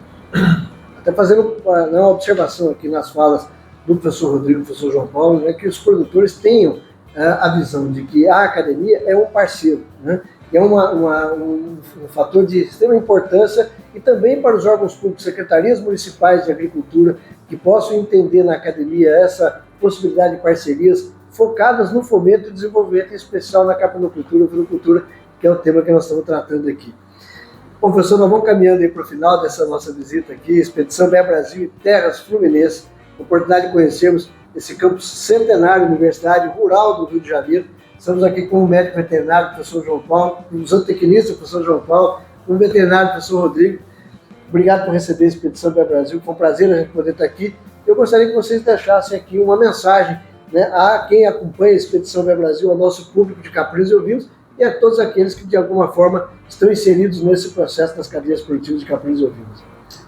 A: Até fazendo uma observação aqui nas falas do professor Rodrigo e do professor João Paulo, que os produtores tenham a visão de que a academia é um parceiro, é um fator de extrema importância, e também para os órgãos públicos, secretarias municipais de agricultura, que possam entender na academia essa possibilidade de parcerias focadas no fomento e desenvolvimento, em especial na caprinocultura e ovinocultura, que é o tema que nós estamos tratando aqui. Bom, professor, nós vamos caminhando para o final dessa nossa visita aqui, Expedição BE Brasil e Terras Fluminenses, oportunidade de conhecermos esse campus centenário, Universidade Rural do Rio de Janeiro. Estamos aqui com o médico veterinário, professor João Paulo, com o zootecnista, professor João Paulo, com o veterinário, professor Rodrigo. Obrigado por receber a Expedição BE Brasil, foi um prazer a gente poder estar aqui. Eu gostaria que vocês deixassem aqui uma mensagem a quem acompanha a Expedição BE Brasil, ao nosso público de caprinos e ovinos, e a todos aqueles que de alguma forma estão inseridos nesse processo das cadeias produtivas de caprinos e ovinos.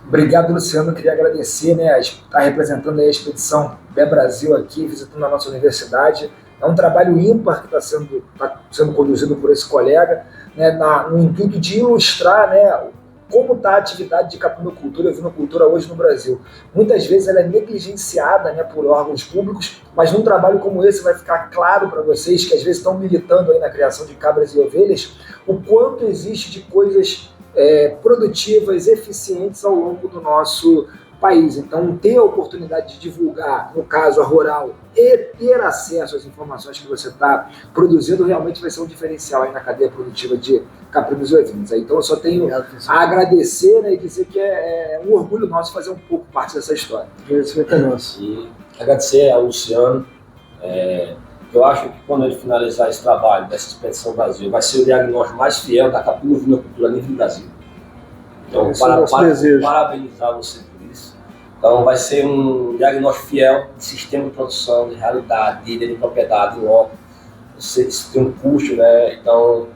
B: Obrigado, Luciano. Eu queria agradecer, estar representando a Expedição BE Brasil aqui, visitando a nossa universidade. É um trabalho ímpar que está sendo conduzido por esse colega, no intuito de ilustrar como está a atividade de caprinocultura e ovinocultura hoje no Brasil. Muitas vezes ela é negligenciada por órgãos públicos, mas num trabalho como esse vai ficar claro para vocês que às vezes estão militando aí na criação de cabras e ovelhas, o quanto existe de coisas produtivas, eficientes ao longo do nosso país. Então, ter a oportunidade de divulgar, no caso a Rural, e ter acesso às informações que você está produzindo, realmente vai ser um diferencial aí na cadeia produtiva de caprinos e ovinos. Então, eu só tenho a agradecer e dizer que é um orgulho nosso fazer um pouco parte dessa história.
A: Agradecimento é nosso.
C: E agradecer ao Luciano. Eu acho que quando ele finalizar esse trabalho dessa Expedição Brasil, vai ser o diagnóstico mais fiel da caprino-ovinocultura a nível do Brasil. Então, parabenizar você por isso. Então, vai ser um diagnóstico fiel de sistema de produção, de realidade, de ideia de propriedade, de loco. Você tem um custo, Então,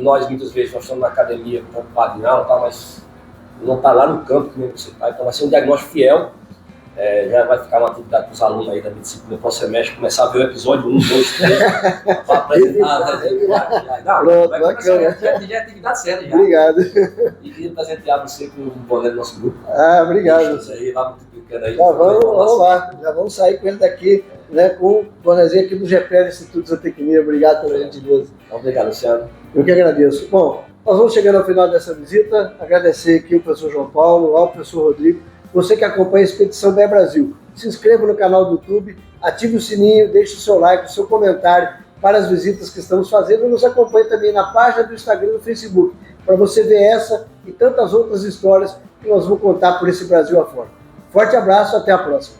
C: nós muitas vezes nós estamos na academia preocupados em mas não está lá no campo que nem você está. Então, vai ser um diagnóstico fiel Já vai ficar uma atividade para os alunos aí da disciplina para o semestre, começar a ver o episódio 1, 2, 3, para apresentar.
A: Pronto,
C: vai
A: bacana.
C: Já é atividade séria já.
A: Obrigado.
C: E queria presentear você com o boné do nosso grupo.
A: Obrigado.
C: Isso aí, vai multiplicando aí.
A: Vamos lá, já vamos sair com ele daqui, né, com o bonezinho aqui do GPL Instituto de Zootecnia. Obrigado pela gentileza.
C: Obrigado, Luciano.
A: Eu que agradeço. Bom, nós vamos chegando ao final dessa visita. Agradecer aqui o professor João Paulo, ao professor Rodrigo, você que acompanha a Expedição BE Brasil. Se inscreva no canal do YouTube, ative o sininho, deixe o seu like, o seu comentário para as visitas que estamos fazendo e nos acompanhe também na página do Instagram e do Facebook, para você ver essa e tantas outras histórias que nós vamos contar por esse Brasil afora. Forte abraço, até a próxima.